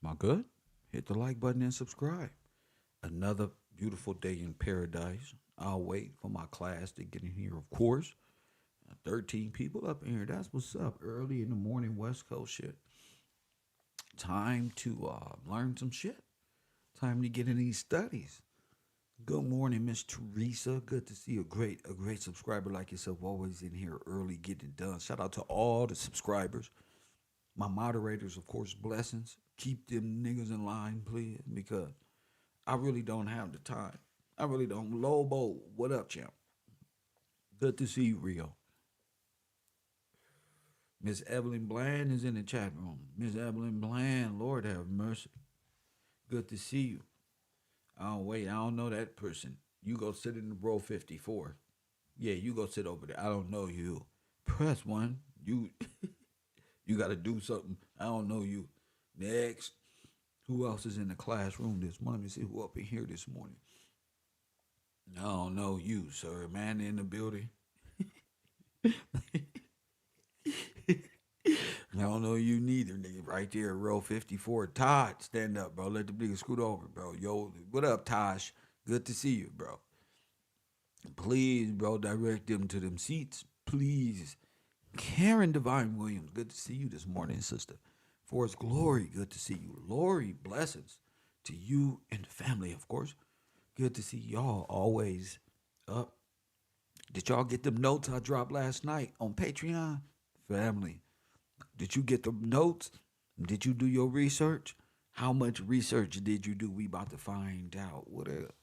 my good? Hit the like button and subscribe. Another beautiful day in paradise. I'll wait for my class to get in here, of course. 13 people up in here. That's what's up. Early in the morning, West Coast shit. Time to learn some shit. Time to get in these studies. Good morning, Miss Teresa. Good to see you. A great subscriber like yourself. Always in here early, getting it done. Shout out to all the subscribers. My moderators, of course, blessings. Keep them niggas in line, please, because I really don't have the time. I really don't. Lobo, what up, champ? Good to see you, Rio. Miss Evelyn Bland is in the chat room. Miss Evelyn Bland, Lord have mercy. Good to see you. Oh, wait, I don't know that person. You go sit in the row 54. Yeah, you go sit over there. I don't know you. Press one. You got to do something. I don't know you. Next. Who else is in the classroom this morning? Let me see who up in here this morning. I don't know you, sir. Man in the building. I don't know you neither, nigga. Right there, row 54. Todd, stand up, bro. Let the nigga scoot over, bro. Yo, what up, Tosh? Good to see you, bro. Please, bro, direct them to them seats. Please. Karen Divine Williams, good to see you this morning, sister. Forrest Glory, good to see you. Lori, blessings to you and the family, of course. Good to see y'all always up. Did y'all get them notes I dropped last night on Patreon? Family, did you get the notes? Did you do your research? How much research did you do? We about to find out. What up?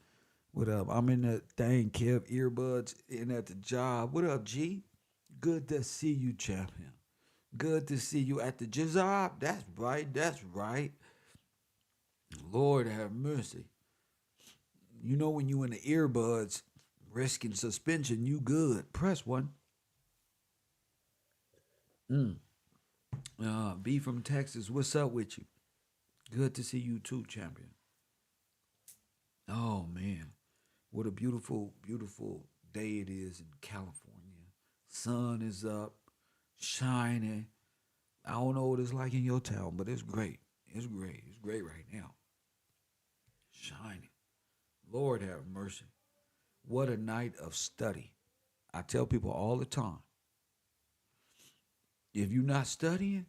What up? I'm in that thing, Kev, earbuds in at the job. What up, G? Good to see you, champion. Good to see you at the job. That's right. That's right. Lord have mercy. You know when you in the earbuds, risking suspension, you good. Press one. B from Texas, what's up with you? Good to see you too, champion. Oh man, what a beautiful, beautiful day it is in California. Sun is up, shining. I don't know what it's like in your town, but it's great. It's great. It's great right now. Shining. Lord have mercy. What a night of study. I tell people all the time, if you're not studying,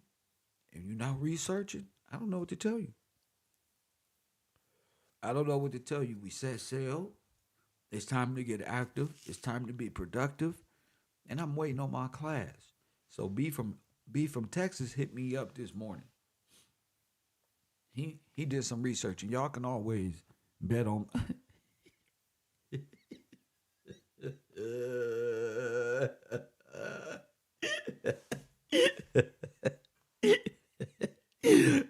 if you're not researching, I don't know what to tell you. I don't know what to tell you. We set sail. It's time to get active. It's time to be productive. And I'm waiting on my class. So B from Texas hit me up this morning. He did some research, and y'all can always bet on.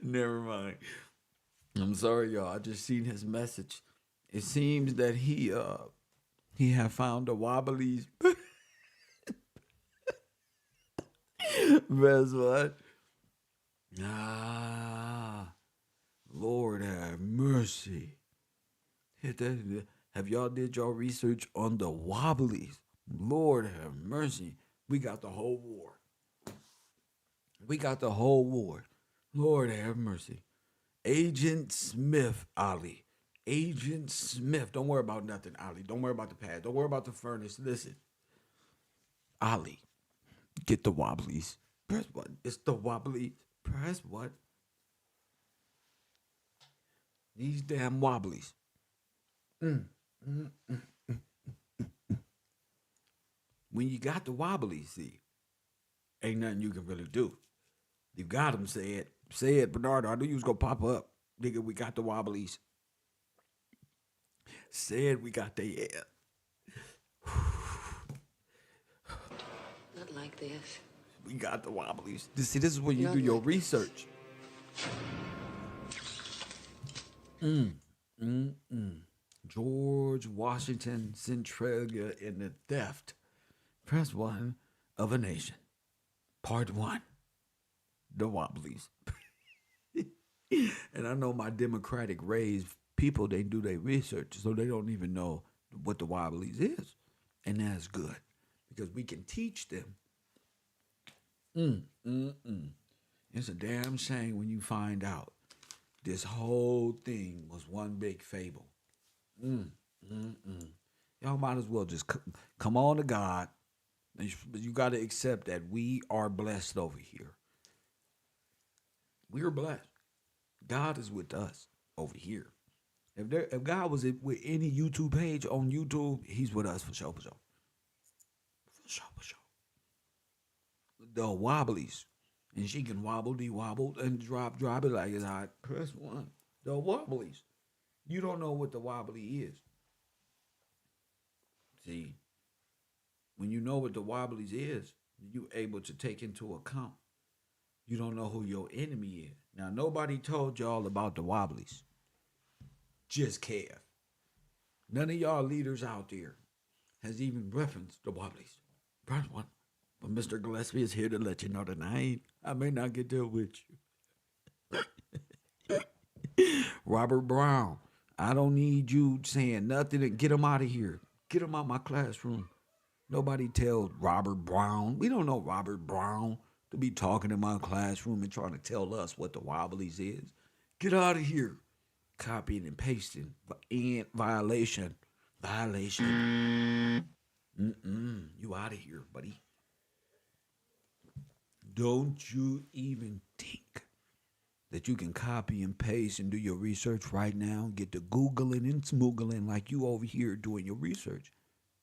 Never mind. I'm sorry, y'all. I just seen his message. It seems that he have found a Wobbly's. Best what? Ah, Lord have mercy. Hit that. Have y'all did y'all research on the Wobbly's? Lord have mercy. We got the whole war. We got the whole war. Lord have mercy. Agent Smith, Ali. Agent Smith. Don't worry about nothing, Ali. Don't worry about the pad. Don't worry about the furnace. Listen, Ali, get the Wobbly's. Press what? It's the Wobbly. Press what? These damn Wobbly's. When you got the Wobbly's, see, ain't nothing you can really do. You got them, say it. Say it, Bernardo. I knew you was going to pop up. Nigga, we got the Wobbly's. Said we got the Not like this. We got the Wobbly's. See, this is when you Not do your like this. research. George Washington, Centralia, and the theft. Press one of a nation. Part one. The Wobbly's. And I know my Democratic raised people, they do their research, so they don't even know what the Wobbly's is. And that's good because we can teach them. It's a damn shame when you find out This whole thing was one big fable. Mm, mm, mm. Y'all might as well just come on to God. You got to accept that we are blessed over here. We are blessed. God is with us over here. If God was with any YouTube page on YouTube, He's with us for sure, for sure, for sure, for sure. The Wobbly'S, and she can wobble de wobble and drop it like it's hot. Press one. The Wobbly'S. You don't know what the wobbly is. See, when you know what the Wobbly'S is, you able to take into account. You don't know who your enemy is. Now nobody told y'all about the Wobbly'S. Just Kev. None of y'all leaders out there has even referenced the Wobbly'S. Press one. But Mr. Gillespie is here to let you know that I may not get there with you. Robert Brown, I don't need you saying nothing and get him out of here. Get him out my classroom. Nobody tells Robert Brown. We don't know Robert Brown to be talking in my classroom and trying to tell us what the Wobbly'S is. Get out of here. Copying and pasting. And violation. Violation. You out of here, buddy. Don't you even think that you can copy and paste and do your research right now, get to Googling and smoogling like you over here doing your research.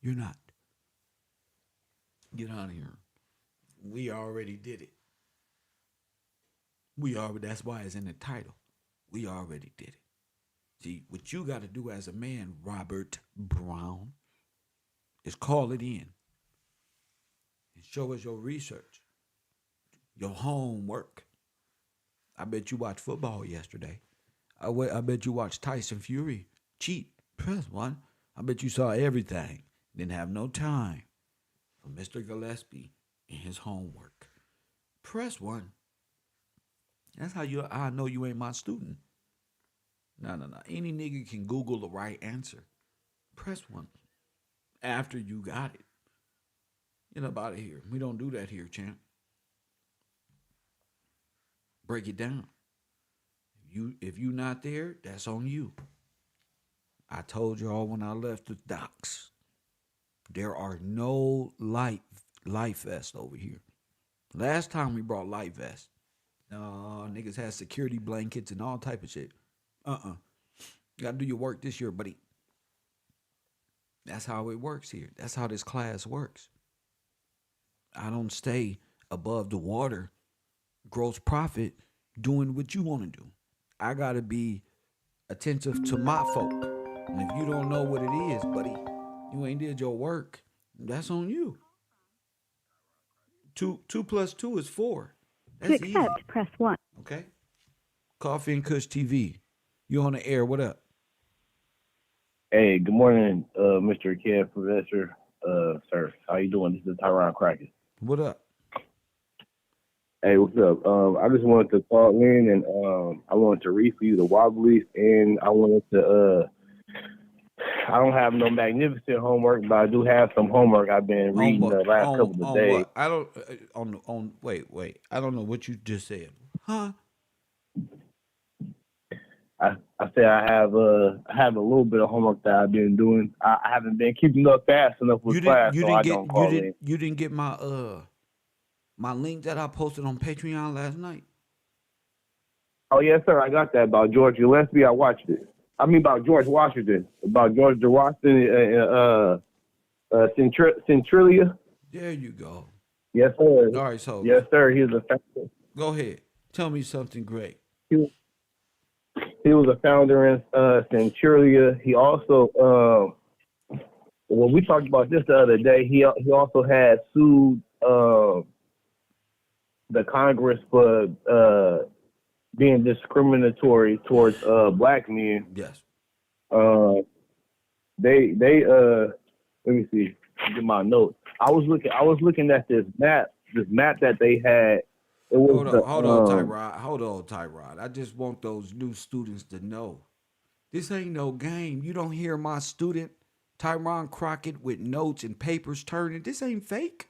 You're not. Get out of here. We already did it. That's why it's in the title. We already did it. See, what you got to do as a man, Robert Brown, is call it in and show us your research, your homework. I bet you watched football yesterday. I bet you watched Tyson Fury cheat. Press one. I bet you saw everything. Didn't have no time for Mr. Gillespie and his homework. Press one. That's how I know you ain't my student. No. Any nigga can Google the right answer. Press one. After you got it. Get up out of here. We don't do that here, champ. Break it down. If you not there, that's on you. I told y'all when I left the docks, there are no life vests over here. Last time we brought life vests, niggas had security blankets and all type of shit. You gotta do your work this year, buddy. That's how it works here. That's how this class works. I don't stay above the water, gross profit, doing what you want to do. I gotta be attentive to my folk. And if you don't know what it is, buddy, you ain't did your work. That's on you. Two plus two is 4. That's to easy. accept, press 1. Okay. Coffee and Kush TV. You on the air? What up? Hey, good morning, Mr. Kev, Professor, sir. How you doing? This is Tyron Crackers. What up? Hey, what's up? I just wanted to call in and I wanted to read for you the Wobbly'S, and I wanted to I don't have no magnificent homework, but I do have some homework I've been reading the last couple of days. What? I don't wait. I don't know what you just said. Huh? I said I have a little bit of homework that I've been doing. I haven't been keeping up fast enough with class, so I don't call in. You didn't get my my link that I posted on Patreon last night? Oh yes, sir. I got that about George Gillespie. I watched it. I mean about George Washington. About George Washington Centralia. There you go. Yes, sir. All right, so yes, sir. He was a founder. Go ahead. Tell me something great. He was a founder in Centralia. He also when we talked about this the other day, he also had sued the Congress for being discriminatory towards black men. Yes. They let me see. Get my notes. I was looking at this map that they had. It was hold on, Tyrod. I just want those new students to know. This ain't no game. You don't hear my student, Tyron Crockett, with notes and papers turning. This ain't fake.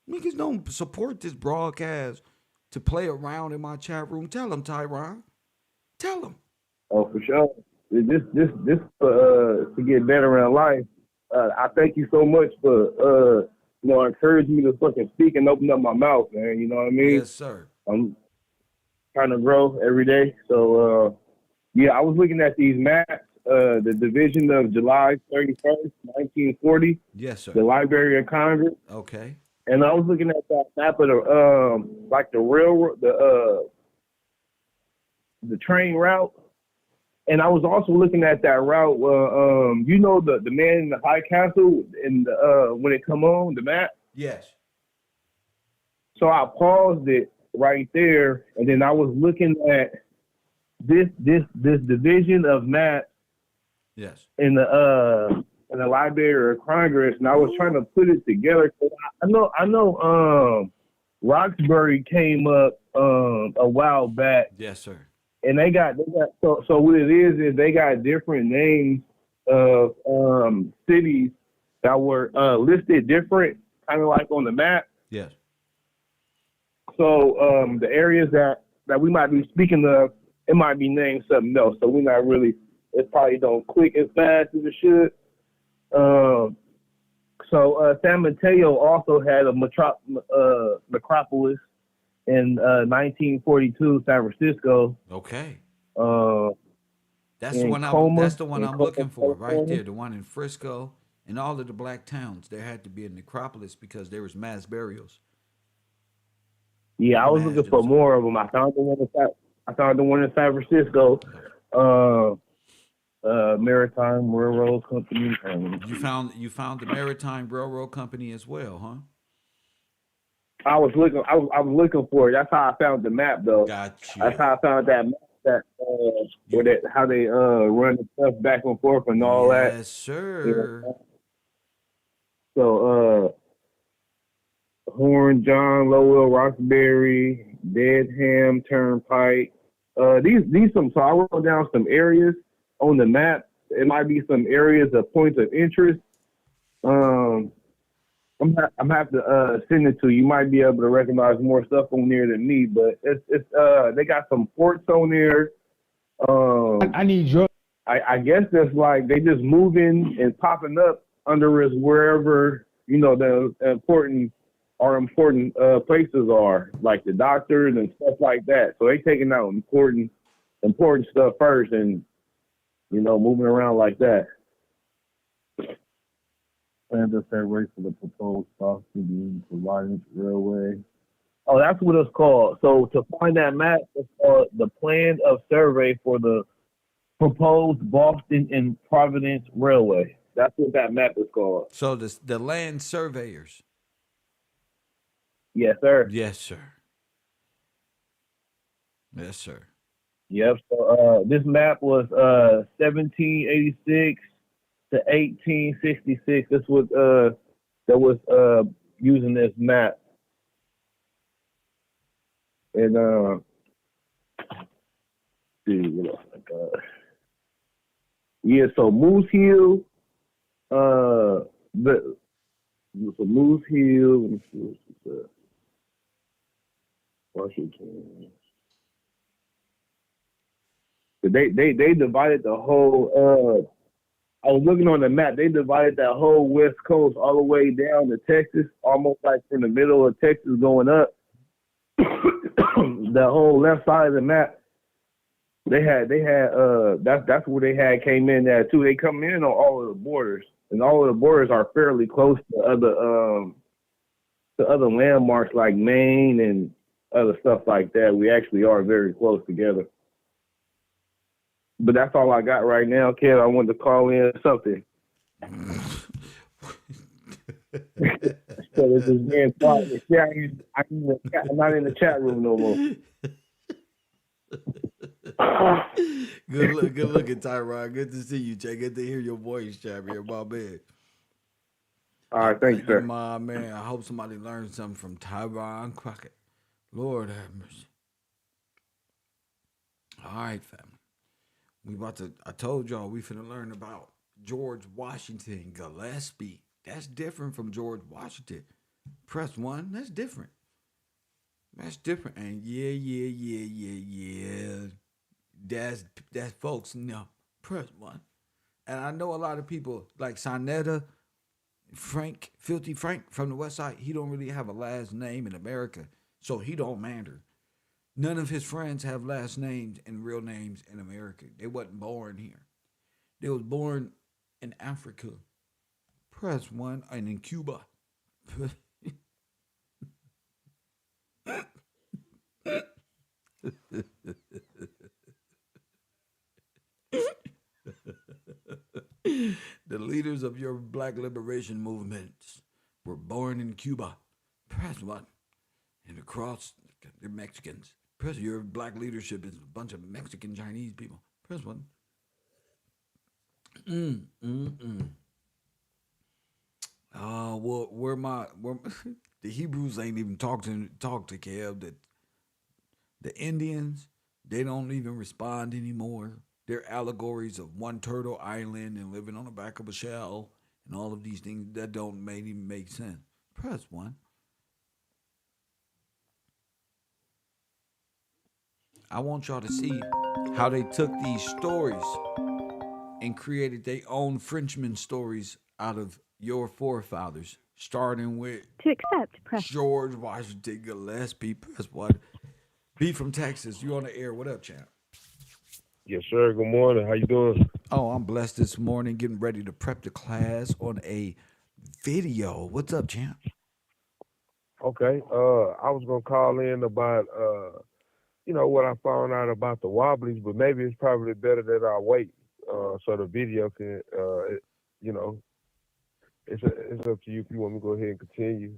Niggas don't support this broadcast to play around in my chat room. Tell them, Tyron. Tell them. Oh, for sure. This to get better in life. I thank you so much for encouraging me to fucking speak and open up my mouth, man. You know what I mean? Yes, sir. I'm trying to grow every day. So yeah, I was looking at these maps. The division of July 31st, 1940, Yes, the sir. Library of Congress, Okay. and I was looking at that map of the like the railroad, the train route. And I was also looking at that route. The man in the High Castle and when it come on the map. Yes. So I paused it right there, and then I was looking at this division of maps Yes. in the Library of Congress, and I was trying Ooh. to put it together. I know Roxbury came up a while back, Yes, sir. and they got so what it is they got different names of cities that were listed different, kind of like on the map. Yes. So the areas that we might be speaking of, it might be named something else. So we're not really, it probably don't click as fast as it should. Um, so San Mateo also had a metropolis in 1942, San Francisco. Okay. Uh, in That's Coma, the one in I'm Coma, looking for right California. there. The one in Frisco and all of the black towns. There had to be a necropolis because there was mass burials. Yeah, I was Mass looking for genocide. more of them. I found the one in San Francisco. Uh, Maritime Railroad Company. You found the Maritime Railroad Company as well, huh? I was looking for it. That's how I found the map, though. Got That's you. how I found that map. That You how they run the stuff back and forth and all that. yes, You sir. know? So Horn, John, Lowell, Roxbury, Dedham, Turnpike. These some. So I wrote down some areas on the map. It might be some areas of points of interest. Um, I'm have to send it to you. You might be able to recognize more stuff on there than me, but it's they got some forts on there. I Um, need your I guess that's like they just moving and popping up under us wherever the important places are, like the doctors and stuff like that. So they taking out important stuff first, and moving around like that. Plans of February for the proposed South Indian Providence Railway. Oh, that's what it's called. So to find that map, it's called the Plan of Survey for the proposed Boston and Providence Railway. That's what that map is called. So the land surveyors. Yes, sir. Yes, sir. Yes, sir. Yep. So this map was 1786 to 1866. This was that was using this map, and see what else I got. Yeah. So Moose Hill, the so Moose Hill. Let me see what she said. Washington. They divided the whole. I was looking on the map. They divided that whole West Coast all the way down to Texas, almost like from the middle of Texas going up. The whole left side of the map, they had that's where they had came in at too. They come in on all of the borders, and all of the borders are fairly close to other landmarks like Maine and other stuff like that. We actually are very close together. But that's all I got right now, Kev. I wanted to call in something. So it's just being quiet. Yeah, I'm not in the chat room no more. Good looking, Tyrod. Good to see you, Jay. Good to hear your voice, champion, my man. All right, thanks, You sir. my man. I hope somebody learned something from Tyrod Crockett. Lord have mercy. All right, family. We about to. I told y'all we finna learn about George Washington Gillespie. That's different from George Washington. Press one. That's different. That's different. And yeah. that's folks. No, press one. And I know a lot of people like Sonetta, Frank, Filthy Frank from the West Side. He don't really have a last name in America, so he don't matter. None of his friends have last names and real names in America. They wasn't born here. They was born in Africa. Press one, and in Cuba. The leaders of your black liberation movements were born in Cuba. Press one. And across, they're Mexicans. Press your black leadership is a bunch of Mexican Chinese people. Press one. Well, the Hebrews ain't even talk to Kev. The Indians, they don't even respond anymore. They're allegories of one turtle island and living on the back of a shell and all of these things that don't even make sense. Press one. I want y'all to see how they took these stories and created their own Frenchman stories out of your forefathers, starting with To accept, press. George Washington Gillespie. Press one. B from Texas. You on the air? What up, champ? Yes, sir. Good morning. How you doing? Oh, I'm blessed this morning, getting ready to prep the class on a video. What's up, champ? Okay. I was gonna call in about what I found out about the Wobbly's, but maybe it's probably better that I wait so the video can you know it's up to you if you want me to go ahead and continue.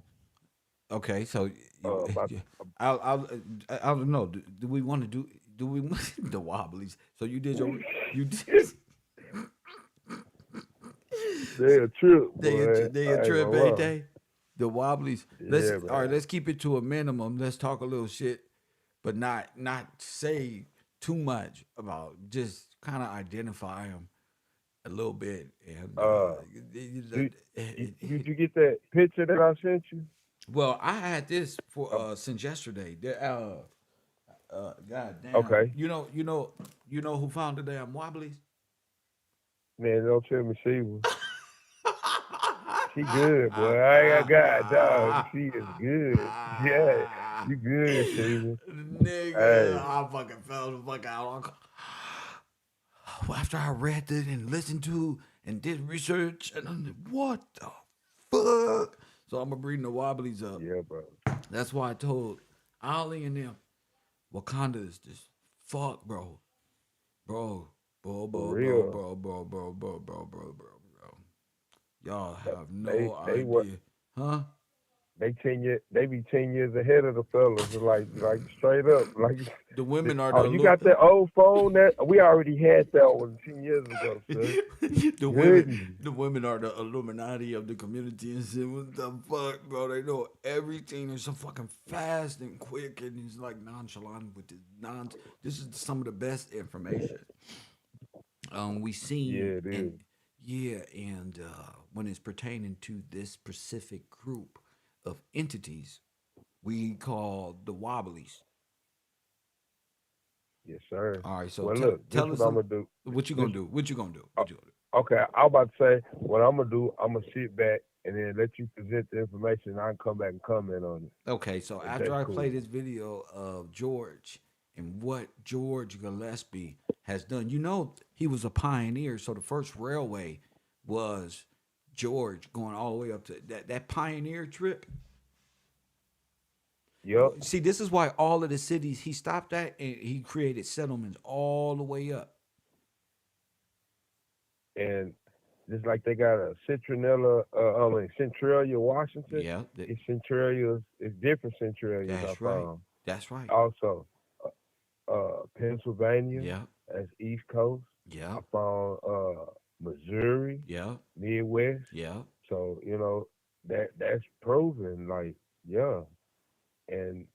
Okay, so About I don't know. Do we want to do we the Wobblies? So you did they a trip, they boy. they I a ain't trip, gonna ain't lie. they? The Wobblies. Let's Yeah, all right. man. Let's keep it to a minimum. Let's talk a little shit, but not say too much about. Just kind of identify them a little bit. And Uh, did you get that picture that I sent you? well, I had this for Uh, since yesterday. God damn. okay, You know who found the damn Wobblies? man. Don't tell me she was. She good, boy. I ain't got dog. She is good. Yeah, you good, Steven. Nigga, Hey, I fucking fell the fuck out. After I read it and listened to and did research, and I'm like, what the fuck? So I'm gonna bring the Wobblies up. yeah, bro. That's why I told Ollie and them, Wakanda is just fuck, bro. Bro, bro, For bro, bro, real. bro, bro, bro, bro, bro, bro, bro. Y'all They have they no they what idea. Huh? they be 10 years ahead of the fellas. Like straight up. Like The women are oh, you got that old phone that we already had that one 10 years ago, sir. the women Goodness. the women are the Illuminati of the community and shit. What the fuck, bro? They know everything. They're so fucking fast and quick and he's like nonchalant with this this is some of the best information we seen Yeah, it and is. yeah, and when it's pertaining to this specific group of entities we call the Wobblies. Yes, sir. All right, so Well, look, this tell what us I'm gonna do. what you This gonna do. What you gonna do? uh, What you gonna do? okay. I'm about to say what I'm gonna do. I'm gonna sit back and then let you present the information. And I can come back and comment on it Okay, so if after that's I play cool. this video of George and what George Gillespie has done, he was a pioneer. So the first railway was George going all the way up to that pioneer trip. Yep. See, this is why all of the cities he stopped at and he created settlements all the way up. And just like they got a Centralia, Washington. Yeah, It's Centralias. It's different Centralias I that's right. found. That's right. Also, Pennsylvania, Yeah, that's East Coast. yeah, I found Missouri, yeah, Midwest. yeah. So that's proven. Like yeah, and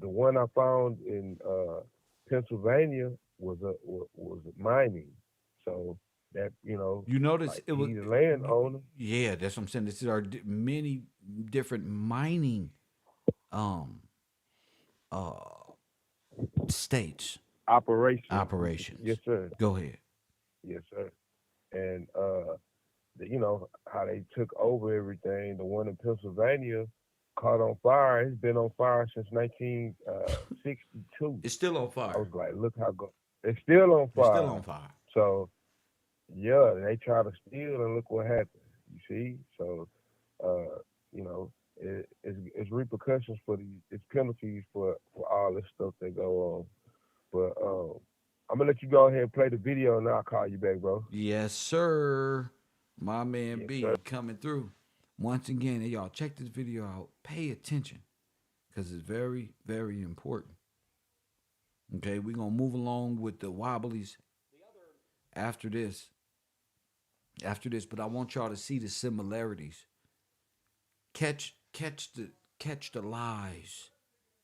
the one I found in Pennsylvania was mining. So that You notice like it was, he the landowner. yeah. That's what I'm saying. This is our many different mining um uh states. Operation. Yes, Operations. sir. Go ahead. Yes, sir. And you know how they took over everything. The one in Pennsylvania caught on fire. It's been on fire since 1962. It's still on I was fire. like, look how go. It's still on It's still fire. on fire. So yeah, they try to steal, and look what happened. You see, so you know, it's repercussions for it's penalties for all this stuff that go on. But I'm gonna let you go ahead and play the video, and I'll call you back, bro. Yes, sir. My man Yes, sir. B coming through. Once again, hey, y'all, check this video out. Pay attention because it's very, very important. Okay, we're going to move along with the Wobbly's after this. But I want y'all to see the similarities. Catch the lies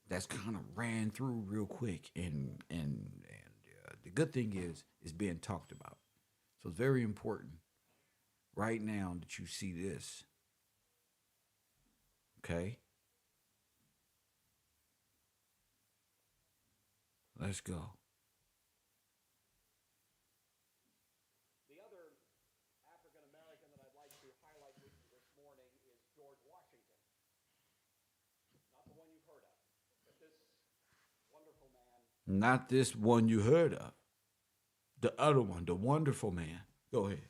that's kind of ran through real quick, and the good thing is it's being talked about. So it's very important right now that you see this. Okay, let's go. Not this one you heard of. The other one, the wonderful man. Go ahead.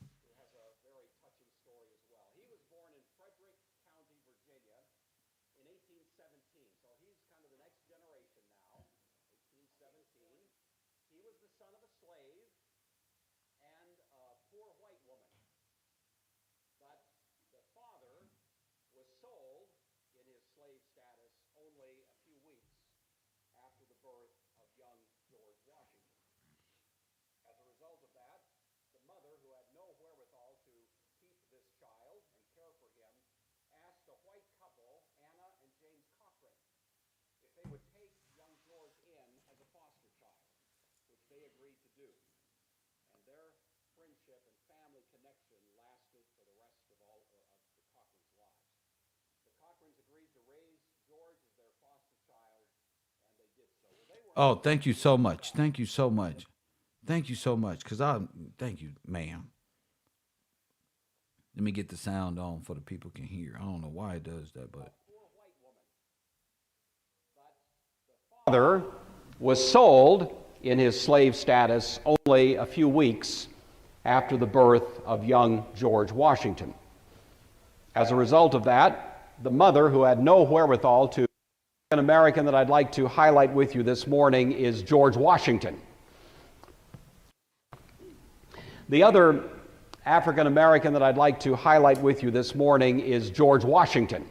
Oh, thank you so much. Thank you so much. Thank you so much. Thank you, ma'am. Let me get the sound on for the people can hear. I don't know why it does that, but father was sold in his slave status only a few weeks after the birth of young George Washington. As a result of that, the mother, who had no wherewithal to an American that I'd like to highlight with you this morning is George Washington. The other African American that I'd like to highlight with you this morning is George Washington.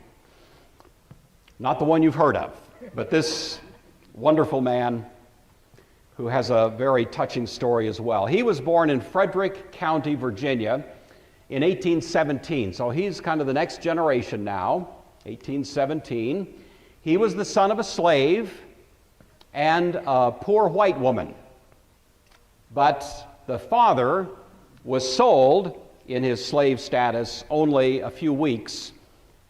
Not the one you've heard of, but this wonderful man who has a very touching story as well. He was born in Frederick County, Virginia in 1817, so he's kind of the next generation now, 1817. He was the son of a slave and a poor white woman, but the father was sold in his slave status only a few weeks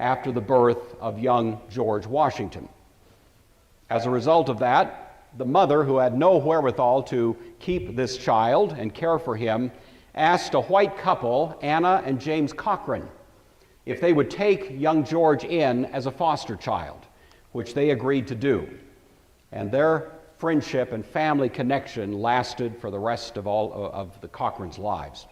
after the birth of young George Washington. As a result of that, the mother, who had no wherewithal to keep this child and care for him, asked a white couple, Anna and James Cochran, if they would take young George in as a foster child, which they agreed to do. And their friendship and family connection lasted for the rest of all of the Cochrans' lives.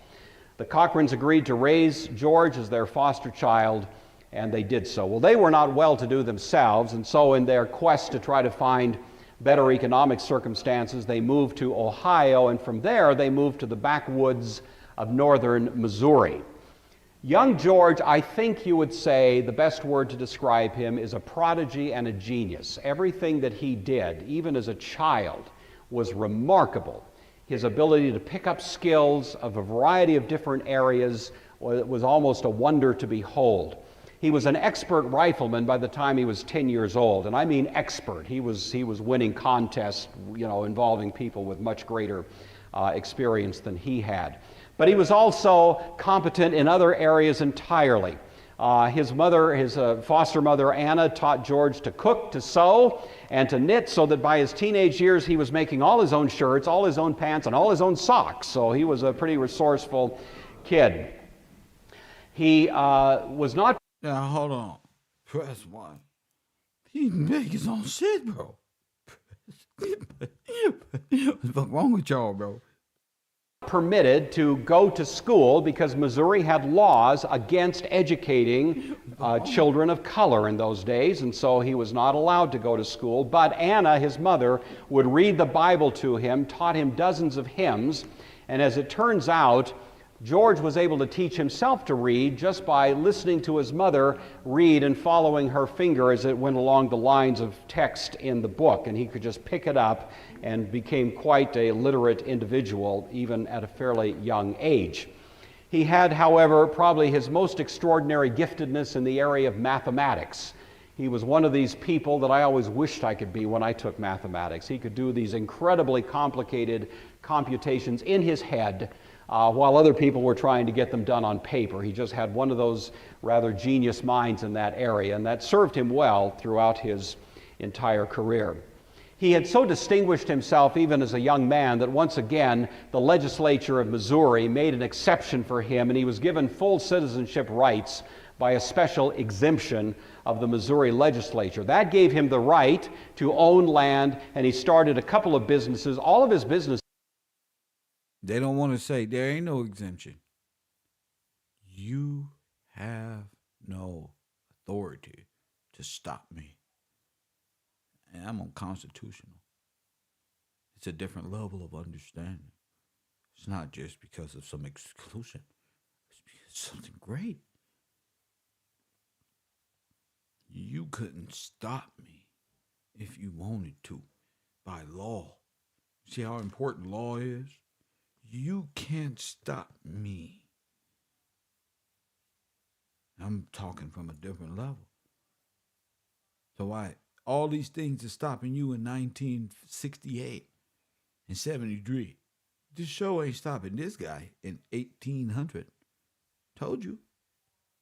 The Cochrans agreed to raise George as their foster child, and they did so. Well, they were not well-to-do themselves, and so in their quest to try to find better economic circumstances, they moved to Ohio, and from there they moved to the backwoods of northern Missouri. Young George, I think you would say the best word to describe him is a prodigy and a genius. Everything that he did, even as a child, was remarkable. His ability to pick up skills of a variety of different areas was almost a wonder to behold. He was an expert rifleman by the time he was 10 years old, and I mean expert. He was winning contests, involving people with much greater experience than he had. But he was also competent in other areas entirely. His foster mother, Anna, taught George to cook, to sew, and to knit, so that by his teenage years he was making all his own shirts, all his own pants, and all his own socks. So he was a pretty resourceful kid. He was not... Now, hold on. Press 1. He make his own shit, bro. What's wrong with y'all, bro? permitted to go to school because Missouri had laws against educating children of color in those days, and so he was not allowed to go to school. But Anna, his mother, would read the Bible to him, taught him dozens of hymns, and as it turns out, George was able to teach himself to read just by listening to his mother read and following her finger as it went along the lines of text in the book, and he could just pick it up and became quite a literate individual even at a fairly young age. He had, however, probably his most extraordinary giftedness in the area of mathematics. He was one of these people that I always wished I could be when I took mathematics. He could do these incredibly complicated computations in his head while other people were trying to get them done on paper. He just had one of those rather genius minds in that area, and that served him well throughout his entire career. He had so distinguished himself even as a young man that once again the legislature of Missouri made an exception for him, and he was given full citizenship rights by a special exemption of the Missouri legislature. That gave him the right to own land, and he started a couple of businesses. All of his businesses. They don't want to say there ain't no exemption. You have no authority to stop me. And I'm unconstitutional. It's a different level of understanding. It's not just because of some exclusion. It's because of something great. You couldn't stop me if you wanted to by law. See how important law is? You can't stop me. I'm talking from a different level. So all these things are stopping you in 1968 and 73. This show ain't stopping this guy in 1800. Told you.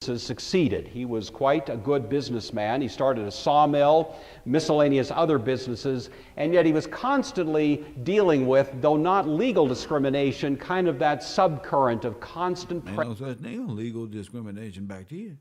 Succeeded. He was quite a good businessman. He started a sawmill, miscellaneous other businesses, and yet he was constantly dealing with, though not legal discrimination, kind of that subcurrent of constant Ain't no such thing on legal discrimination back here.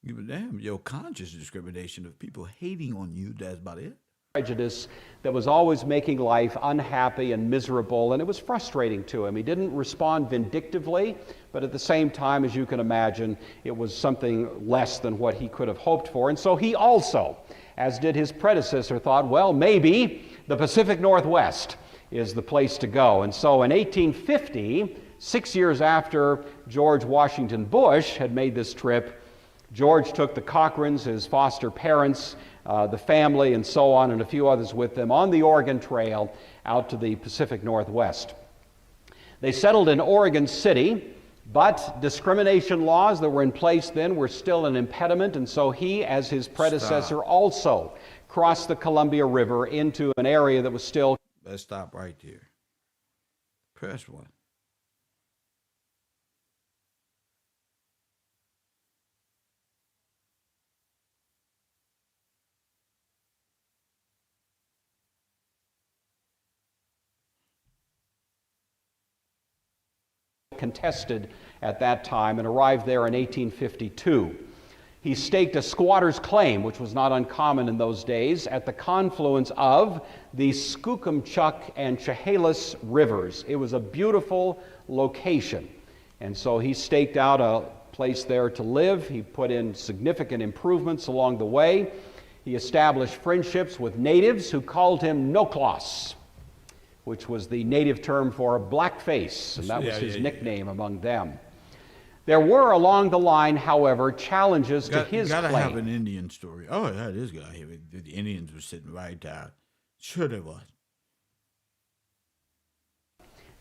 Give a damn. Your conscious discrimination of people hating on you, that's about it. Prejudice that was always making life unhappy and miserable, and it was frustrating to him. He didn't respond vindictively, but at the same time, as you can imagine, it was something less than what he could have hoped for. And so he also, as did his predecessor, thought, well, maybe the Pacific Northwest is the place to go. And so in 1850, 6 years after George Washington Bush had made this trip, George took the Cochrans, his foster parents, the family, and so on, and a few others with them on the Oregon Trail out to the Pacific Northwest. They settled in Oregon City, but discrimination laws that were in place then were still an impediment, and so he, as his predecessor, also crossed the Columbia River into an area that was still... Let's stop right there. Press one. contested at that time, and arrived there in 1852. He staked a squatter's claim, which was not uncommon in those days, at the confluence of the Skookumchuck and Chehalis rivers. It was a beautiful location, and so he staked out a place there to live. He put in significant improvements along the way. He established friendships with natives who called him Noklas, which was the native term for blackface, and that was his nickname among them. There were along the line, however, challenges to his claim. You gotta have an Indian story. Oh, that is good. The Indians were sitting right down. Sure they was.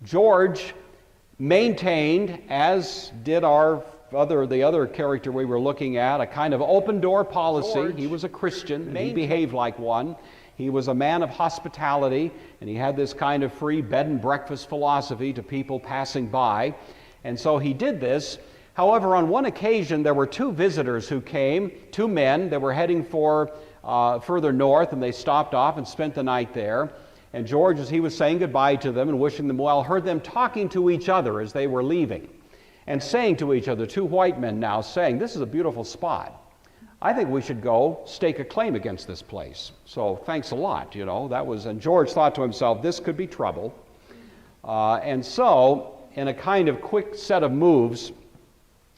George maintained, as did the other character we were looking at, a kind of open door policy. George, he was a Christian, and he behaved like one. He was a man of hospitality, and he had this kind of free bed and breakfast philosophy to people passing by. And so he did this. However, on one occasion, there were two visitors who came, two men that were heading for further north, and they stopped off and spent the night there. And George, as he was saying goodbye to them and wishing them well, heard them talking to each other as they were leaving and saying to each other, two white men now saying, "This is a beautiful spot. I think we should go stake a claim against this place. So thanks a lot," you know. And George thought to himself, this could be trouble. And so, in a kind of quick set of moves,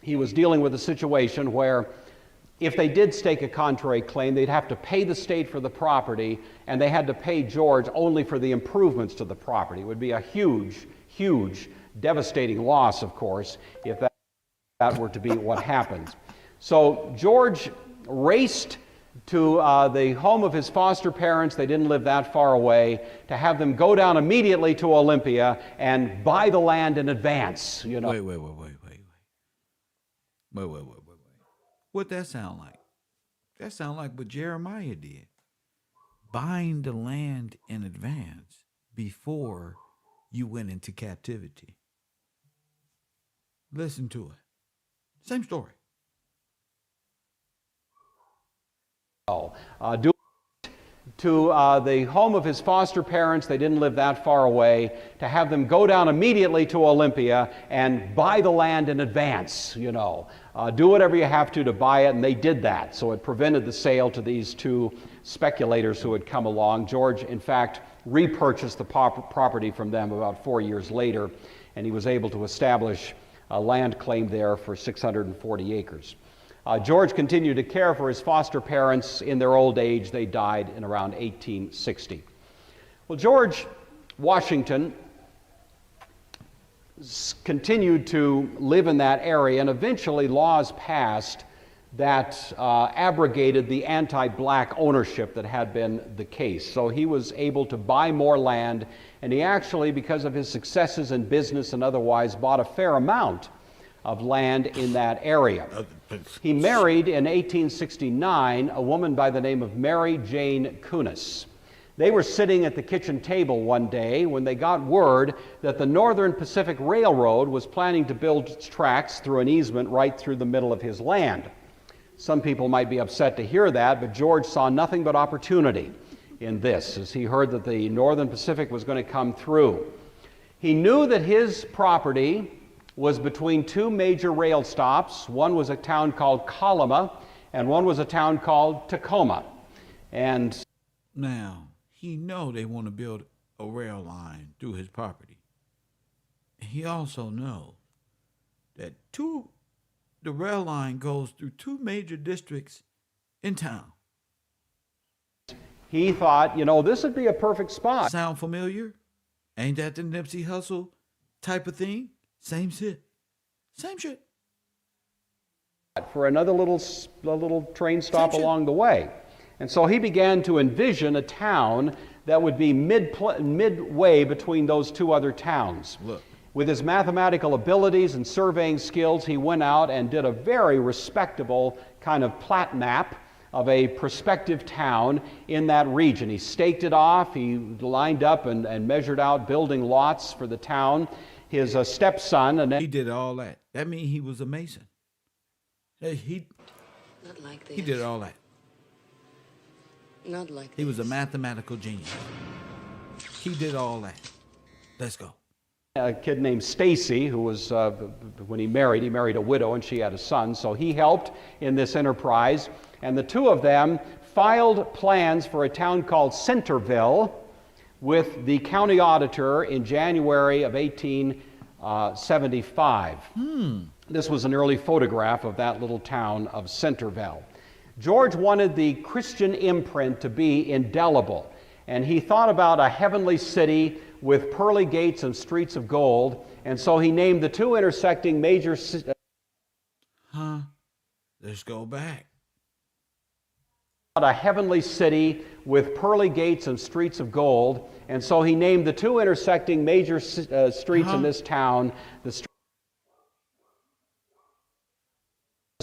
he was dealing with a situation where if they did stake a contrary claim, they'd have to pay the state for the property, and they had to pay George only for the improvements to the property. It would be a huge, huge, devastating loss, of course, if that were to be what happened. So George raced to the home of his foster parents. They didn't live that far away, to have them go down immediately to Olympia and buy the land in advance, you know. Wait. What that sound like? That sound like what Jeremiah did. Buying the land in advance before you went into captivity. Listen to it. Same story. Do to the home of his foster parents. They didn't live that far away, to have them go down immediately to Olympia and buy the land in advance, you know. Do whatever you have to buy it, and they did that. So it prevented the sale to these two speculators who had come along. George, in fact, repurchased the property from them about 4 years later, and he was able to establish a land claim there for 640 acres. George continued to care for his foster parents in their old age. They died in around 1860. Well, George Washington continued to live in that area, and eventually laws passed that abrogated the anti-black ownership that had been the case. So he was able to buy more land, and he actually, because of his successes in business and otherwise, bought a fair amount of land in that area. He married in 1869 a woman by the name of Mary Jane Kunis. They were sitting at the kitchen table one day when they got word that the Northern Pacific Railroad was planning to build tracks through an easement right through the middle of his land. Some people might be upset to hear that, but George saw nothing but opportunity in this, as he heard that the Northern Pacific was going to come through. He knew that his property was between two major rail stops. One was a town called Colima, and one was a town called Tacoma. And now, he know they want to build a rail line through his property. He also know that the rail line goes through two major districts in town. He thought, you know, this would be a perfect spot. Sound familiar? Ain't that the Nipsey Hussle type of thing? Same shit. Same shit. For another little train stop along the way. And so he began to envision a town that would be midway between those two other towns. Look. With his mathematical abilities and surveying skills, he went out and did a very respectable kind of plat map of a prospective town in that region. He staked it off, he lined up and measured out building lots for the town. His stepson, and he did all that. That means he was a mason. He Not like this. He did all that. Not like this. He was a mathematical genius. He did all that. Let's go. A kid named Stacy, who was, when he married a widow, and she had a son, so he helped in this enterprise. And the two of them filed plans for a town called Centerville with the county auditor in January of 1875. This was an early photograph of that little town of Centerville. George wanted the Christian imprint to be indelible, and he thought about a heavenly city with pearly gates and streets of gold, and so he named the two intersecting major Let's go back. A heavenly city with pearly gates and streets of gold, and so he named the two intersecting major streets in this town. This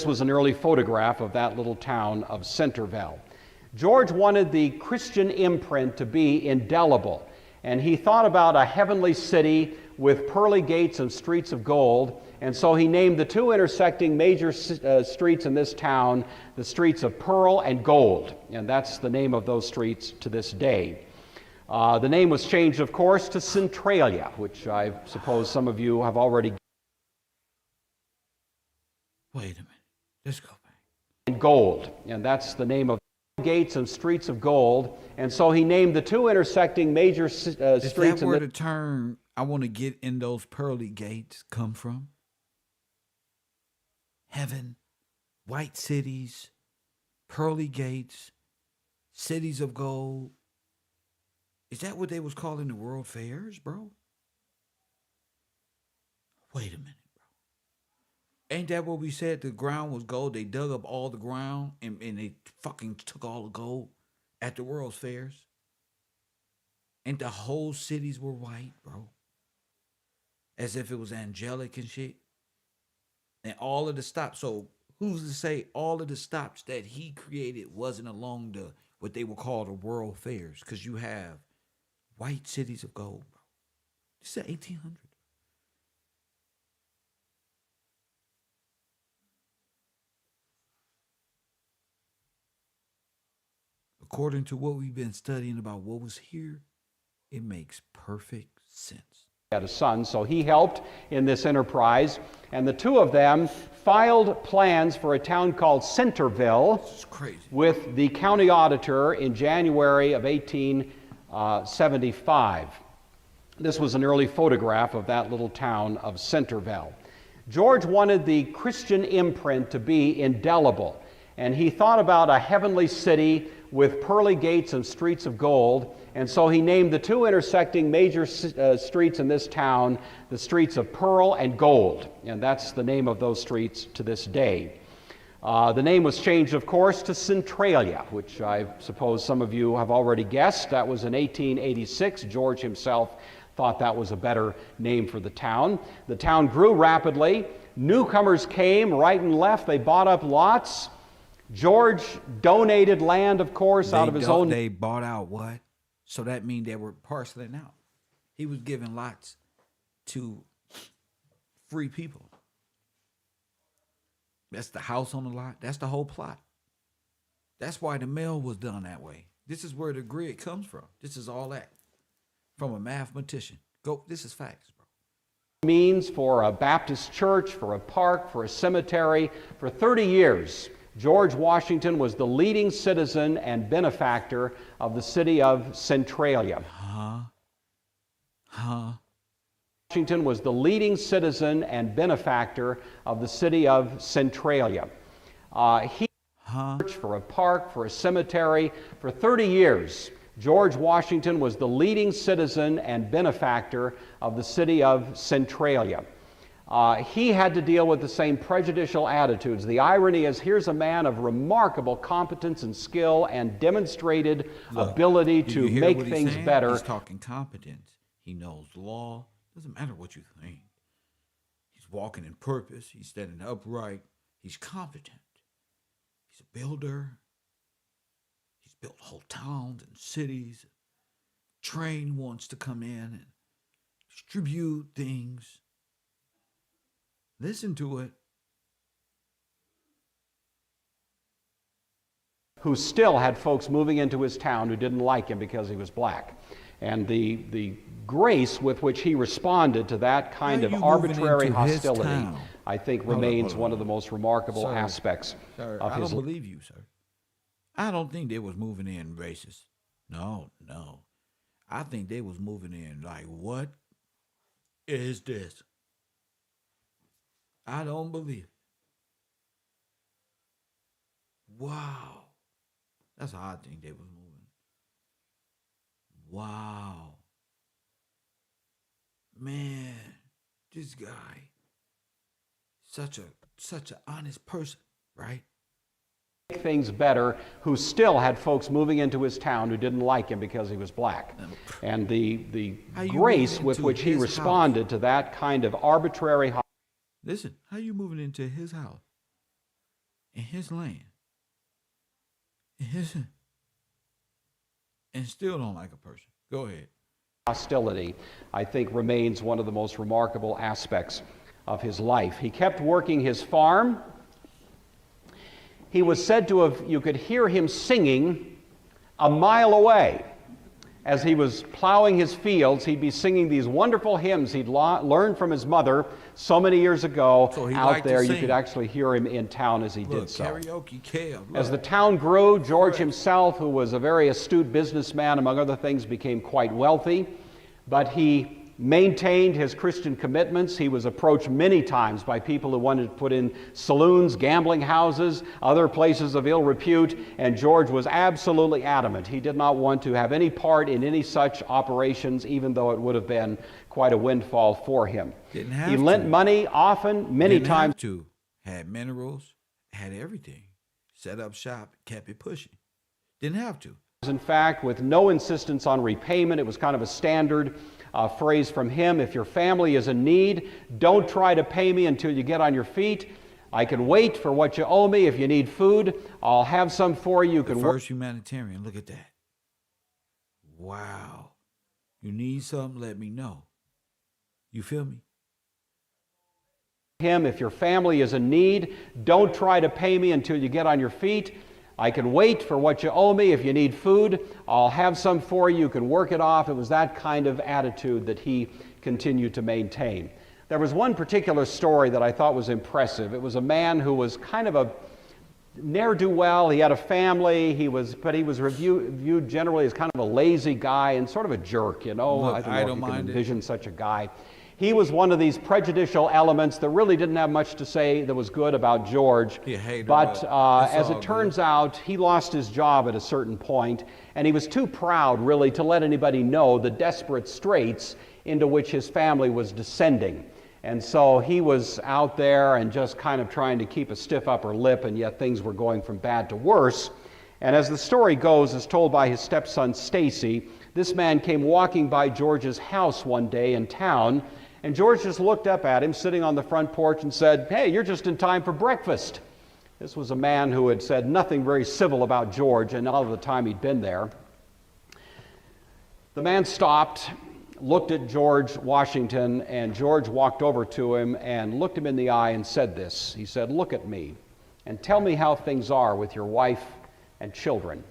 was an early photograph of that little town of Centerville. George wanted the Christian imprint to be indelible, and he thought about a heavenly city with pearly gates and streets of gold. And so he named the two intersecting major streets in this town the streets of Pearl and Gold. And that's the name of those streets to this day. The name was changed, of course, to Centralia, which I suppose some of you have already. Wait a minute. Let's go back. And Gold. And that's the name of gates and streets of gold. And so he named the two intersecting major streets. Is that where the term "I want to get in those pearly gates" come from? Heaven, white cities, pearly gates, cities of gold. Is that what they was calling the world fairs, bro? Wait a minute, bro. Ain't that what we said? The ground was gold. They dug up all the ground and they fucking took all the gold at the world's fairs. And the whole cities were white, bro. As if it was angelic and shit. And all of the stops. So who's to say all of the stops that he created wasn't along the what they would call the world fairs? Because you have white cities of gold, bro. This is 1800. According to what we've been studying about what was here, it makes perfect sense. Had a son, so he helped in this enterprise, and the two of them filed plans for a town called Centerville with the county auditor in January of 1875. This was an early photograph of that little town of Centerville. George wanted the Christian imprint to be indelible, and he thought about a heavenly city with pearly gates and streets of gold. And so he named the two intersecting major streets in this town the streets of Pearl and Gold. And that's the name of those streets to this day. The name was changed, of course, to Centralia, which I suppose some of you have already guessed. That was in 1886. George himself thought that was a better name for the town. The town grew rapidly. Newcomers came right and left. They bought up lots. George donated land, of course, out of his own. They bought out what? So that means they were parceling out. He was giving lots to free people. That's the house on the lot. That's the whole plot. That's why the mail was done that way. This is where the grid comes from. This is all that from a mathematician. This is facts, bro. Means for a Baptist church, for a park, for a cemetery. For 30 years, George Washington was the leading citizen and benefactor of the city of Centralia. Washington was the leading citizen and benefactor of the city of Centralia. For a park, for a cemetery. For 30 years, George Washington was the leading citizen and benefactor of the city of Centralia. He had to deal with the same prejudicial attitudes. The irony is, here's a man of remarkable competence and skill and demonstrated ability to make things better. He's talking competence. He knows law. Doesn't matter what you think. He's walking in purpose. He's standing upright. He's competent. He's a builder. He's built whole towns and cities. Train wants to come in and distribute things. Listen to it. Who still had folks moving into his town who didn't like him because he was black. And the grace with which he responded to that kind of arbitrary hostility, I think, remains one of the most remarkable aspects of his life. I don't believe you, sir. I don't think they was moving in racist. No. I think they was moving in like, what is this? I don't believe it. Wow. That's how I think they was moving. Wow. Man, this guy, such an honest person, right? Things better, who still had folks moving into his town who didn't like him because he was black. And the grace with which he responded to that kind of arbitrary. Listen, how you moving into his house, in his land, and still don't like a person? Go ahead. hostility, I think, remains one of the most remarkable aspects of his life. He kept working his farm. He was said to have, you could hear him singing a mile away. As he was plowing his fields, he'd be singing these wonderful hymns he'd learned from his mother so many years ago. So out there, you could actually hear him in town as he did so. Karaoke Kev. As the town grew, George himself, who was a very astute businessman, among other things, became quite wealthy. But he maintained his Christian commitments. He was approached many times by people who wanted to put in saloons, gambling houses, other places of ill repute, and George was absolutely adamant. He did not want to have any part in any such operations, even though it would have been quite a windfall for him. Didn't have He to. lent money often, many Didn't times. have to. Had minerals, had everything. Set up shop, kept it pushing. Didn't have to. In fact, with no insistence on repayment. It was kind of a standard phrase from him. If your family is in need, don't try to pay me until you get on your feet. I can wait for what you owe me. If you need food, I'll have some for you. You The can first humanitarian, look at that. Wow. You need something, let me know. You feel me? him. If your family is in need, don't try to pay me until you get on your feet. I can wait for what you owe me. If you need food, I'll have some for you. You can work it off. It was that kind of attitude that he continued to maintain. There was one particular story that I thought was impressive. It was a man who was kind of a ne'er-do-well. He had a family, but he was viewed generally as kind of a lazy guy and sort of a jerk, you know. I don't know if you can envision such a guy. He was one of these prejudicial elements that really didn't have much to say that was good about George. But as it turns out, he lost his job at a certain point, and he was too proud, really, to let anybody know the desperate straits into which his family was descending. And so he was out there and just kind of trying to keep a stiff upper lip, and yet things were going from bad to worse. And as the story goes, as told by his stepson Stacy, this man came walking by George's house one day in town, and George just looked up at him sitting on the front porch and said, "Hey, you're just in time for breakfast." This was a man who had said nothing very civil about George and all of the time he'd been there. The man stopped, looked at George Washington, and George walked over to him and looked him in the eye and said this. He said, "Look at me and tell me how things are with your wife and children."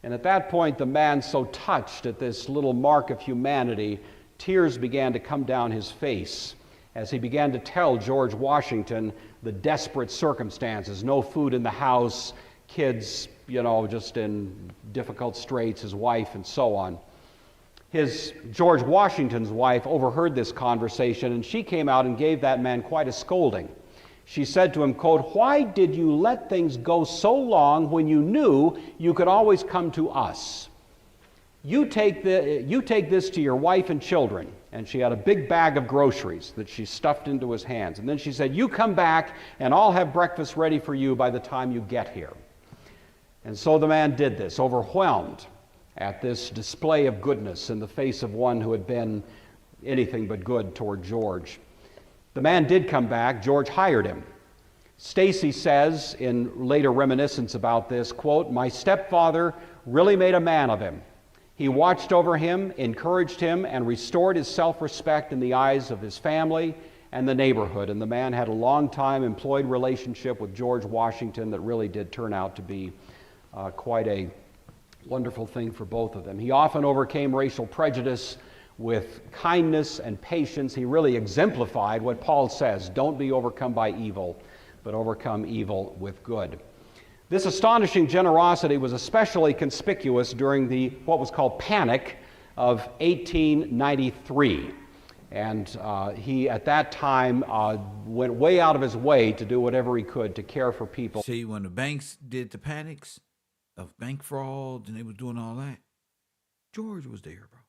And at that point, the man, so touched at this little mark of humanity, tears began to come down his face as he began to tell George Washington the desperate circumstances. No food in the house, kids, just in difficult straits, his wife, and so on. George Washington's wife overheard this conversation, and she came out and gave that man quite a scolding. She said to him, quote, "Why did you let things go so long when you knew you could always come to us? You take this to your wife and children." And she had a big bag of groceries that she stuffed into his hands. And then she said, "You come back and I'll have breakfast ready for you by the time you get here." And so the man did this, overwhelmed at this display of goodness in the face of one who had been anything but good toward George. The man did come back. George hired him. Stacy says in later reminiscence about this, quote, "My stepfather really made a man of him. He watched over him, encouraged him, and restored his self-respect in the eyes of his family and the neighborhood." And the man had a long-time employed relationship with George Washington that really did turn out to be quite a wonderful thing for both of them. He often overcame racial prejudice with kindness and patience. He really exemplified what Paul says, don't be overcome by evil, but overcome evil with good. This astonishing generosity was especially conspicuous during what was called Panic of 1893. And he, at that time, went way out of his way to do whatever he could to care for people. See, when the banks did the panics of bank fraud and they was doing all that, George was there, bro.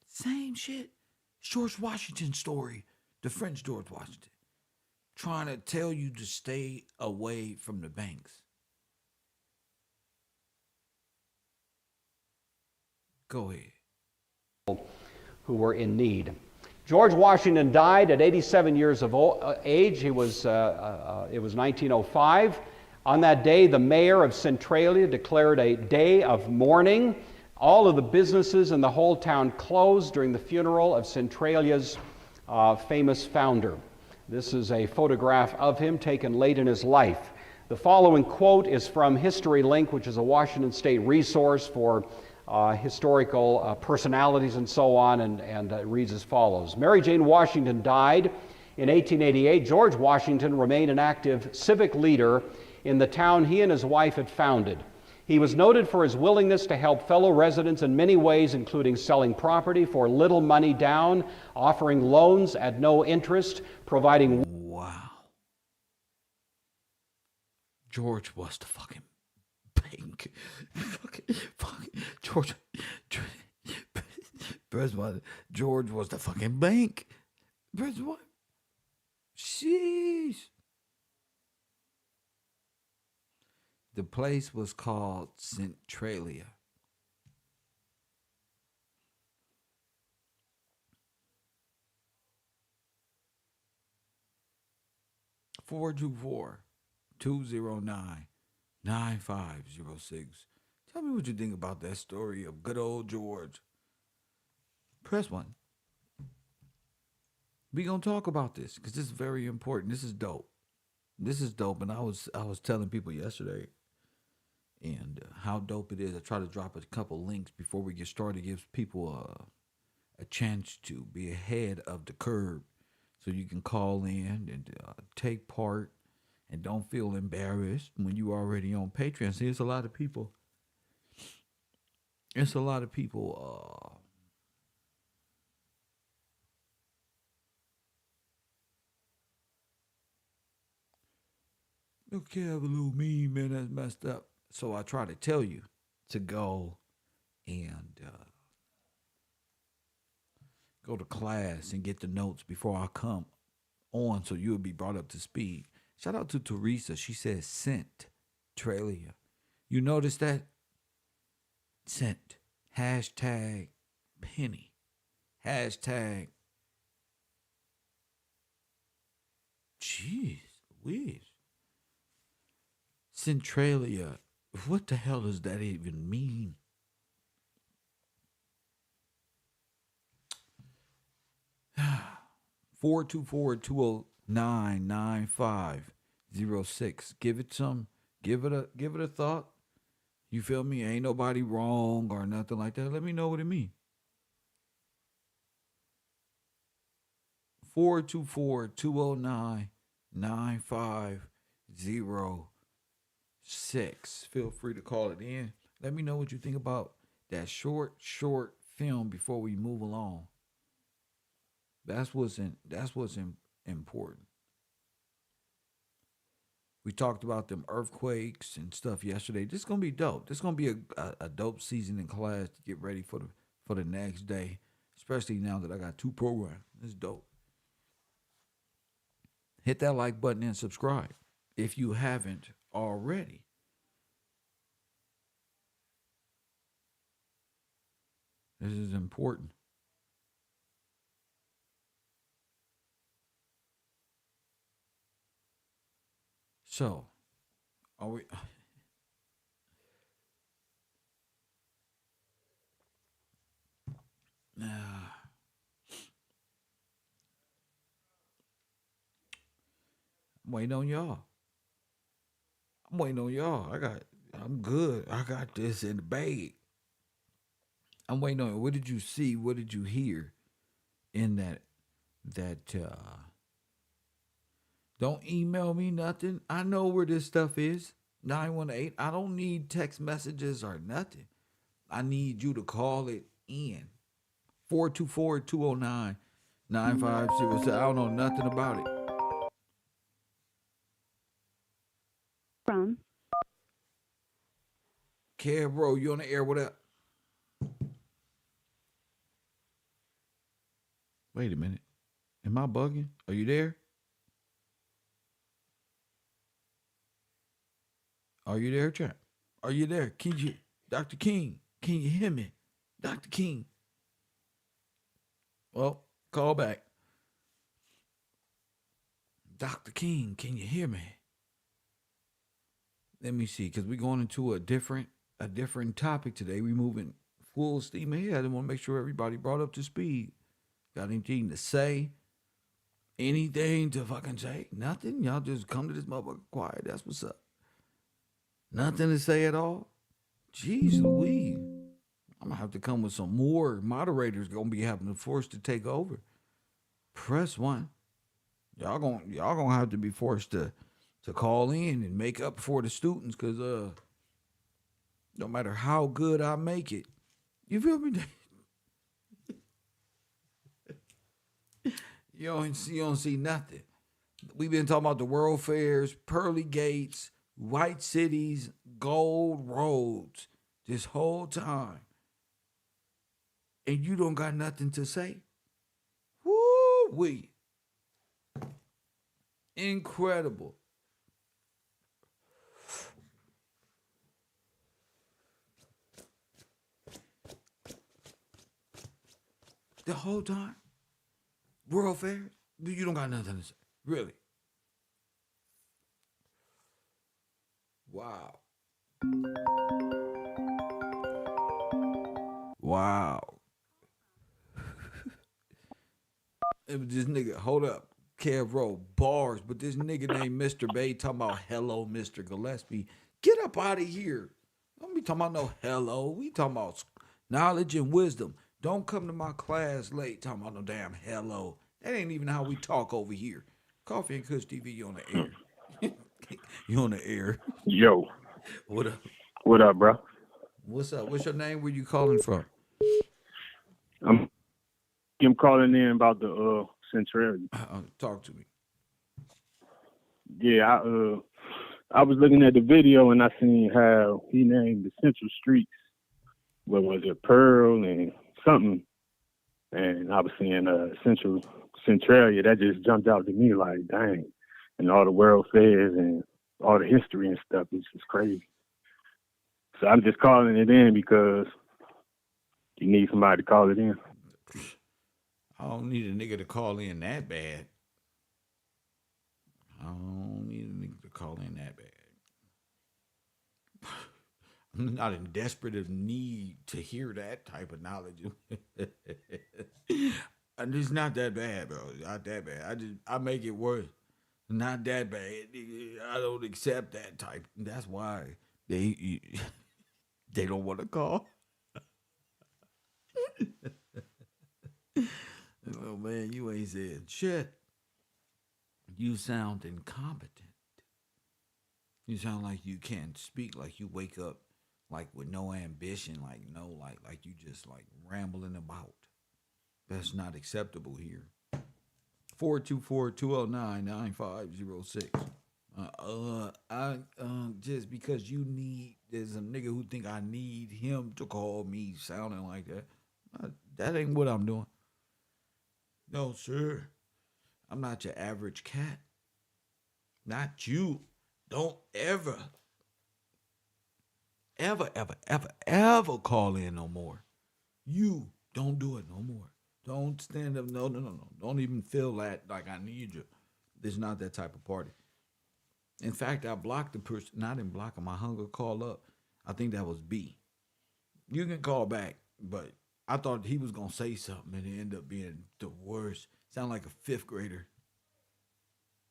Same shit. It's George Washington's story, the French George Washington, trying to tell you to stay away from the banks. Go ahead. Who were in need. George Washington died at 87 years of age. It was 1905. On that day, the mayor of Centralia declared a day of mourning. All of the businesses in the whole town closed during the funeral of Centralia's famous founder. This is a photograph of him taken late in his life. The following quote is from History Link, which is a Washington State resource for historical personalities and so on, and it reads as follows. Mary Jane Washington died in 1888. George Washington remained an active civic leader in the town he and his wife had founded. He was noted for his willingness to help fellow residents in many ways, including selling property for little money down, offering loans at no interest, providing... Wow. George was the fucking bank. George. George was the fucking bank. Press what? Sheesh. The place was called Centralia. Four two four 209-9506. Tell me what you think about that story of good old George. Press 1. We gonna talk about this because this is very important. This is dope. This is dope, and I was telling people yesterday, and how dope it is. I try to drop a couple links before we get started. Gives people a chance to be ahead of the curve, so you can call in and take part. And don't feel embarrassed when you already on Patreon. See, it's a lot of people. It's a lot of people. Okay, I have a little meme, man, that's messed up. So I try to tell you to go and go to class and get the notes before I come on, so you'll be brought up to speed. Shout out to Teresa. She says Centralia. You notice that? Cent. Hashtag penny. Hashtag. Jeez whiz. Centralia. What the hell does that even mean? Four two 99506. Give it a thought. You feel me? Ain't nobody wrong or nothing like that. Let me know what it means. 424-209-9506. Feel free to call it in. Let me know what you think about that short film before we move along. That's what's important. We talked about them earthquakes and stuff yesterday. This is gonna be dope. This is gonna be a dope season in class to get ready for the next day, especially now that I got 2 programs. It's dope. Hit that like button and subscribe if you haven't already. This is important. So, are we? I'm waiting on y'all. I'm good. I got this in the bag. I'm waiting on it. What did you see? What did you hear in that don't email me nothing. I know where this stuff is. 918. I don't need text messages or nothing. I need you to call it in. 424-209-9506. I don't know nothing about it. From Kev, bro, you on the air? What up? Wait a minute. Am I bugging? Are you there? Are you there, champ? Are you there? Dr. King, can you hear me? Dr. King. Well, call back. Dr. King, can you hear me? Let me see, because we're going into a different topic today. We're moving full steam ahead. I want to make sure everybody brought up to speed. Got anything to say? Anything to fucking say? Nothing? Y'all just come to this motherfucker quiet. That's what's up. Nothing to say at all? Jeez Louise. I'm gonna have to come with some more moderators gonna be having to force to take over. Press one. Y'all gonna have to be forced to call in and make up for the students, cause no matter how good I make it, you feel me? You don't see nothing. We've been talking about the world fairs, pearly gates, white cities, gold roads this whole time. And you don't got nothing to say? Woo-wee. Incredible. The whole time? World fairs? You don't got nothing to say. Really? Wow. Wow. It was this nigga, hold up, Kev Rowe, bars, but this nigga named Mr. Bay talking about hello, Mr. Gillespie. Get up out of here. Don't be talking about no hello. We talking about knowledge and wisdom. Don't come to my class late talking about no damn hello. That ain't even how we talk over here. Coffee and Kush TV, you on the air. You on the air. Yo, What up? what up, bro? What's up? What's your name? Where you calling from? I'm calling in about the Centralia. Talk to me. Yeah, I was looking at the video and I seen how he named the Central Streets. What was it, Pearl and something? And I was seeing Centralia. That just jumped out to me like, dang. And all the world fairs and all the history and stuff is just crazy. So I'm just calling it in because you need somebody to call it in. I don't need a nigga to call in that bad. I don't need a nigga to call in that bad. I'm not in desperate of need to hear that type of knowledge. And it's not that bad, bro. Not that bad. I make it worse. Not that bad. I don't accept that type. That's why they don't want to call. Oh man, you ain't said shit. You sound incompetent. You sound like you can't speak, like you wake up like with no ambition, like you just like rambling about. That's not acceptable here. 424-209-9506. Just because there's a nigga who think I need him to call me sounding like that. That ain't what I'm doing. No, sir. I'm not your average cat. Not you. Don't ever call in no more. You don't do it no more. Don't stand up. No. Don't even feel that like I need you. This is not that type of party. In fact, I blocked the person. Not in blocking. My hunger call up. I think that was B. You can call back, but I thought he was going to say something and it ended up being the worst. Sound like a fifth grader.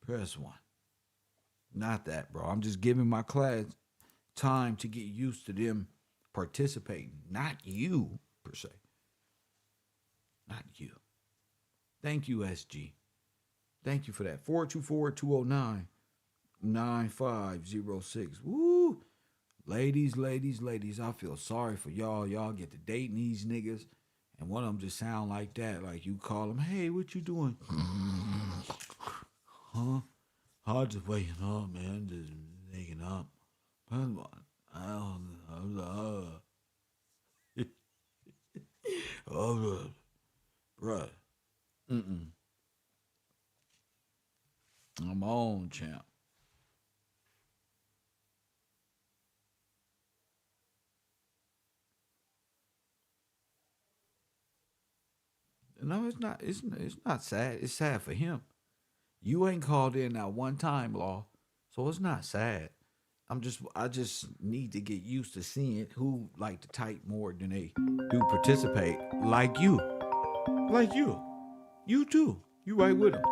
Press one. Not that, bro. I'm just giving my class time to get used to them participating. Not you, per se. Not you. Thank you, SG. Thank you for that. 424-209-9506. Woo! Ladies, I feel sorry for y'all. Y'all get to dating these niggas, and one of them just sound like that. Like you call them, hey, what you doing? Huh? I'm just waking up, man. Just waking up. I don't know. Bruh. I'm on, champ. No, it's not. It's not sad. It's sad for him. You ain't called in that one time, Law, so it's not sad. I just need to get used to seeing who like to type more than they do participate. Like you too. You right with them.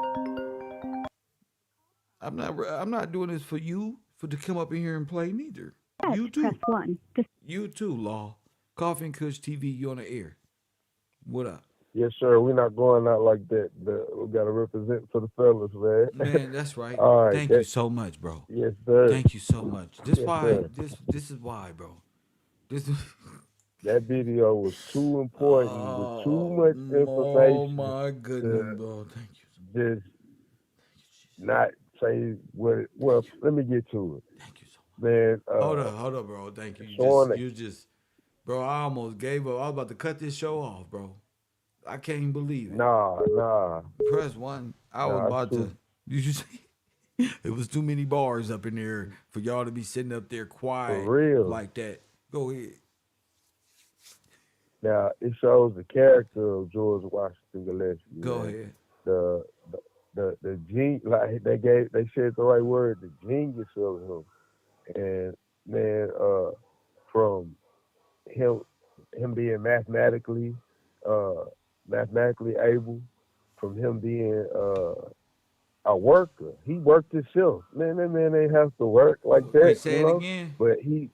I'm not doing this for you for to come up in here and play neither. Yes, You press too. 1. To You too, Law. Coffee and Kush TV, you on the air. What up? Yes, sir. We're not going out like that. We got to represent for the fellas, man. Man, that's right. All right. Thank you so much, bro. Yes, sir. Thank you so much. Yes, sir. This is why, bro. This is That video was too important with too oh, much oh information my goodness, to bro. Thank you. just not say what. Well, let me get to it, Thank you so man. much. Hold up, bro. Thank you. Showing it. You just bro, I almost gave up. I was about to cut this show off, bro. I can't even believe it. Nah, nah, Press one. I was nah. It's about too to. Did you see? It was too many bars up in there for y'all to be sitting up there for quiet real. like that. Go ahead. Now it shows the character of George Washington Gillespie, Go man. ahead. The the gene, like they said the right word, the genius of him, and man, from him being uh mathematically able, from him being a worker. He worked himself. Man, that man ain't have to work like Wait, that, say it again. But him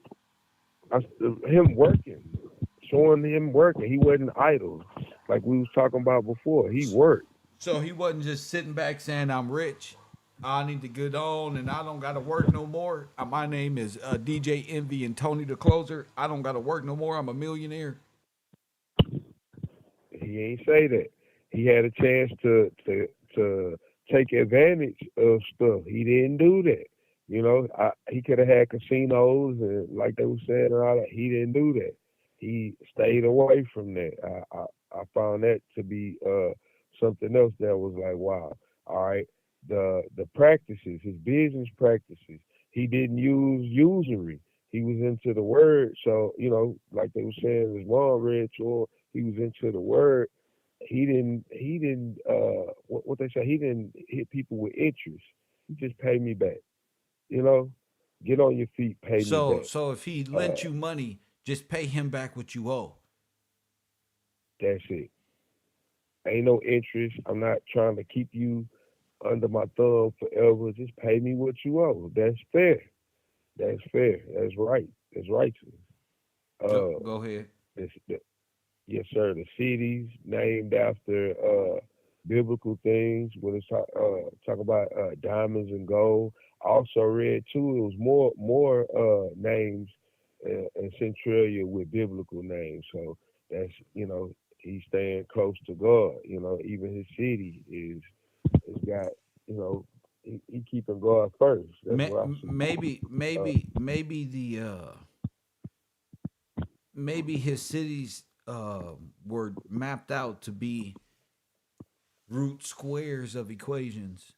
working, showing him working. He wasn't idle, like we was talking about before. He worked. So he wasn't just sitting back saying, I'm rich. I need to get on and I don't got to work no more. My name is DJ Envy and Tony the Closer. I don't got to work no more. I'm a millionaire. He ain't say that. He had a chance to take advantage of stuff. He didn't do that. He could have had casinos and like they were saying and all that. He didn't do that. He stayed away from that. I found that to be something else that was like, wow. All right, the practices, his business practices. He didn't use usury. He was into the word. So like they were saying, his mom read to him. He was into the word. He didn't what they say, he didn't hit people with interest. He just paid me back. You know, get on your feet, pay me So back. so if he lent Uh, you money, just pay him back what you owe. that's it. Ain't no interest. I'm not trying to keep you under my thumb forever. Just pay me what you owe. That's fair. That's fair. That's right. That's righteous. Uh, Go ahead. this, yes, sir. The cities named after biblical things. When it's talk about diamonds and gold. I also read too. It was more names in Centralia with biblical names. So that's he's staying close to God. Even his city is got he keeping God first. That's what I see. Uh, Maybe his cities were mapped out to be root squares of equations.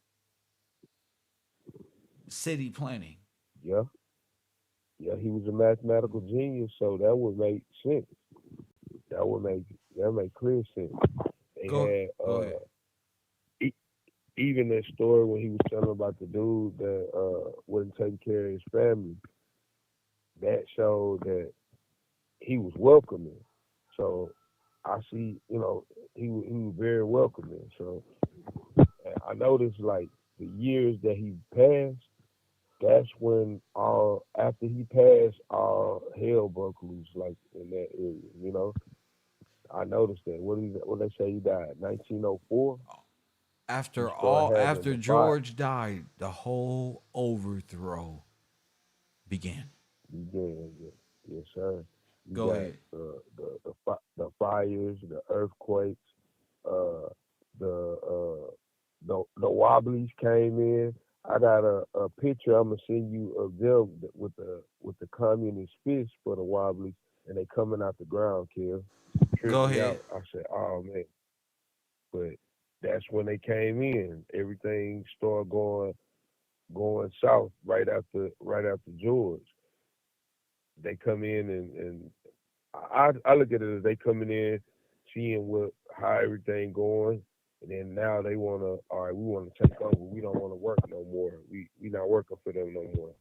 City planning. yeah, yeah. He was a mathematical genius, so that would make sense. That would make that make clear sense. They had Go ahead. e- even that story when he was telling about the dude that wasn't taking care of his family. That showed that he was welcoming. So I see, he was very welcoming. So I noticed like the years that he passed, that's when all after he passed, all hell broke loose, like in that area. I noticed that. What they say he died? 1904. He started having After the fight. George died, the whole overthrow began. Yeah, yeah, yes, sir. You Go got ahead. the fires, the earthquakes, uh, the Wobbly's came in. I got a picture I'm gonna send you of them with the communist fist for the Wobbly's, and they coming out the ground, kill. Tripped Go me ahead. out. I said, oh man, but that's when they came in. Everything started going south right after George. They come in and I look at it as they coming in, seeing how everything going, and then now they wanna, all right, we wanna take over. We don't wanna work no more. We not working for them no more.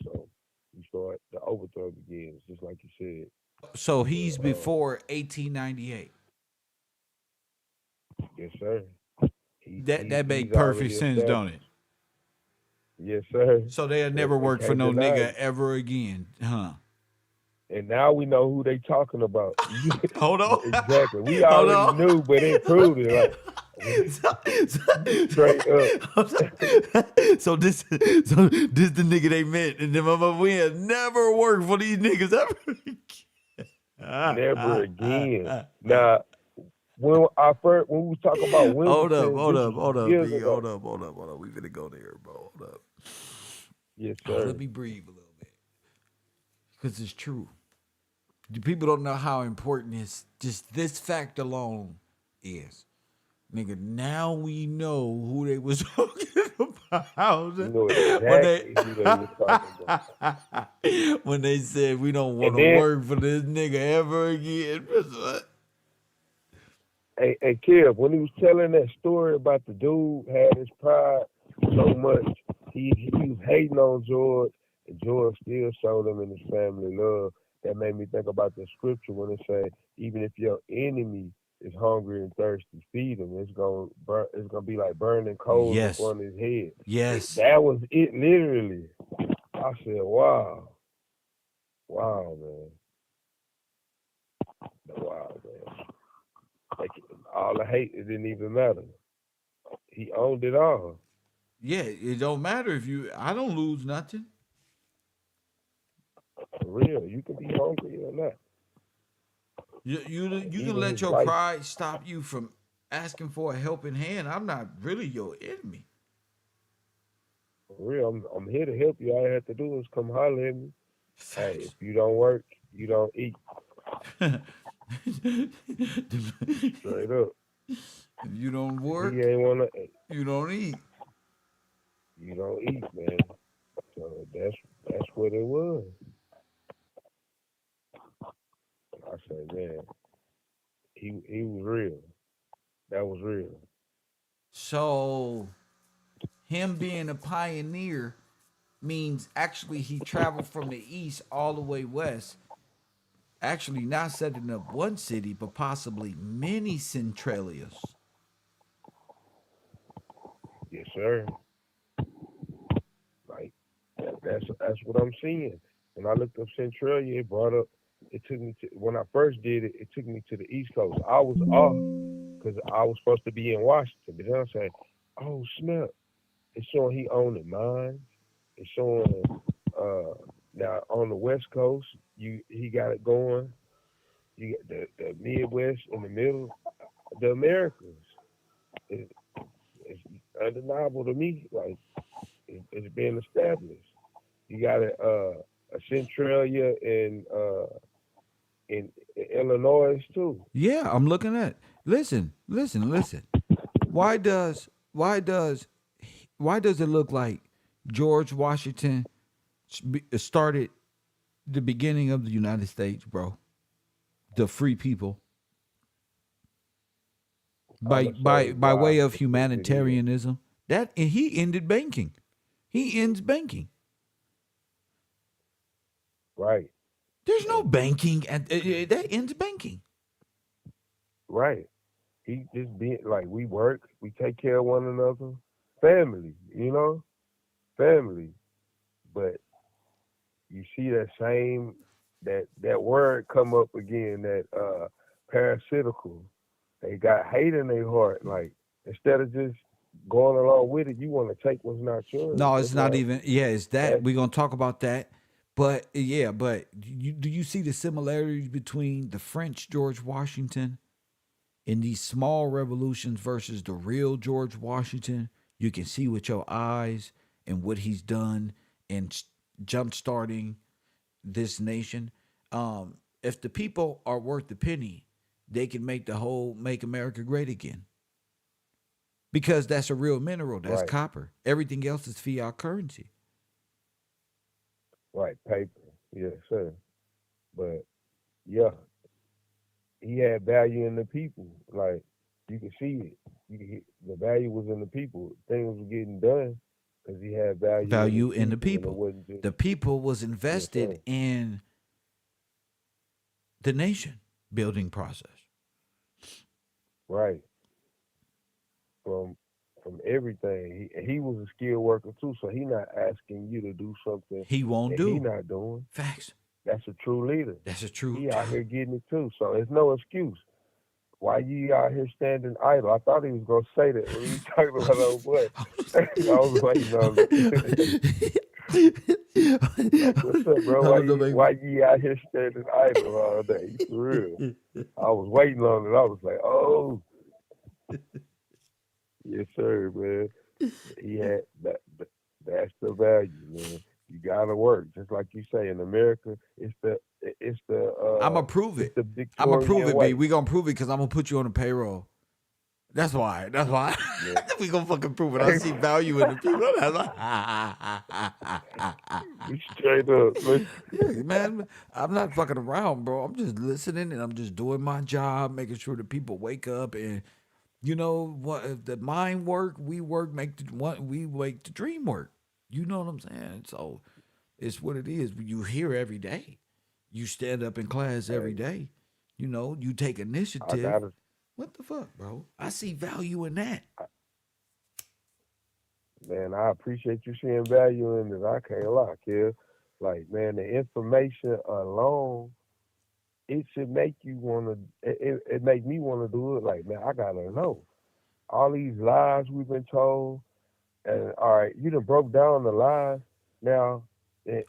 So you start the overthrow begins, just like you said. So he's But before 1898. yes, sir. That make He's perfect already sense, don't it? established. Yes, sir. So they'll never And work for can't no deny nigga it. ever again, huh? And now we know who they talking about. Hold on. Exactly. We Hold already on. knew, but it proved it. Like so, straight up. so this the nigga they meant, and them other we never work for these niggas ever Never again. again. Now, when we was talking about Hold up, Wimbledon, hold this up, was hold up, years B. ago. Hold up. We finna go there, bro. Hold up. Yes, Let sir. me breathe a little bit. Because it's true. The people don't know how important this fact alone is. Nigga, now we know who they was talking about We know when they exactly who they was talking about. when they said we don't want And to then, work for this nigga ever again. hey, Kev, when he was telling that story about the dude had his pride so much, he was hating on George, and George still showed him and his family love. That made me think about the scripture when it said, even if your enemy is hungry and thirsty, feed him. It's gonna be like burning coals in Yes, front of his head. yes. That was it, literally. I said, wow, man, wow, man. Like, all the hate, it didn't even matter. He owned it all. Yeah, it don't matter if I don't lose nothing. For real, you can be hungry or not. You can Even let his your life. pride stop you from asking for a helping hand. I'm not really your enemy. For real, I'm here to help you. All you have to do is come holler at me. Hey, if Facts. you don't work, you don't eat. Straight up. If you don't He work, ain't wanna. you don't eat. You don't eat, man. So that's what it was. I said, man, he was real. That was real. So him being a pioneer means actually he traveled from the east all the way west. Actually, not setting up one city, but possibly many Centralias. Yes, sir. Like that's what I'm seeing. When I looked up Centralia, it brought up. It took me to when I first did it. It took me to the East Coast. I was off because I was supposed to be in Washington. But then I said, "Oh snap! It's showing he owned the mines. It's showing now on the West Coast. He got it going. You got the Midwest in the middle. The Americas. It, it's undeniable to me. Like it's been established. You got a Centralia in Illinois too. Yeah, I'm looking at. Listen. Why does why does why does it look like George Washington started the beginning of the United States, bro? The free people I'm by gonna show by you by why way of the proof it is. humanitarianism. That and he ended banking. He ends banking. Right. There's no And banking at that ends banking. right. He just being like we work, we take care of one another, family, family. But you see that same that word come up again, that parasitical. They got hate in their heart. Like instead of just going along with it, you want to take what's not yours. No, it's That's not like even. Yeah, it's that. that's We're gonna talk about that. But yeah, but do you see the similarities between the French George Washington in these small revolutions versus the real George Washington? You can see with your eyes and what he's done and jump starting this nation. If the people are worth the penny, they can make America great again because that's a real mineral. That's right, copper. Everything else is fiat currency. right, paper. Yes, sir. But yeah, he had value in the people. Like you can see it. The value was in the people. Things were getting done. Because he had value Value in in the the people, and it people. wasn't just The people was yes, sir. invested in the nation building process. Right. From everything. He was a skilled worker too, so he not asking you to do something He won't that he do. not doing. Facts. That's a true leader. That's a true. He out here getting it too. So it's no excuse. Why you out here standing idle? I thought he was gonna say that when he was talking about old boy. I was waiting on it. Like, what's up, bro? I don't know, Why you out here standing idle all day? For real. baby. I was waiting on it. I was like, oh, yes, sir, man. He had that. That's the value, man. You gotta work, just like you say. In America, I'ma prove it's it. the I'ma prove Victorian it, B. way. We gonna prove it because I'm gonna put you on the payroll. That's why. That's why. Yeah. We gonna fucking prove it. I see value in the people. That's why. Straight up, man. Yeah, man, I'm not fucking around, bro. I'm just listening and I'm just doing my job, making sure the people wake up and you know what? If the mind work, we work, make the what we make the dream work. You know what I'm saying? So it's what it is. You hear every day. You stand up in class every Hey, day. You know, you take I initiative. gotta, What the fuck, bro? I see value in that. man. I appreciate you seeing value in it. I can't lie, kid. Like, man, the information alone, it should make you wanna. It make me wanna do it. Like, man, I gotta know all these lies we've been told. And all right, you done broke down the lies. Now,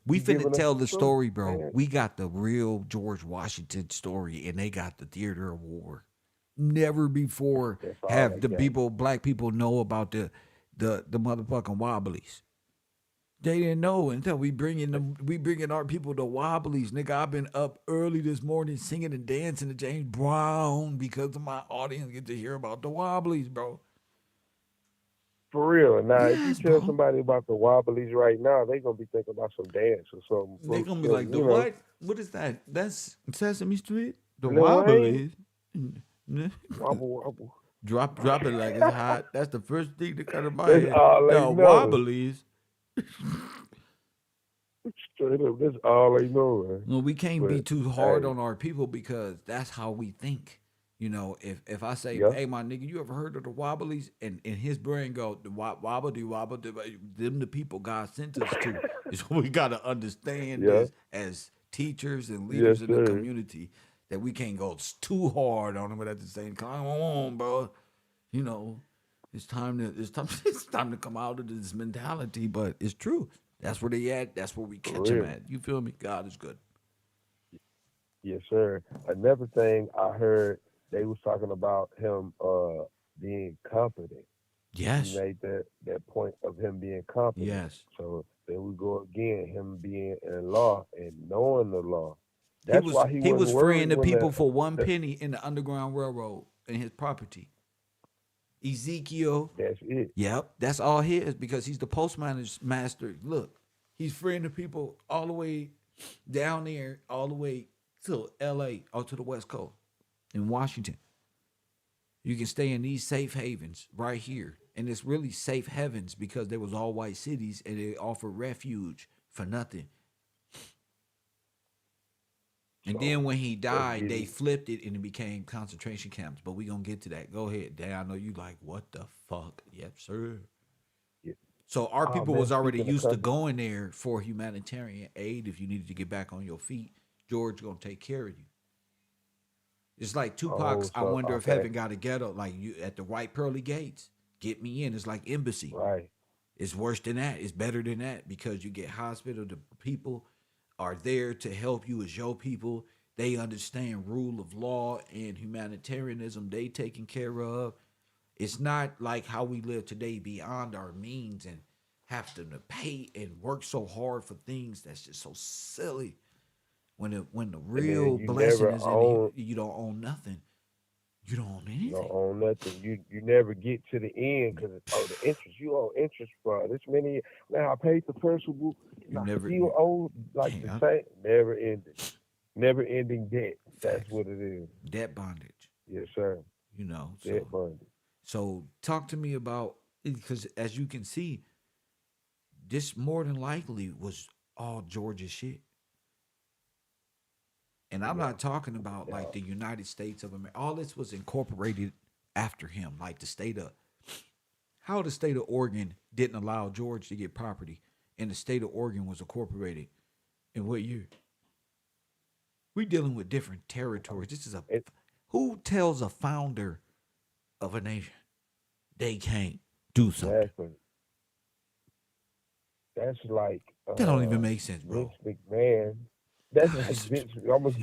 We you finna giving us tell the the truth, story, bro. man. We got the real George Washington story, and they got the theater of war. Never before That's all have they the got. people, black people, know about the motherfucking Wobblies. They didn't know until we bringing our people to Wobblies. Nigga, I've been up early this morning singing and dancing to James Brown because of my audience get to hear about the Wobblies, bro. For real. Now, if you Yes, tell bro. somebody about the Wobblies right now, they gonna be thinking about some dance or something They from gonna be like, some, the what? What is that? That's Sesame Street? The Lil Wayne, Wobblies. wobble wobble. Drop it like it's hot. That's the first thing that comes to my That's head. all The they know. Wobblies. Straight up, that's all they know, man. No, we can't be But too hard hey, on our people because that's how we think. You know, if I say, yeah, "Hey, my nigga, you ever heard of the Wobblies?" and his brain go, "The wobble, de wobble, them the people God sent us to." Is we gotta understand yeah, this as teachers and yes, leaders in the sir. community that we can't go too hard on them, but at the same time, come on, bro. You know, it's time to come out of this mentality. But it's true. That's where they at. That's where we For catch them real. at. You feel me? God is good. Yes, sir. Another thing I heard, they was talking about him being competent. He Yes. made that point of him being competent. Yes. So there we go again, him being in law and knowing the law. He That's was why he he wasn't was freeing worried the when people for one the penny in the Underground Railroad in his property. Ezekiel. that's it. Yep. That's all his because he's the postmaster's master. Look, he's freeing the people all the way down there, all the way to LA or to the West Coast in Washington. You can stay in these safe havens right here. And it's really safe heavens because they was all white cities and they offer refuge for nothing. And So then when he let's died, get they it. flipped it and it became concentration camps. But we gonna get to that. Go ahead, Dan. I know you like what the fuck. Yep, sir. Yeah. So our Oh people man, was already speaking of used to company, going there for humanitarian aid. If you needed to get back on your feet, George gonna take care of you. It's like oh, Tupac's. I so wonder if okay, heaven got a ghetto like you at the white pearly gates. Get me in. It's like embassy. right. It's worse than that. It's better than that because you get hospital. The people are there to help you as your people. They understand rule of law and humanitarianism. They taken care of. It's not like how we live today beyond our means and have to pay and work so hard for things that's just so silly. When the And then real you blessing never is in own, you don't own nothing. You don't own you don't anything. own nothing. You never get to the end because oh, the interest you owe interest for this many. Now I paid the principal, and You I never still you owe like can't. the same. Never ending debt. That's Facts. what it is. Debt bondage. Yes, sir. You know. Debt So bondage. so talk to me about because as you can see, this more than likely was all Georgia shit. And I'm Yeah, not talking about yeah. like the United States of America. All this was incorporated after him, like how the state of Oregon didn't allow George to get property, and the state of Oregon was incorporated in what year? We dealing with different territories. This is It, who tells a founder of a nation they can't do something? exactly. That's like That don't even make sense, Vince bro. McMahon. That's like Vince. Almost.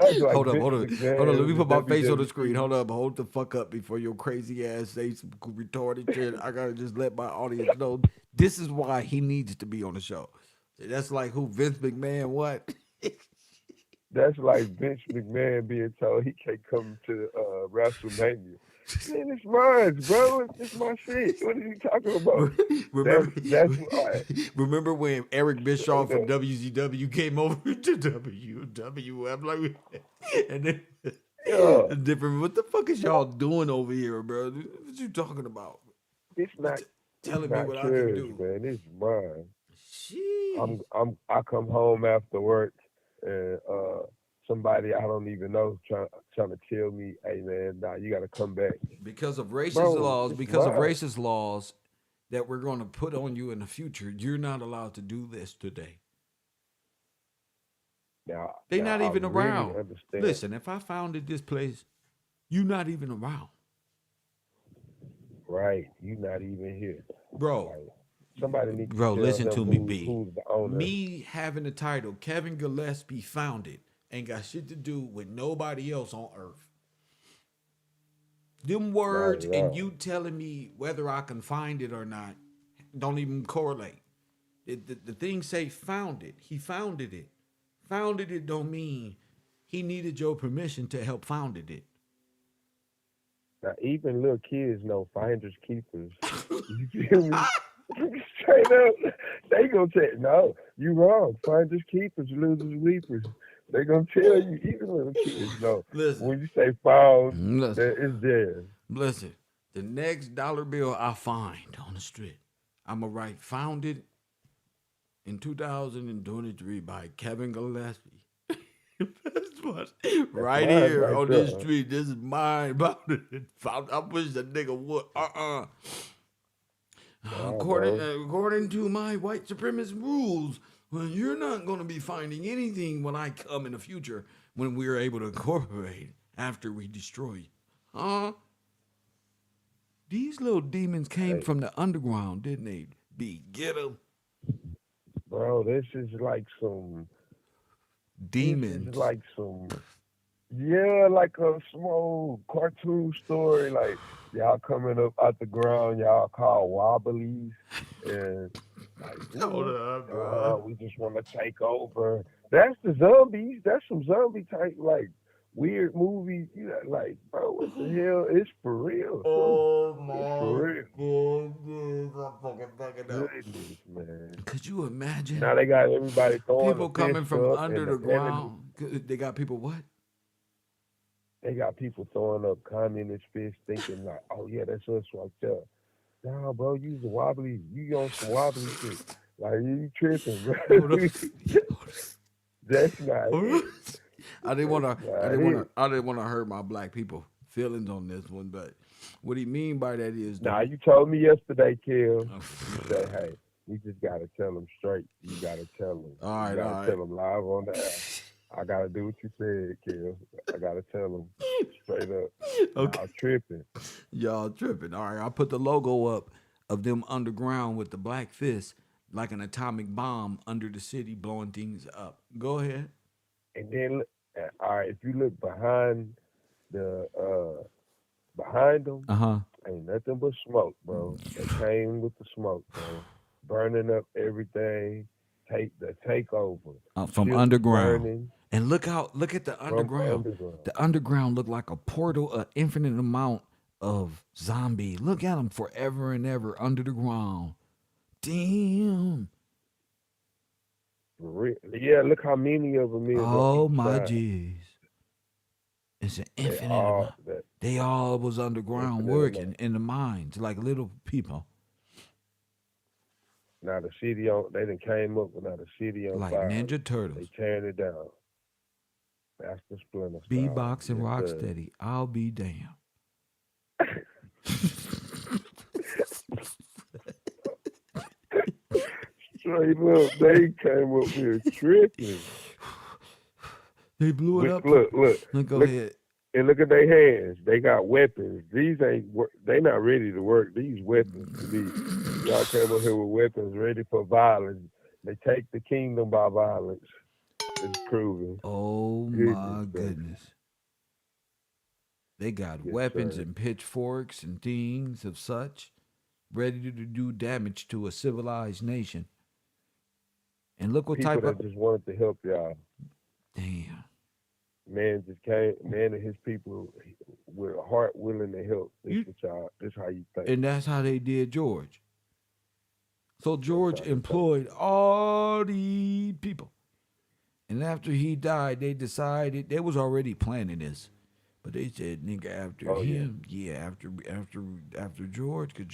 That's like Vince Hold up. McMahon Let me in the put my face on the screen. WWE. Hold up, hold the fuck up before your crazy ass say some retarded shit. I gotta just let my audience know this is why he needs to be on the show. That's like who Vince McMahon. What? That's like Vince McMahon being told he can't come to WrestleMania. Man, it's mine, bro. It's my shit. What are you talking about? That's remember, that's what remember when Eric Bischoff I, from WCW came over to WWF, like, and then yeah. different. What the fuck is y'all doing over here, bro? What you talking about? It's not T- it's telling me not what I can yours, do. man. It's mine. Sheesh. I come home after work and somebody I don't even know trying to tell me, hey man, nah, you gotta come back. Bro, it's Because of mine. racist laws that we're going to put on you in the future, you're not allowed to do this today. They Now not I even really around. understand. Listen, if I founded this place, you not even around, Right. You not even here. bro. Like somebody need to Bro, tell listen him to me, B. who's the owner. Me having the title Kevin Gillespie founded ain't got shit to do with nobody else on earth. Them Not words at and all. you telling me whether I can find it or not don't even correlate. The thing say founded. He founded it. Founded it don't mean he needed your permission to help founded it. Now even little kids know finders keepers. You feel me? Straight up, they gonna tell no, you wrong. Finders keepers, losers weepers. They gonna tell you. Even little kids know Listen, when you say found, listen, that it's there. listen. The next dollar bill I find on the street, I'ma write founded in 2023 by Kevin Gillespie. That's what That's right mine here right on this there. street. This is mine. I wish the nigga would. Nah, bro. According to my white supremacist rules, well, you're not going to be finding anything when I come in the future when we're able to incorporate after we destroy you. Huh? These little demons came Hey, from the underground, didn't they? Be get 'em bro, this is like some. This is demons. like some. Yeah, like a small cartoon story. Like y'all coming up out the ground, y'all call Wobbly's, and like, Hold up, bro. we just want to take over. That's the zombies. That's some zombie type like weird movies. You know, like, bro, what the hell? It's for real too. Oh It's for my real. goodness, I'm fucking fucking up. Goodness, man. Could you Now imagine they got everybody throwing the people coming fist from up, under and the the enemy. ground? They got people what? They got people throwing up communist fists, thinking like, "Oh yeah, that's us right there." Nah, bro, you the wobbly. You on some wobbly shit. Like you tripping, bro. Hold up. That's not Hold up. it. I didn't want That's to. not it. I didn't want to hurt my black people feelings on this one. But what he mean by that is Now though. you told me yesterday, Kill. You say, "Hey, we just gotta tell them straight. You gotta tell them. All You right, gotta all tell them live on the air. I gotta do what you said, Kill. I gotta tell them straight up. right. Okay. Y'all tripping. Y'all tripping. All right, I put the logo up of them underground with the black fist, like an atomic bomb under the city, blowing things up. Go ahead. And then, all right, if you look the behind them, Uh huh. ain't nothing but smoke, bro. They came with the smoke, bro. Burning up everything. Take the takeover. From Ships underground. burning And look at the from underground. underground. The underground look like a portal, an infinite amount of zombie. Look at them forever and ever under the ground. Damn. For real. Yeah, look how many of them is on Oh each my side. jeez. It's an They infinite amount. all that They all was underground infinite amount. working in the mines like little people. Now the city on they done came up with now the city on Like fire. Ninja They Turtles, tearing it down. That's the Splinter style. B-Box and Yes, sir. Rocksteady. I'll be damned. Straight up, they came up here tripping. They blew it up. Go Look, ahead. and look at their hands. They got weapons. These ain't. They not ready to work. These weapons to be. Y'all came up here with weapons ready for violence. They take the kingdom by violence. It's proven. Oh Goodness my gracious. goodness. They got Yes, weapons sir. and pitchforks and things of such ready to do damage to a civilized nation. And look what People type of that just wanted to help y'all. damn. Man just came. Man and his people with a heart willing to help. This You, what y'all. This how you think. and that's how they did George. So That's George how they think. employed all the people. And after he died, they decided they was already planning this. But they said, nigga, after Oh yeah. him, after George, cause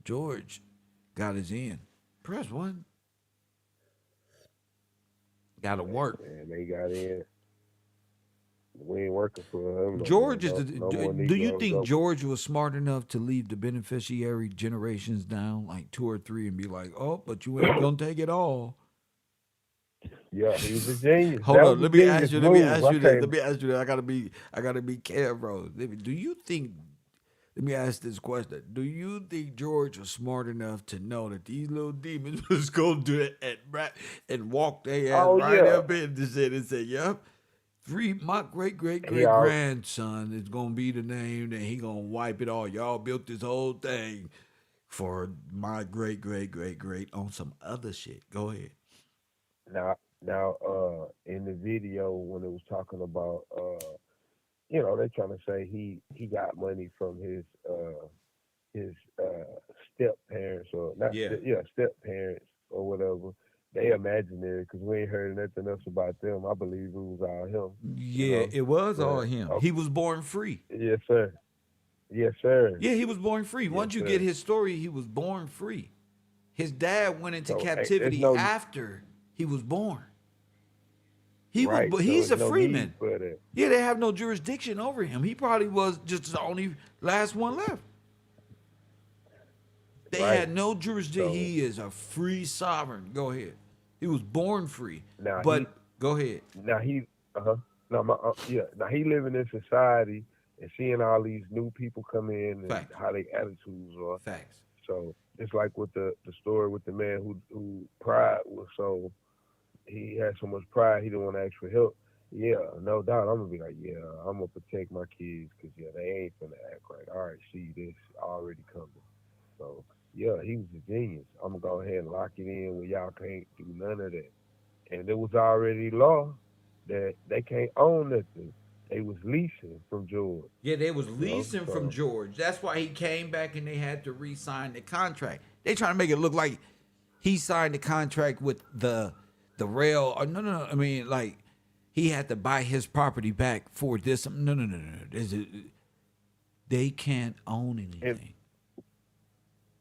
George got his in. Press one. Gotta work. And they got in. We ain't working for him no more. George is the. No more Do you Negroes. think George was smart enough to leave the beneficiary generations down, like 2 or 3, and be like, "Oh, but you ain't gonna take it all." Yeah, he was a genius. Hold That on, was a genius Let me move. ask I you this. Let can't. me ask you this. I gotta be careful. Do you think? Let me ask this question. Do you think George was smart enough to know that these little demons was gonna do it and walk their ass Oh right yeah. up into it and say, "Yep, my great great He great all grandson is gonna be the name, and he gonna wipe it all. Y'all built this whole thing for my great great great great on some other shit." Go ahead. now in the video when it was talking about they trying to say he got money from his step parents or not Yeah. step parents or whatever. They imaginary because we ain't heard nothing else about them. I believe it was all Yeah, him. it was all But him. okay. He was born free. Yes sir. Yes sir. Yeah, he was born free. Yes Once you get sir. his story, he was born free. His dad went into So there's captivity no after he was born. right. But So he's there's a no need freeman. for that. Yeah, they have no jurisdiction over him. He probably was just the only last one left. They Right. had no jurisdiction. So He is a free sovereign. Go ahead. He was born free. now he But go ahead. now he no my yeah now he living in society and seeing all these new people come in and Facts. how their attitudes are. Facts. So it's like with the story with the man who pride was so he had so much pride he didn't want to ask for help. Yeah, no doubt. I'm gonna be like, yeah, I'm gonna protect my kids because yeah, they ain't gonna act right. All right, see this already coming. So yeah, he was a genius. I'm gonna go ahead and lock it in where y'all can't do none of that. And there was already law that they can't own nothing. They was leasing from George. Yeah, they was leasing from So George. That's why he came back and they had to re-sign the contract. They trying to make it look like he signed the contract with the rail. Or no. I mean, like he had to buy his property back for this. No. They can't own and anything.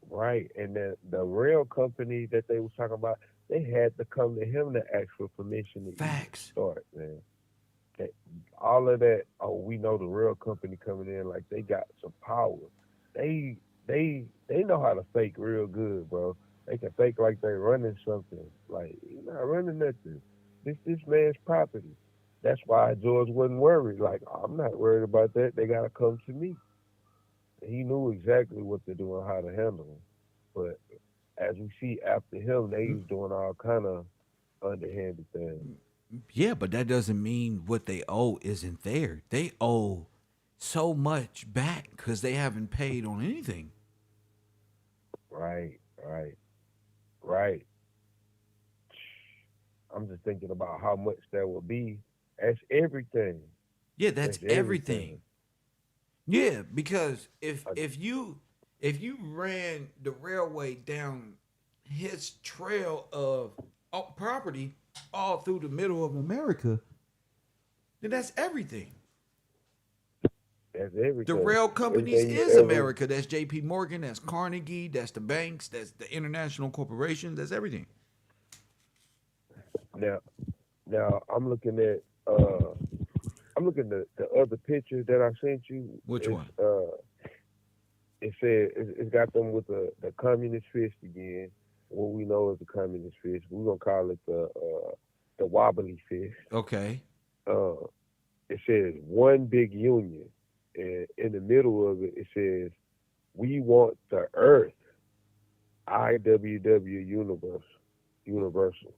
right, and the rail company that they was talking about, they had to come to him to ask for permission to even Facts. start, man. That, all of that. Oh, we know the rail company coming in like they got some power. They they know how to fake real good, bro. They can fake like they running something. Like you're not running nothing. This man's property. That's why George wasn't worried. Like I'm not worried about that. They gotta come to me. He knew exactly what to do and how to handle them. But as we see after him, they was doing all kind of underhanded things. Yeah, but that doesn't mean what they owe isn't there. They owe so much back because they haven't paid on anything. Right, right, right. I'm just thinking about how much that would be. That's everything. Yeah, that's That's everything. everything. Yeah, because Uh, if you ran the railway down his trail of property all through the middle of America, then that's everything. That's The everything. rail companies Everything you is ever. America. That's J.P. Morgan. That's Carnegie. That's the banks. That's the international corporations. That's everything. Now, now I'm looking at the other picture that I sent you. Which It's one? it said it's got them with the communist fist again. What we know as the communist fist. We're gonna call it the wobbly fist. Okay. Uh, it says one big union, and in the middle of it, it says we want the earth. IWW Universal.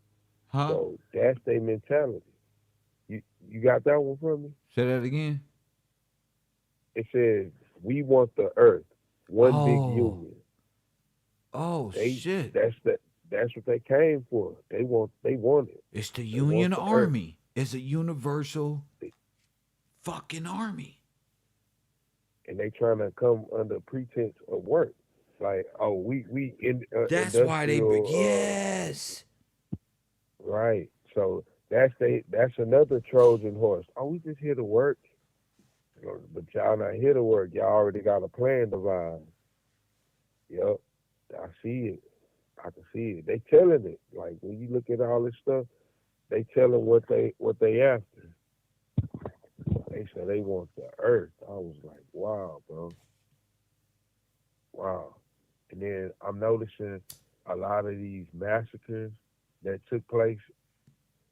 Huh? So that's their mentality. You got that one from me? Say that again. It says we want the earth. One big Oh. union. Oh They shit. that's what they came for. They want it. It's the They want Union the earth. Army. It's a universal They- fucking army. And they trying to come under pretense of work. Like, oh, we That's why they bring. industrial Yes. right. So that's another Trojan horse. Oh, we just here to work. But y'all not here to work. Y'all already got a plan devised. Yep. I see it. I can see it. They telling it. Like when you look at all this stuff, they telling what they after. They said they want the earth. I was like, wow, bro. Wow. And then I'm noticing a lot of these massacres that took place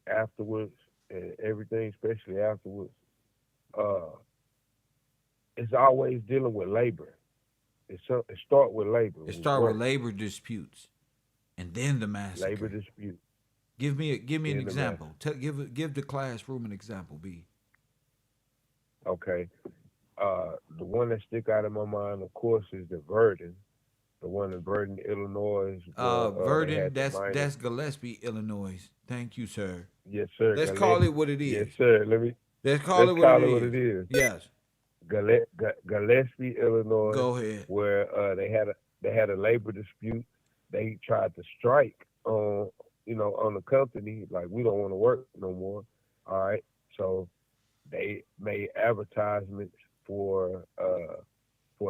afterwards and everything, especially afterwards, uh, it's always dealing with labor. It start with labor, It with start with work, labor disputes, and then the labor massacre. dispute, Give me an then the massacre. example. Give the classroom an example. B. Okay. The one that stick out in my mind, of course, is the Verdun, the one in Verdun, Illinois, where they Verdun. had the miners. That's Gillespie, Illinois. Thank you, sir. Yes, sir. Let's call it what it Yes, is. sir. Let's call Let's it what it call it what it is. is. Yes. Gillespie, Illinois, Go ahead. where they had a labor dispute. They tried to strike on on the company, like we don't want to work no more. All right, so they made advertisements for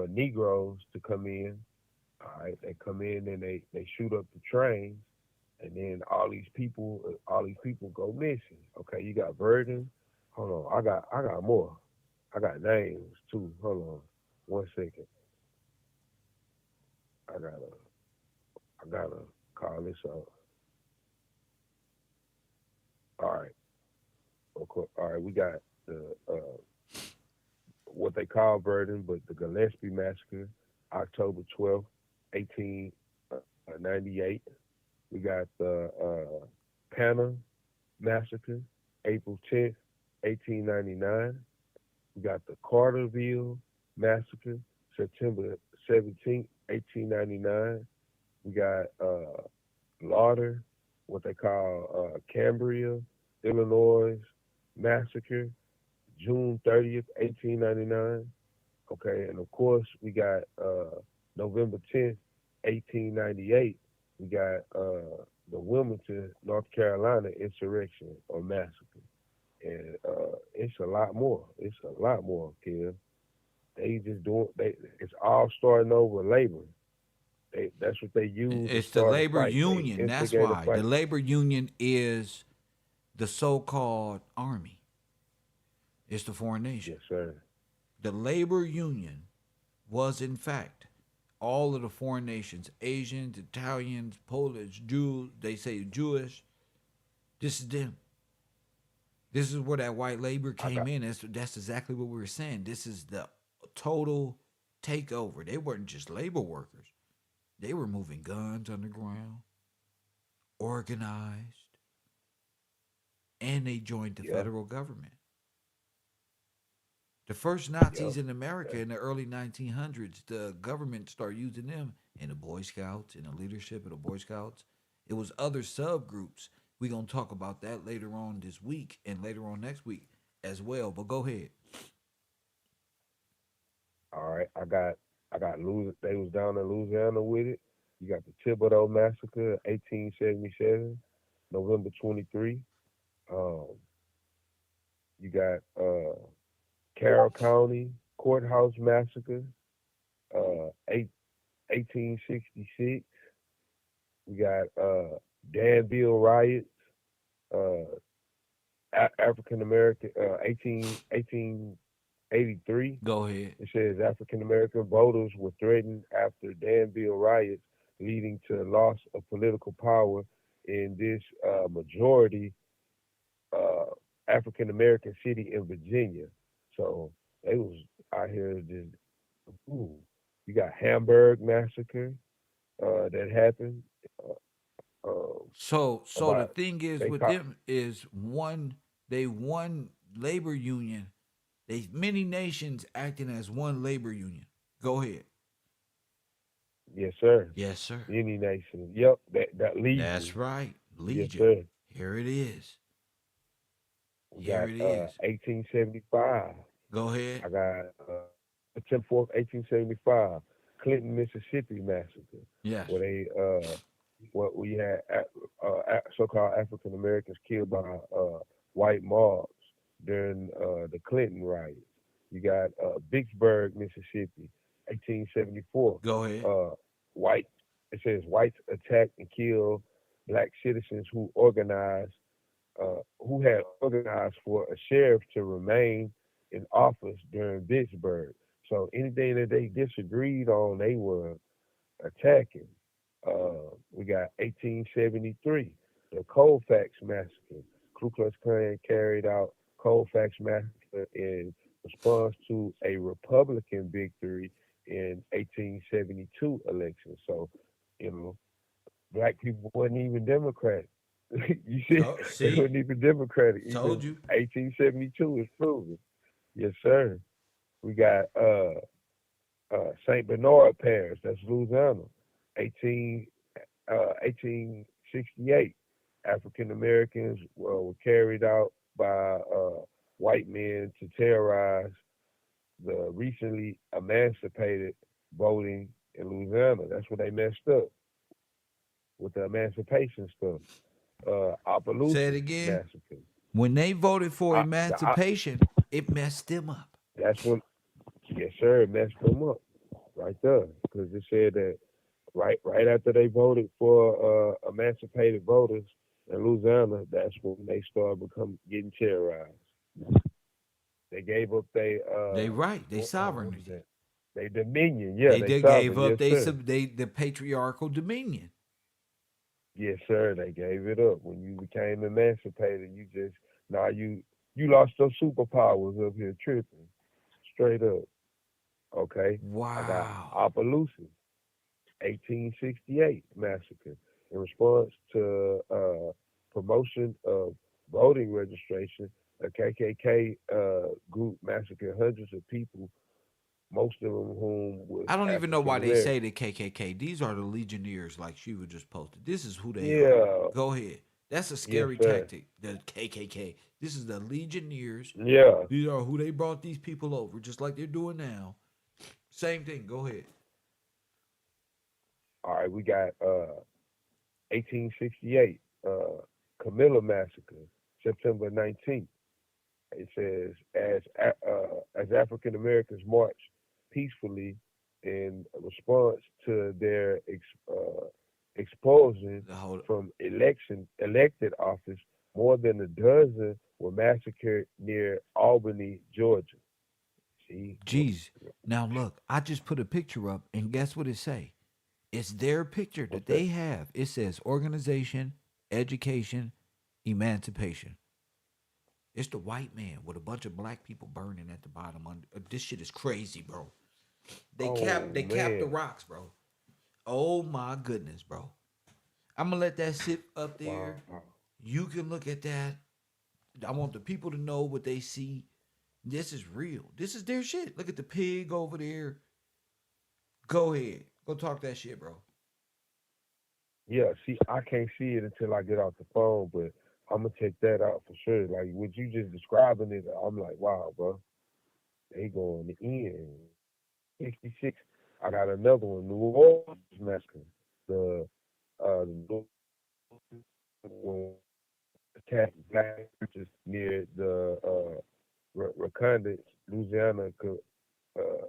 Negroes to come in. All right, they come in and they shoot up the trains, and then all these people go missing. Okay, you got Verdun. Hold on, I got more. I got names too. Hold on, 1 second. I gotta call this out. All right, okay. All right. We got the what they call Verdun, but the Gillespie massacre, October 12th, 1898. We got the Panna massacre, April 10th, 1899. We got the Carterville massacre, September 17th, 1899. We got Lauder, what they call Cambria, Illinois massacre, June 30th, 1899. Okay, and of course we got November 10th, 1898. We got the Wilmington, North Carolina insurrection or massacre, and it's a lot more. It's a lot more, kid. They just doing. It's all starting over labor. That's what they use to It's the start a labor fight. They union. That's instigate a why the fight. labor union is the so-called army. It's the foreign nation. Yes, sir. The labor union was, in fact, all of the foreign nations: Asians, Italians, Polish, Jews. They say Jewish. This is them. This is where that white labor I came got. in. That's exactly what we were saying. This is the total takeover. They weren't just labor workers. They were moving guns underground, organized, and they joined the Yeah. federal government. The first Yep. Nazis in America in the early 1900s, the government started using them in the Boy Scouts, in the leadership of the Boy Scouts. It was other subgroups. We're going to talk about that later on this week and later on next week as well. But go ahead. All right. I got They was down in Louisiana with it. You got the Thibodeau massacre, 1877, November 23. Um, you got Carroll County, Courthouse Massacre, eight, 1866. We got Danville riots, uh, African American, 1883. Go ahead. It says African American voters were threatened after Danville riots, leading to loss of political power in this majority uh, African American city in Virginia. So they was out here just, ooh. You got Hamburg massacre that happened. So the About thing is they with caught, them is they one labor union. They many nations acting as one labor union. Go ahead. yes sir, Yes, sir. any nation. Yep, that That's Legion. right. Yes Legion. sir. Here it is. We Here got it is. 1875. Go ahead. I got September 4th, 1875, Clinton, Mississippi massacre, Yes. where they what we had so-called African Americans killed by white mobs during the Clinton riots. You got Vicksburg, Mississippi, 1874. Go ahead. White. It says whites attacked and killed black citizens who had organized for a sheriff to remain in office during Vicksburg. So anything that they disagreed on, they were attacking. We got 1873, the Colfax Massacre. Ku Klux Klan carried out Colfax Massacre in response to a Republican victory in 1872 election. So, you know, black people wasn't even Democratic. You see, they See? weren't even Democratic. Told Even you. 1872 is proven. Yes, sir. We got Saint Bernard Parish, that's Louisiana, 18 1868. African Americans were carried out by white men to terrorize the recently emancipated voting in Louisiana. That's where they messed up with the emancipation stuff. Say it Opelousas again. massacre. When they voted for I, the, I, emancipation, it messed them up. that's when, yes, sir, it messed them up right there because it said that right after they voted for emancipated voters in Louisiana, that's when they started becoming getting terrorized. They gave up their They right. They what is sovereignty. that? They dominion, yeah, They they did gave sovereign, up yes sir, the patriarchal dominion. yes sir. They gave it up when you became emancipated. You just now you lost your superpowers up here tripping straight up. Okay, I got Wow. Opelousas, 1868 massacre in response to promotion of voting registration. A KKK group massacred hundreds of people, most of them whom was I don't even know African why they say American. the KKK. These are the Legionnaires, like she was just posted. This is who they are. Yeah, Go ahead. That's a yes scary sir. tactic. The KKK. This is the Legionnaires. Yeah. These are who they brought these people over, just like they're doing now. Same thing. Go ahead. All right, we got 1868 Camilla massacre, September 19th. It says as African Americans marched peacefully in response to their expulsion The whole from elected office, more than a dozen were massacred near Albany, Georgia. See, Jeez. Now look, I just put a picture up, and guess what it say? It's their picture that what's they that? have. It says organization, education, emancipation. It's the white man with a bunch of black people burning at the bottom. This shit is crazy, bro. Oh They capped the man, rocks, bro. Oh my goodness, bro. I'm gonna let that sit up wow. there. You can look at that. I want the people to know what they see. This is real. This is their shit. Look at the pig over there. Go ahead. Go talk that shit, bro. Yeah, see, I can't see it until I get off the phone, but I'm gonna check that out for sure. Like what you just describing it, I'm like, wow, bro, they going in. 66. I got another one, New Orleans massacre. The New Orleans attacked black churches near the Recondite, Louisiana uh,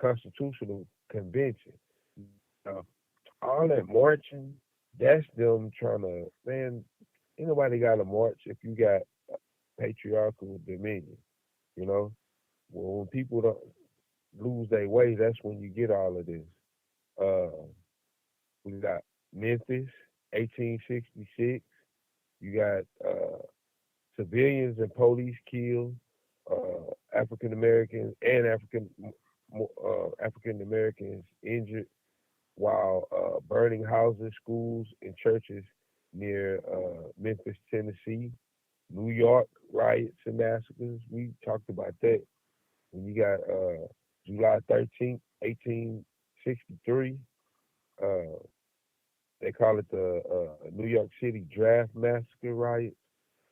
constitutional convention. Uh, all that marching, that's them trying to, man, ain't nobody got to march if you got patriarchal dominion, you know? Well, when people don't lose their way, that's when you get all of this. Uh, we got Memphis, 1866. You got civilians and police killed, African Americans and African Americans injured while burning houses, schools, and churches near Memphis, Tennessee. New York riots and massacres. We talked about that. When you got July 13th, 1863, uh, they call it the New York City Draft Massacre riots,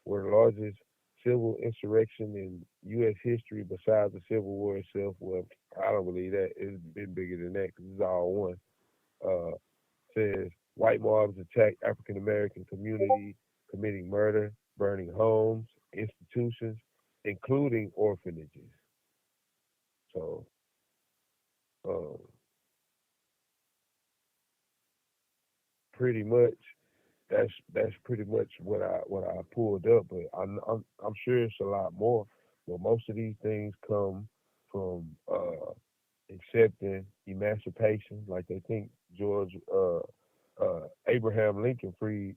were the largest civil insurrection in U.S. history besides the Civil War itself. Well, I don't believe that. It's been bigger than that because it's all one. Uh, says white mobs attacked African American community, committing murder, burning homes, institutions, including orphanages. So, um, pretty much that's pretty much what I pulled up. But I'm sure it's a lot more. But most of these things come from accepting emancipation, like they think George Abraham Lincoln freed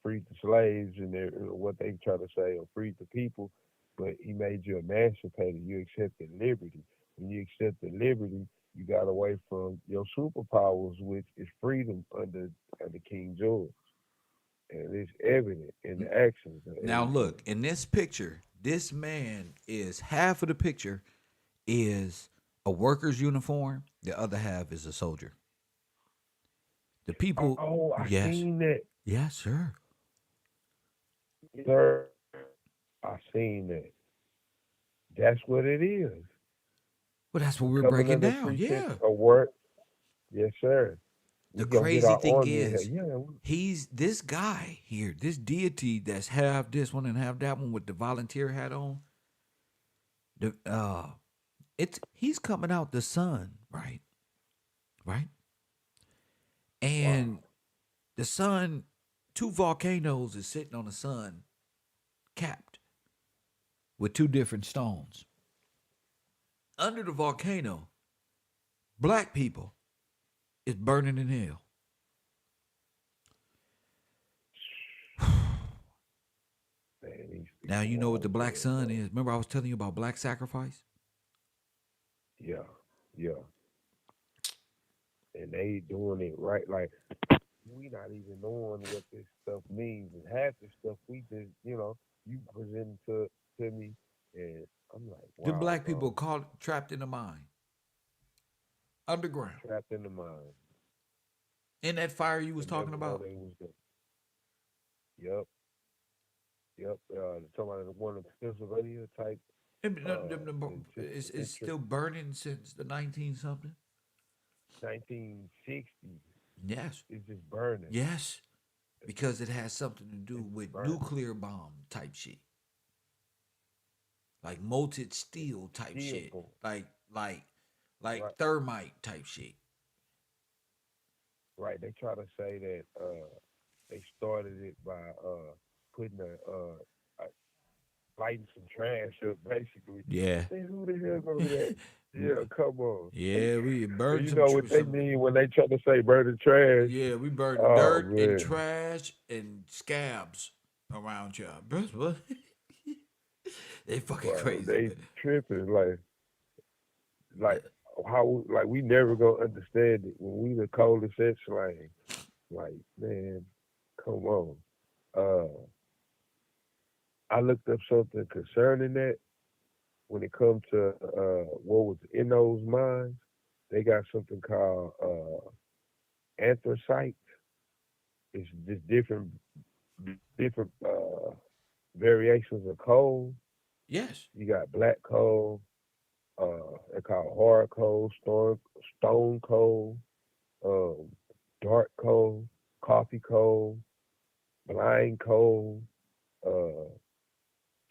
the slaves and what they try to say, or freed the people, but he made you emancipated. You accepted liberty. When you accepted liberty, you got away from your superpowers, which is freedom under King George, and it's evident in the actions. Now look, in this picture, this man is half of the picture is a worker's uniform, the other half is a soldier. The people, I yes, seen that, yes, sir. sir. I seen that. That's what it is. Well, that's what we're Coming breaking under down. pretense Yeah. of work. Yes, sir. The We gonna get crazy our thing army in here. is, Yeah, he's this guy here, this deity that's half this one and half that one with the volunteer hat on. The it's he's coming out the sun, right? Right? wow. And the sun, two volcanoes is sitting on the sun, capped with two different stones. Under the volcano, black people is burning in hell. Man, these Now people you know what the out black there, sun bro. is. Remember I was telling you about black sacrifice? Yeah, yeah. And they doing it right. Like, we not even knowing what this stuff means. And half the stuff we just, you present to me, and I'm like, The wow, black people bro. caught trapped in the mine, underground, Trapped in the mind. in that fire you was And talking never know about. they was there. Yep, yep. Talking about the one in Pennsylvania type, It's still burning since the 19 something. 1960s. Yes, It's just burning. yes, because it has something to do It's just with burning. nuclear bomb type shit, like molten steel type Still shit, going. like Right. like thermite type shit. Right. They try to say that they started it by putting uh lighting some trash up, basically. Yeah, Say, who the hell gonna do that? Yeah, come on. yeah, we And burned you know what they some. mean when they try to say burning trash? Yeah, we burned Oh dirt and man. trash and scabs around y'all. Bro, what? They fucking Bro, crazy, they man. tripping like how like we never gonna understand it when we the coldest at slang. Like, man, come on. Uh I looked up something concerning that. When it comes to what was in those mines, they got something called anthracite. It's just different variations of coal. Yes. You got black coal, they call it hard coal, stone coal, um, dark coal, coffee coal, blind coal,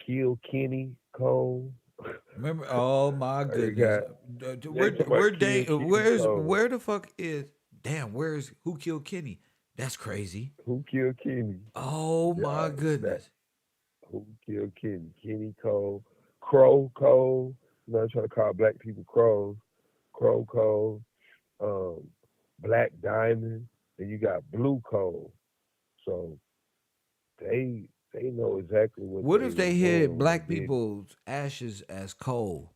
Kilkenny coal. Remember? Oh my They goodness. got Where they talking about kill Kenny Cole. where the fuck is damn, where's who killed Kenny? That's crazy. Who killed Kenny? Oh Yeah, my that goodness. who killed Kenny? Kenny Cole, Crow Cole. You know, I'm trying to call black people crows. Crow Cole, um, Black Diamond, and you got Blue Cole. So they know exactly what What they if was they doing hid when they black did it. people's ashes as coal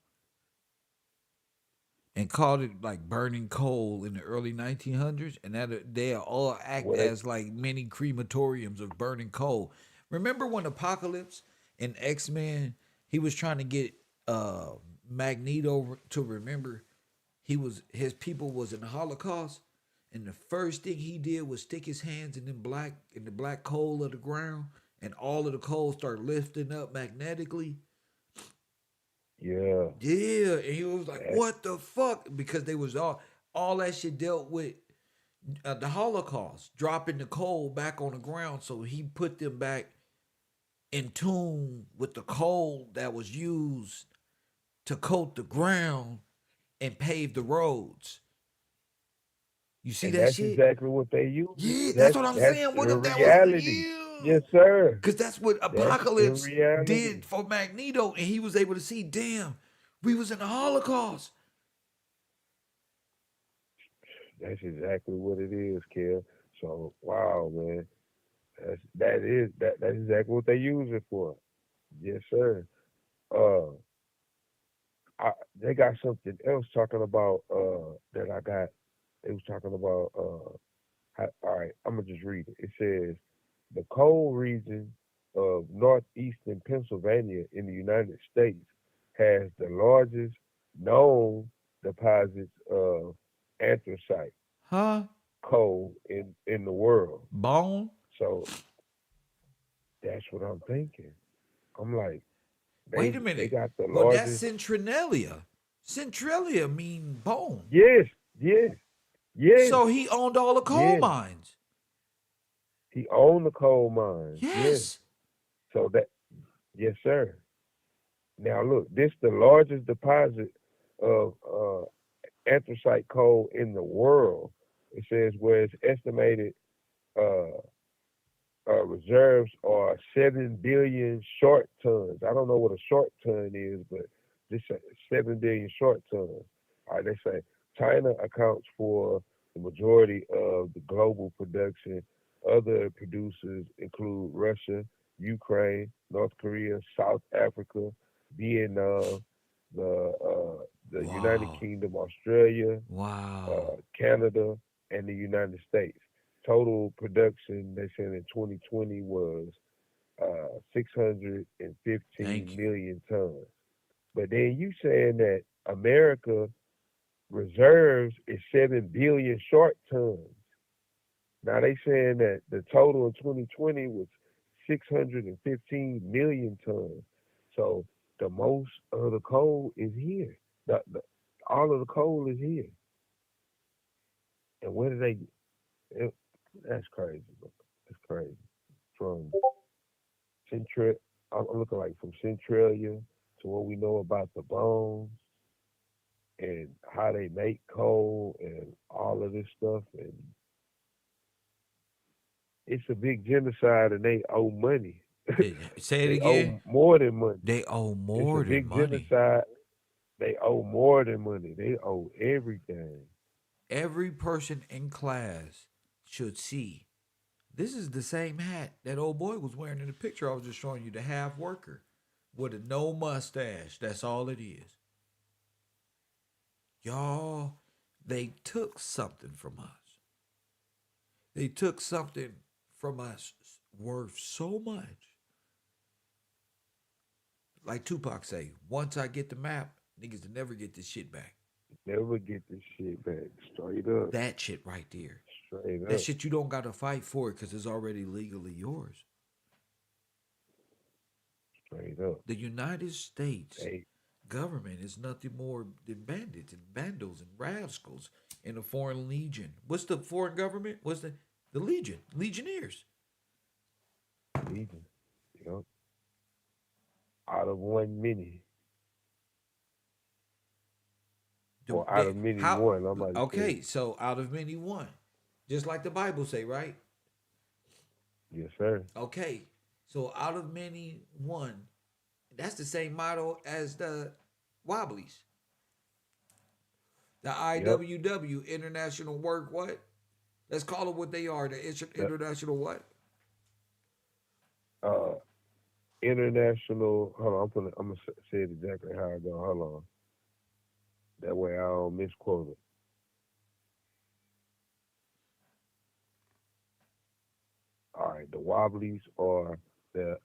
and called it like burning coal in the early 1900s, and that they all act Well, they as like mini crematoriums of burning coal. Remember when Apocalypse in X-Men, he was trying to get uh Magneto to remember his people was in the Holocaust, and the first thing he did was stick his hands in the black coal of the ground, and all of the coal started lifting up magnetically. yeah, Yeah, and he was like, that, "What the fuck?" Because they was all that shit dealt with the Holocaust, dropping the coal back on the ground. So he put them back in tune with the coal that was used to coat the ground and pave the roads. You see and that that's shit? exactly what they using. Yeah, that's what I'm That's saying. in What if that was reality. real? Yes, sir. Because that's what That's in Apocalypse reality. did for Magneto, and he was able to see, damn, we was in the Holocaust. That's exactly what it is, Kel. So wow, man. That's exactly what they use it for. Yes, sir. Uh, I, they got something else talking about that I got. They was talking about all right, I'm gonna just read it. It says the coal region of northeastern Pennsylvania in the United States has the largest known deposits of anthracite Huh? coal in the world. Bone? So that's what I'm thinking. I'm like, Wait a they minute. got the Well, that's largest. Centralia. Centralia mean bone. Yes, yes, yes, So he owned all the coal yes. mines. He owned the coal mines. Yes. Yes. So that, yes, sir. Now look, this the largest deposit of anthracite coal in the world. It says where it's estimated uh, reserves are 7 billion short tons. I don't know what a short ton is, but this 7 billion short tons. All right, they say China accounts for the majority of the global production. Other producers include Russia, Ukraine, North Korea, South Africa, Vietnam, the United Wow. Kingdom, Australia, Wow. Canada, and the United States. Total production, they said in 2020 was 615 Thank you. million tons. But then you saying that America reserves is 7 billion short tons. Now they saying that the total in 2020 was 615 million tons. So the most of the coal is here. All of the coal is here. And where do they? It, that's crazy. Bro. That's crazy. From Central, I'm looking like from Centralia to what we know about the bones and how they make coal and all of this stuff. And it's a big genocide, and they owe money. Say it They again. owe more than money. They owe It's a more than big money. genocide. They owe more than money. They owe everything. Every person in class should see. This is the same hat that old boy was wearing in the picture I was just showing you, the half worker with a no mustache. That's all it is. Y'all, they took something from us. They took something from us worth so much. Like Tupac say, once I get the map, niggas will never get this shit back. Never get this shit back. Straight up. That shit right there. Straight That up. shit you don't gotta fight for it because it's already legally yours. Straight up. The United States Hey, government is nothing more than bandits and vandals and rascals in a foreign legion. What's the foreign government? What's the legion? Legionnaires. Legion. You know, out of 1 minute. or out of many How? one. I might have said. Okay, so out of many one, just like the Bible say, right? Yes, sir. Okay, so out of many one, that's the same motto as the Wobblies. The Yep. IWW, International Work what? Let's call it what they are. The The international what? uh, international. Hold on, I'm gonna say it exactly how I go. Hold on. That way I don't misquote it. All right, the Wobblies are the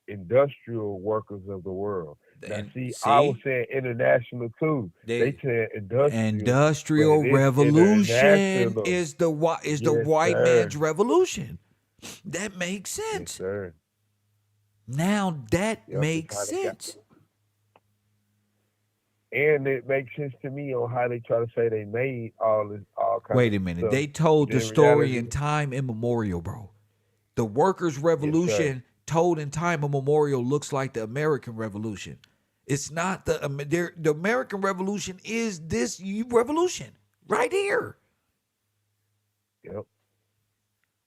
industrial workers of the world. Now, And see, I was see, saying international too. They they said industrial, but industrial it is revolution international. is the Yes, white sir. man's revolution. That makes Yes, sense. sir. Now that Yep, it's makes how they got. sense. And it makes sense to me on how they try to say they made all kind Wait of a minute. stuff, They told but the in story reality, in time immemorial, bro. The workers' yes, sir. revolution told in time immemorial looks like the American Revolution. It's not the American Revolution is this revolution right here. Yep.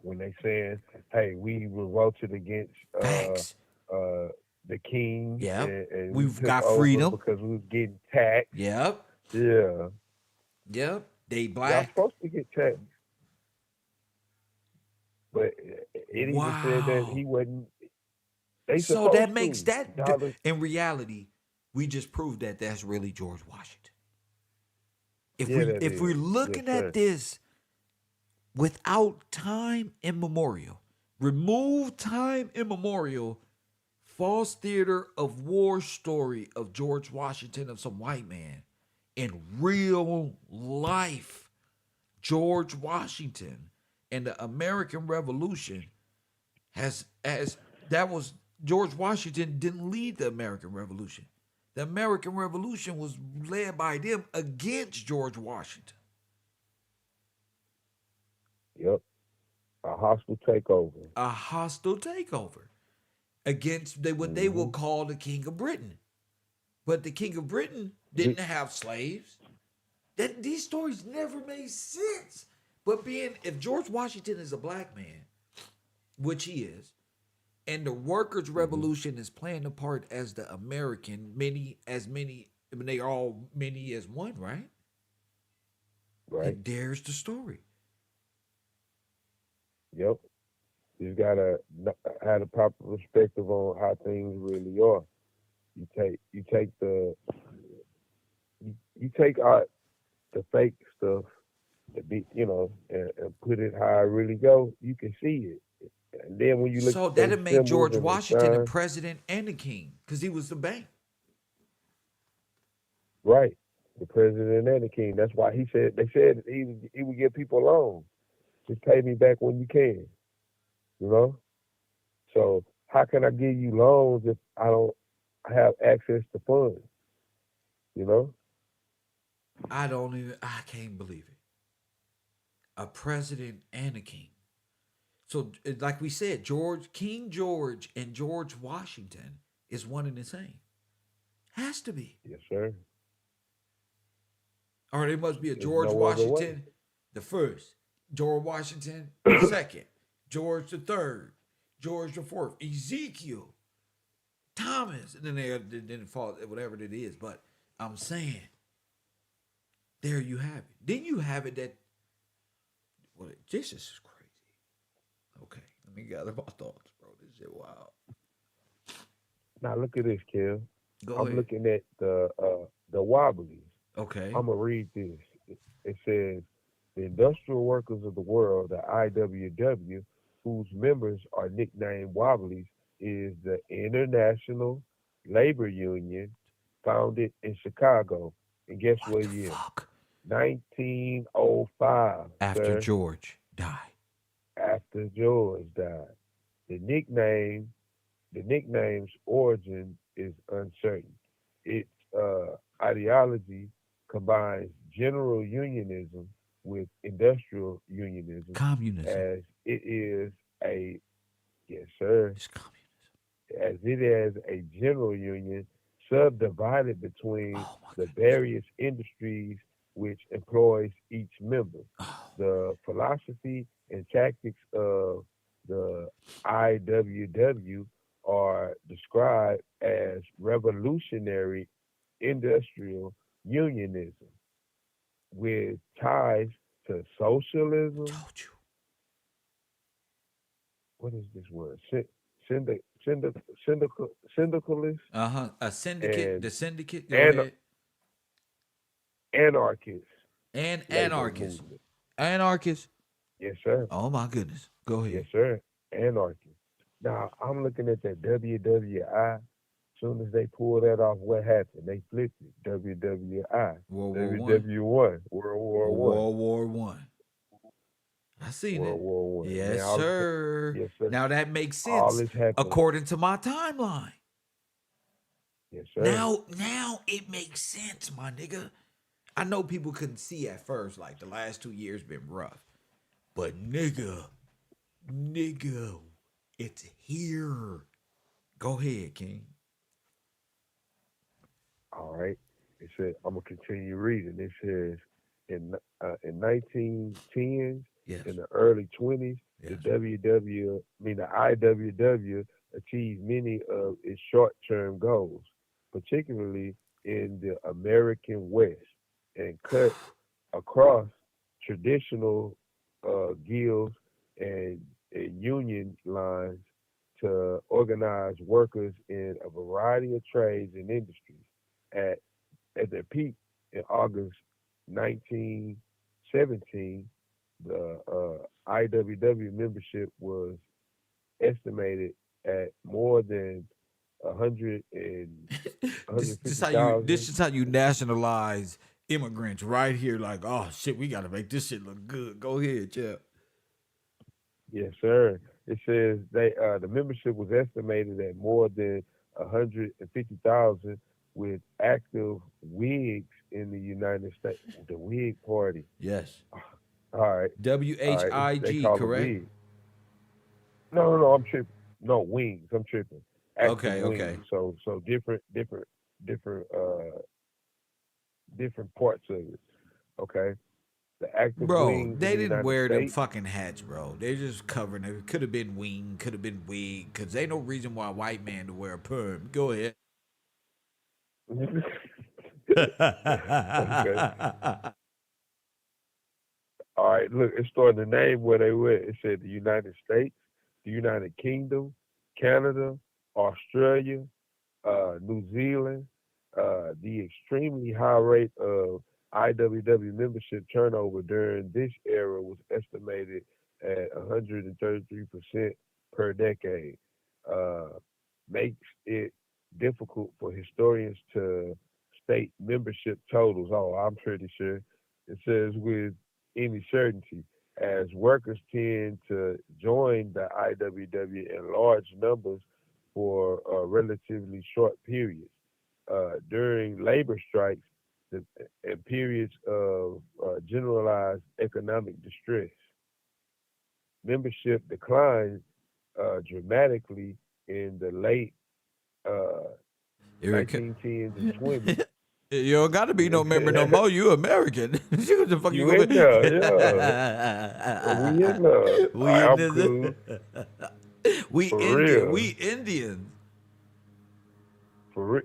When they saying, "Hey, we revolted against Facts. uh the king Yep. and we We've took got over freedom. because we was getting taxed." Yep. Yeah, Yep. They y'all black. supposed to get taxed, but it even said that Wow. he wasn't. They So that supposed makes to. that Y'all, in reality, we just proved that that's really George Washington. If yeah, we that if is. we're Yes, looking at sir. this without time immemorial, remove time immemorial, false theater of war story of George Washington of some white man, in real life, George Washington and the American Revolution has as that was George Washington didn't lead the American Revolution. The American Revolution was led by them against George Washington. Yep, a hostile takeover. A hostile takeover against what they will Hmm. call the King of Britain. But the King of Britain didn't have slaves. That these stories never made sense. But being if George Washington is a black man, which he is, and the workers' Hmm. revolution is playing a part as the American, many, I mean, they are all many as one, right? Right. And there's the story. Yep. You gotta have a proper perspective on how things really are. You take out the fake stuff, and put it how it really go. You can see it, and then when you look So at those that'll make symbols George and the Washington the signs, president and the king, because he was the bank. right? The president and the king. That's why he said they said he would give people loans. Just pay me back when you can. You know. So how can I give you loans if I don't have access to funds? You know. I can't believe it. A president and a king. So, like we said, King George and George Washington is one and the same. Has to be. Yes, sir. Or there must be a There's George no other way. Washington the first, George Washington the second, George the third, George the fourth, Ezekiel, Thomas, and then they didn't fall whatever it is. But I'm saying, there you have it. Then you have it that well, this is crazy. Okay, let me gather my thoughts, bro. This is wild. Now look at this, Kev. Go I'm ahead. looking at the Wobblies. Okay. I'm gonna read this. It says the industrial workers of the world, the IWW, whose members are nicknamed Wobblies, is the International Labor Union founded in Chicago. And guess What what the year? fuck? 1905, After sir. George died. After George died. The nickname, the nickname's origin is uncertain. Its ideology combines general unionism with industrial unionism, Communism. as it is yes, sir, It's communism. as it is a general union subdivided between Oh my the goodness. various industries which employs each member. Oh, The philosophy and tactics of the IWW are described as revolutionary industrial unionism with ties to socialism. told you. What is this word? Syndicalist A syndicate. and The syndicate. Go an, ahead. anarchist And labor anarchist. movement. Anarchist. Yes, sir. Oh my goodness. Go Yes, ahead. sir. Anarchist. Now I'm looking at that WWI. Soon as they pull that off, what happened? They flipped it. WWI. World War One. WW1. World War One. World War One. I seen World it. War One. Man, Yes, all this, sir. yes, sir. Now that makes All sense this happened. according to my timeline. Yes, sir. Now it makes sense, my nigga. I know people couldn't see at first, like the last 2 years been rough. But nigga, it's here. Go ahead, King. All right. It said, I'm gonna continue reading. It says in 1910s, Yes. in the early 20s, the Yes. the IWW achieved many of its short-term goals, particularly in the American West, and cut across traditional guilds and union lines to organize workers in a variety of trades and industries. At at their peak in August 1917, the IWW membership was estimated at more than 100 and This 150,000. is how you nationalize immigrants right here. Like, oh shit, we gotta make this shit look good. Go ahead, Jeff. Yes, sir. It says the membership was estimated at more than 150,000 with active Whigs in the United States. The Whig Party. Yes. All right, W all H right. I They G, call them correct? Whigs. No, I'm tripping. No, wings. I'm tripping. Active Okay, okay. wings. So different parts of it. Okay. The active Bro, wings in they the didn't United wear them States. fucking hats, bro. They just covering it. Could have been wing, could have been wig, because ain't no reason why a white man to wear a perm. Go ahead. Okay. All right. Look, it started the name where they were. It said the United States, the United Kingdom, Canada, Australia, New Zealand. The extremely high rate of IWW membership turnover during this era was estimated at 133% per decade. Uh, Makes it difficult for historians to state membership totals. Oh, I'm pretty sure. It says with any certainty, as workers tend to join the IWW in large numbers for relatively short periods. During labor strikes and periods of generalized economic distress, membership declined dramatically in the late uh, Eric, 1910s and 20s. you don't got to be no member no more. You American. What the fuck you You gonna in be? there, yeah. We in there. We in I'm this. cool. We For Indian. real. We Indians.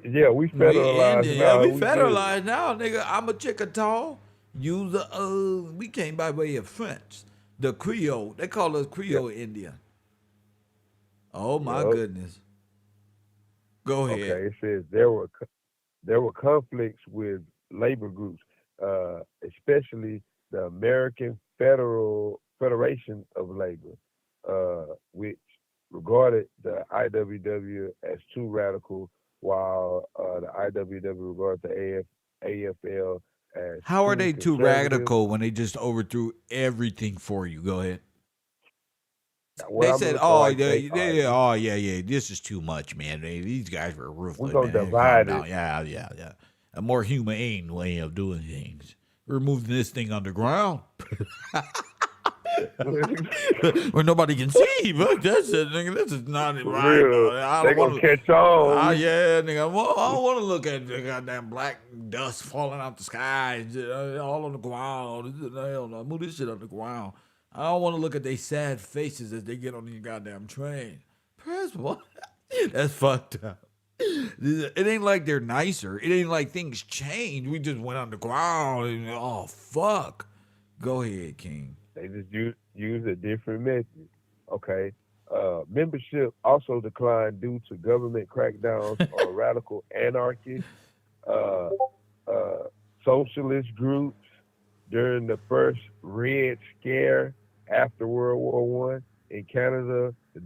Yeah, we We federalized Indian. Yeah, now. we We good. federalized now, nigga. I'm a Chickasaw. You the we came by way of French. The Creole. They call us Yep. Creole Indian. Oh my Yep. goodness. Go ahead. Okay. It says there were conflicts with labor groups, especially the American Federation of Labor, which regarded the IWW as too radical, while the IWW regarded the AFL as How are too they too conservative. radical when they just overthrew everything for you? Go ahead. What They I'm said, looking "Oh, like, they all right. oh yeah, yeah. This is too much, man. These guys were We're ruthless, gonna man. Calm divide down. it. Yeah, yeah, yeah. A more humane way of doing things. We're moving this thing underground." Where nobody can see. Look, that's it, nigga. This is not For right. real. I They don't want gonna to. catch on. Yeah, nigga. I don't want to look at the goddamn black dust falling out the sky, all on the ground. Hell no, move this shit on the ground. I don't want to look at their sad faces as they get on these goddamn train. Press what? That's fucked up. It ain't like they're nicer. It ain't like things change. We just went on the ground and oh fuck. Go ahead, King. They just use a different method. Okay. Membership also declined due to government crackdowns on radical anarchists, uh, socialist groups during the first Red Scare after World War One. In Canada, the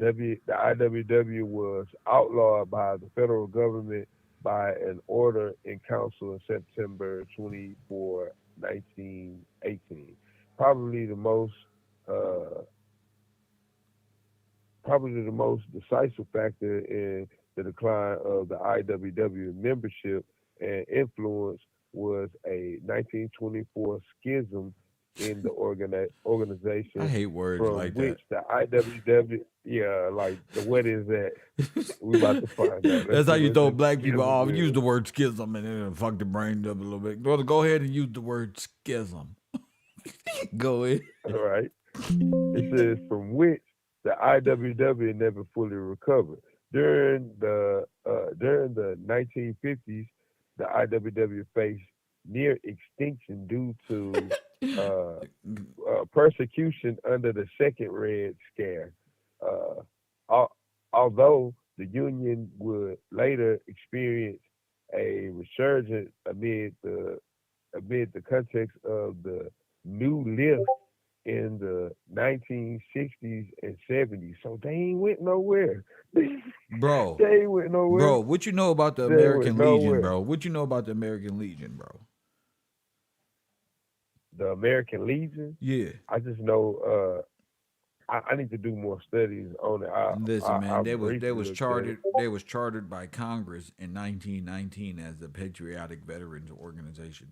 IWW was outlawed by the federal government by an order in council in September 24, 1918. Probably the most decisive factor in the decline of the IWW membership and influence was a 1924 schism in the organization. I hate words from like which that. the IWW, like what is that? We about to find out. That's how you throw black schism people off. is. Use the word schism and it'll fuck the brain up a little bit. Go ahead and use the word schism. Go ahead. All right. It says from which the IWW never fully recovered. During the 1950s, the IWW faced near extinction due to persecution under the second Red Scare. Although the Union would later experience a resurgence amid the context of the new lift in the 1960s and 70s. So they ain't went nowhere. Bro. They ain't went nowhere. Bro, what you know about the They ain't American went Legion, nowhere. bro? What you know about the American Legion, bro? The American Legion? Yeah. I just know I need to do more studies on it. Listen, man, they was briefly looked at chartered. it. They was chartered by Congress in 1919 as the Patriotic Veterans Organization.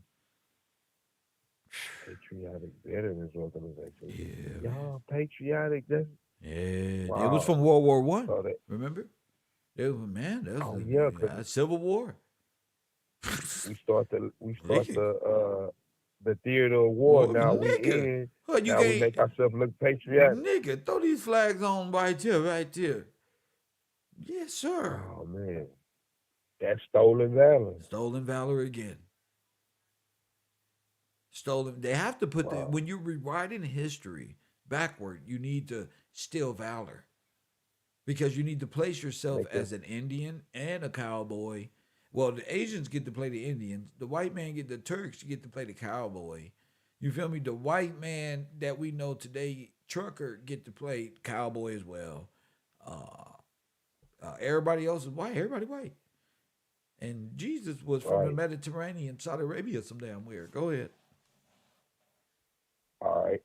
Patriotic Veterans Organization. Yeah, Y'all patriotic? That's yeah. wow. It was from World War One. So that, Remember? It was man. That was oh yeah, 'cause Civil War. we start Nigga. the theater of war. Well, now we nigga. in. What, you Now we can't, make ourselves look patriotic. nigga, throw these flags on right here. Yes, sir. Oh man, that's stolen valor. Stolen valor again. Stolen. They have to put Wow. when you're rewriting history backward, you need to steal valor. Because you need to place yourself Make as an Indian and a cowboy. Well, the Asians get to play the Indians. The white man the Turks get to play the cowboy. You feel me? The white man that we know today, trucker, get to play cowboy as well. Everybody else is white. Everybody white. And Jesus was from the Right. Mediterranean, Saudi Arabia, some damn weird. Go ahead. All right.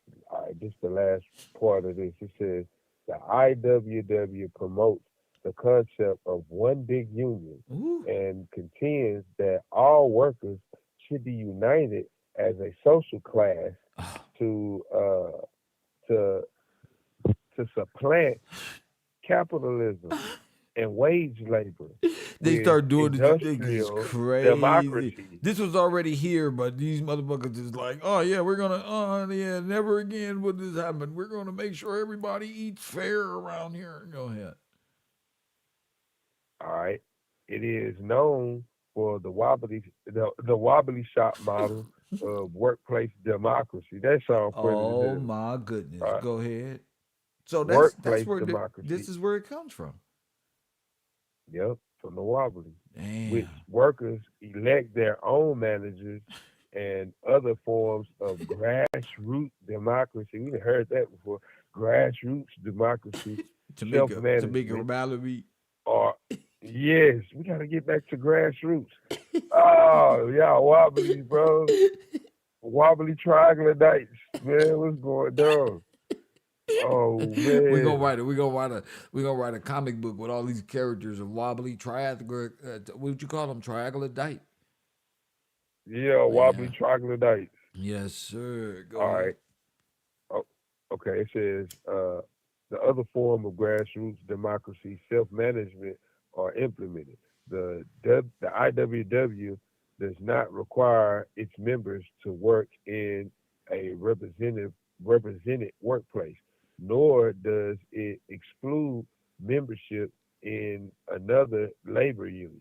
This is the last part of this. It says the IWW promotes the concept of one big union Ooh. and contends that all workers should be united as a social class to supplant capitalism and wage labor. They with start doing this. It's industrial crazy. democracy. This was already here, but these motherfuckers is like, oh yeah, we're gonna, yeah, never again would this happen. We're gonna make sure everybody eats fair around here. Go ahead. All right. It is known for the wobbly shop model of workplace democracy. That sounds pretty Oh good. my goodness. All right. Go ahead. So that's Workplace where democracy. this is where it comes from. Yep, from the wobbly. Damn. Which workers elect their own managers and other forms of grassroots democracy. We've heard that before. Grassroots democracy. Tamika self-management. Mallory. Or yes, we gotta get back to grassroots. Oh, y'all Wobbly's, bro. Wobbly troglodytes, man. What's going on? Oh man. We're gonna write a comic book with all these characters of wobbly what would you call them? Troglodyte. Yeah, Wobbly troglodytes. Yes, sir. Go All ahead. right. Oh, Okay, it says the other form of grassroots democracy, self-management, are implemented. The IWW does not require its members to work in a represented workplace, nor does it exclude membership in another labor union,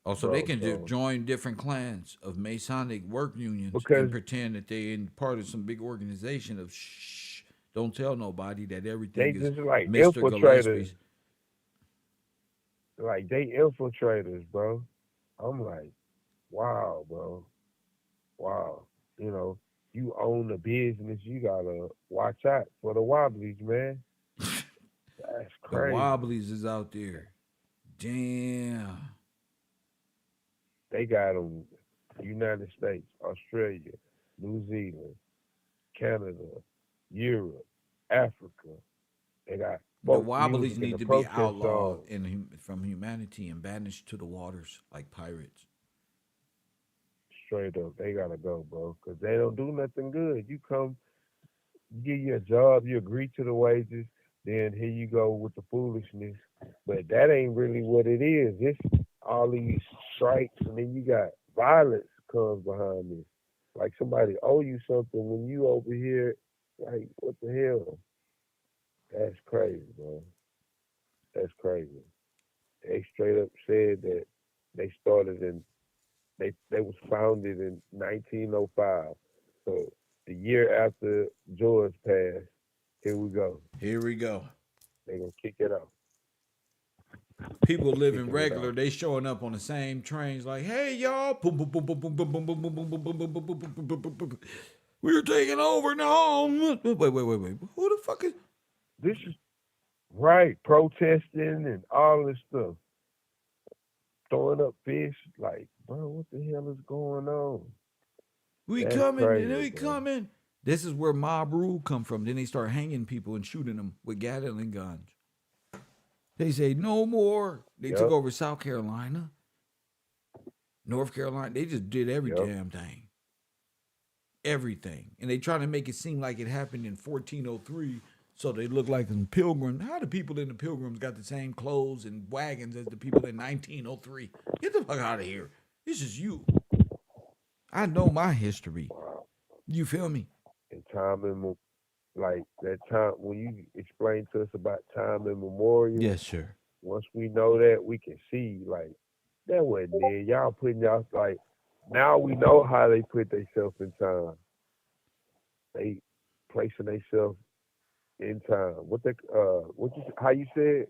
Also, they bro. can just So join different clans of Masonic work unions and because pretend that they're in part of some big organization of shh, don't tell nobody that they everything is just like Mr. infiltrators, Gillespie's. like they infiltrators, bro. I'm like, wow, bro. Wow. You know, you own the business, you gotta watch out for the Wobblies, man. That's The crazy. Wobbly'S is out there. Damn. They got them United States, Australia, New Zealand, Canada, Europe, Africa. They got The folk Wobbly's music and need the to be protest outlawed songs. from humanity and banished to the waters like pirates. Straight up, they gotta go, bro, because they don't do nothing good. You come, you get you a job, you agree to the wages, then here you go with the foolishness. But that ain't really what it is. It's all these strikes, and then you got violence comes behind this. Like somebody owe you something when you over here, like what the hell? That's crazy, bro. That's crazy. They straight up said that they started in they was founded in 1905. So the year after George passed, here we go. Here we go. They gonna kick it off, People living kicking it regular, off. they showing up on the same trains like, hey y'all, boom, boom, boom, boom, boom, boom, boom, boom, boom, boom, boom, boom, boom, boom, boom, boom, boom, boom, boom. We're taking over now. Wait. Who the fuck is This is right, protesting and all this stuff, throwing up fish. Like, bro, what the hell is going on? we That's coming? crazy, We bro. coming? This is where mob rule come from. Then they start hanging people and shooting them with Gatling guns. They say no more. They took Yep, over South Carolina, North Carolina. They just did every yep. damn thing. Everything. And they try to make it seem like it happened in 1403 so they look like the pilgrims. How the people in the pilgrims got the same clothes and wagons as the people in 1903? Get the fuck out of here. This is you. I know my history. Wow. You feel me? And time and like that time when you explain to us about time immemorial. Yes, sir. Once we know that, we can see like that wasn't there. Y'all putting y'all like now we know how they put themselves in time. They placing themselves in time. What you how you said?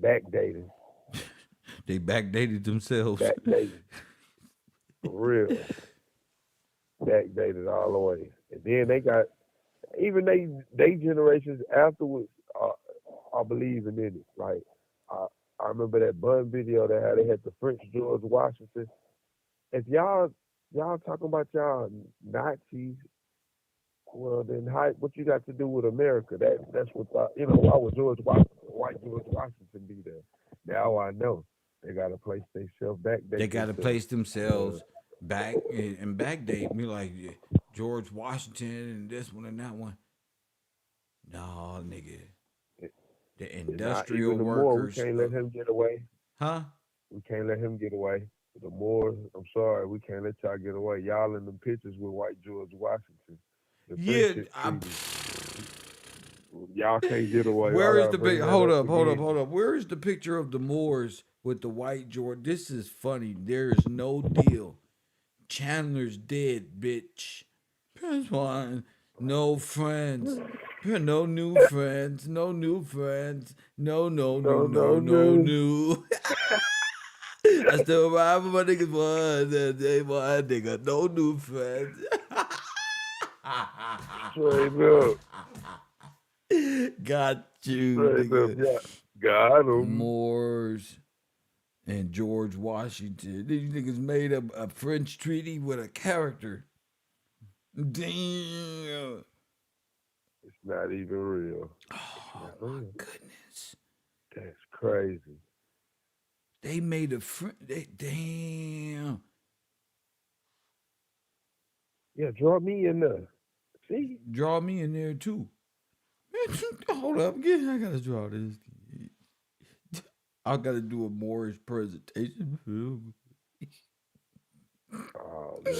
Backdating. They backdated themselves. Backdating. For real. Backdated all the way. And then they got even they generations afterwards are believing in it. Like I remember that Bun video that had they had the French George Washington. If y'all talking about y'all Nazis, well then how what you got to do with America? That's what why would white George Washington be there? Now I know they gotta place themselves back They date got to themselves. place themselves back and backdate me like George Washington and this one and that one. No, nigga. The And not industrial even the more. We workers can't let of, him get away. huh? We can't let him get away. The Moors, I'm sorry, we can't let y'all get away. Y'all in them pictures with white George Washington. The Yeah, friendship treaty. Y'all can't get away. Y'all where is gotta the bring big? that up Hold again. up. Where is the picture of the Moors with the white George? This is funny. There is no deal. Chandler's dead, bitch. Prince one, no friends. No new friends. No new friends. No, no, new, No, no, no, no, no. new. I still ride with my niggas one. They one nigga. No new friends. Straight up. Got you, Straight up. nigga. Yeah. Got him. Moors and George Washington. These niggas made a French treaty with a character. Damn. It's not even real. It's Oh not my real. goodness. That's crazy. They made a damn. Yeah, draw me in there. See, Draw me in there too. Man, hold up, again. I gotta draw this. I gotta do a Moorish presentation. oh man,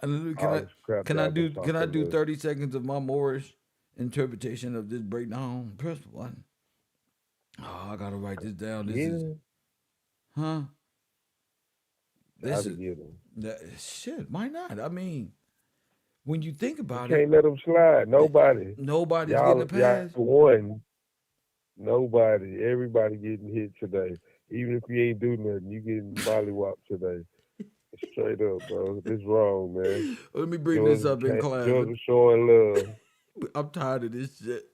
And all this crap can I y'all been do can I talking do about. 30 seconds of my Moorish interpretation of this breakdown? Press one. Oh, I gotta write this down. This Get is him, huh? This gotta is get him. shit. Why not? I mean, when you think You about it, can't let them slide. Nobody. nobody's getting a Y'all pass. won. Nobody. Everybody getting hit today. Even if you ain't do nothing, you getting volleywopped today. Straight up, bro. This wrong, man. Let me bring this up in class. Georgia showing love. I'm tired of this shit.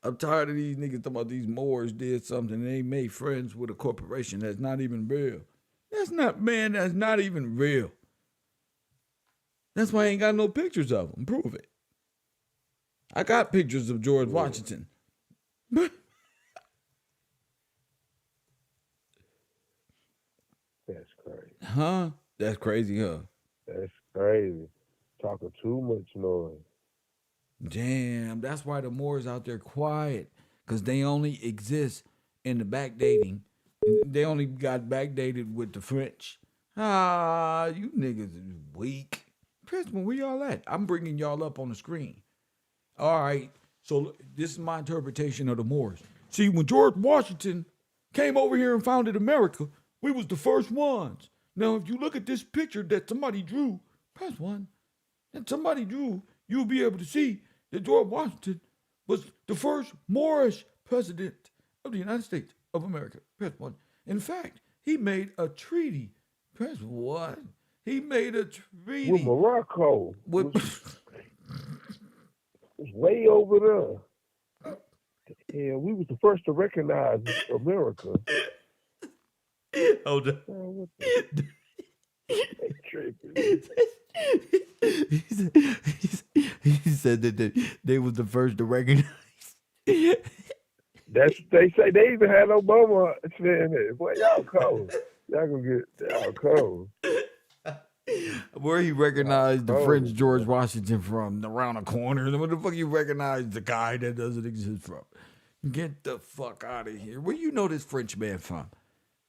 I'm tired of these niggas talking about these Moors did something. They made friends with a corporation that's not even real. That's not even real. That's why I ain't got no pictures of them. Prove it. I got pictures of George Washington. That's crazy. Huh? That's crazy, huh? That's crazy. Talking too much noise. Damn, that's why the Moors out there quiet. Because they only exist in the backdating. They only got backdated with the French. Ah, you niggas is weak. Prisman, where y'all at? I'm bringing y'all up on the screen. All right, so this is my interpretation of the Moors. See, when George Washington came over here and founded America, we was the first ones. Now, if you look at this picture that somebody drew, press one, that somebody drew, you'll be able to see that George Washington was the first Moorish president of the United States of America. Press one. In fact, he made a treaty. Press one. He made a treaty With Morocco. with Was way over there. Yeah, we was the first to recognize America. Hold on. Man, what the they tripping. He said that they was the first to recognize. They say they even had Obama saying that. Boy, y'all cold. Y'all gonna get y'all cold. Where he recognized the cold, French George man. Washington from around the corner. Where the fuck you recognize the guy that doesn't exist from? Get the fuck out of here. Where you know this French man from?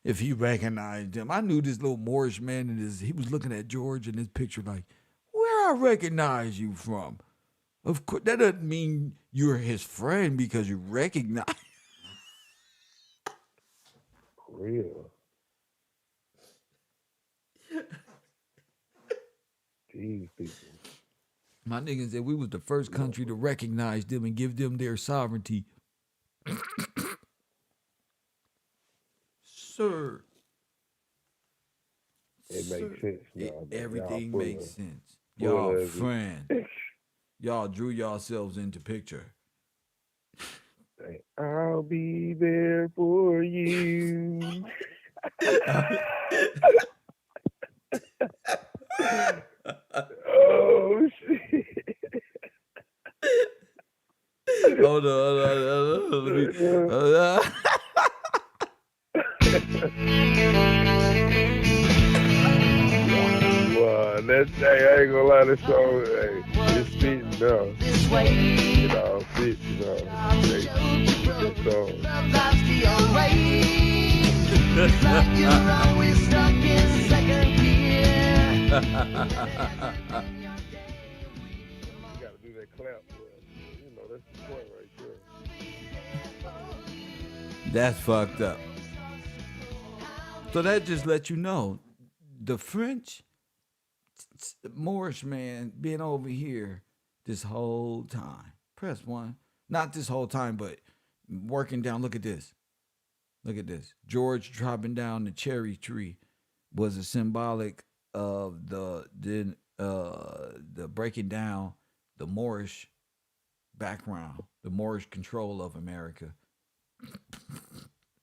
If he recognized him, I knew this little Moorish man and he was looking at George in his picture like, where I recognize you from? Of course, that doesn't mean you're his friend because you recognize. For real. These people. My niggas said we was the first country to recognize them and give them their sovereignty. Sir. It makes sense now. Everything Y'all makes full sense. full Y'all of it. friend. Y'all drew yourselves into picture. Say, I'll be there for you. Oh shit. Hold on. Let me, Wow, that's I ain't gonna lie, this song, hey, it's fitting now. You know, fitting now. This song. You gotta do that clap, but you know, that's the point right there. That's fucked up. So that just lets you know the French Moorish man been over here this whole time. Press one. Not this whole time, but working down. Look at this. Look at this. George dropping down the cherry tree was a symbolic of the breaking down the Moorish background, the Moorish control of America.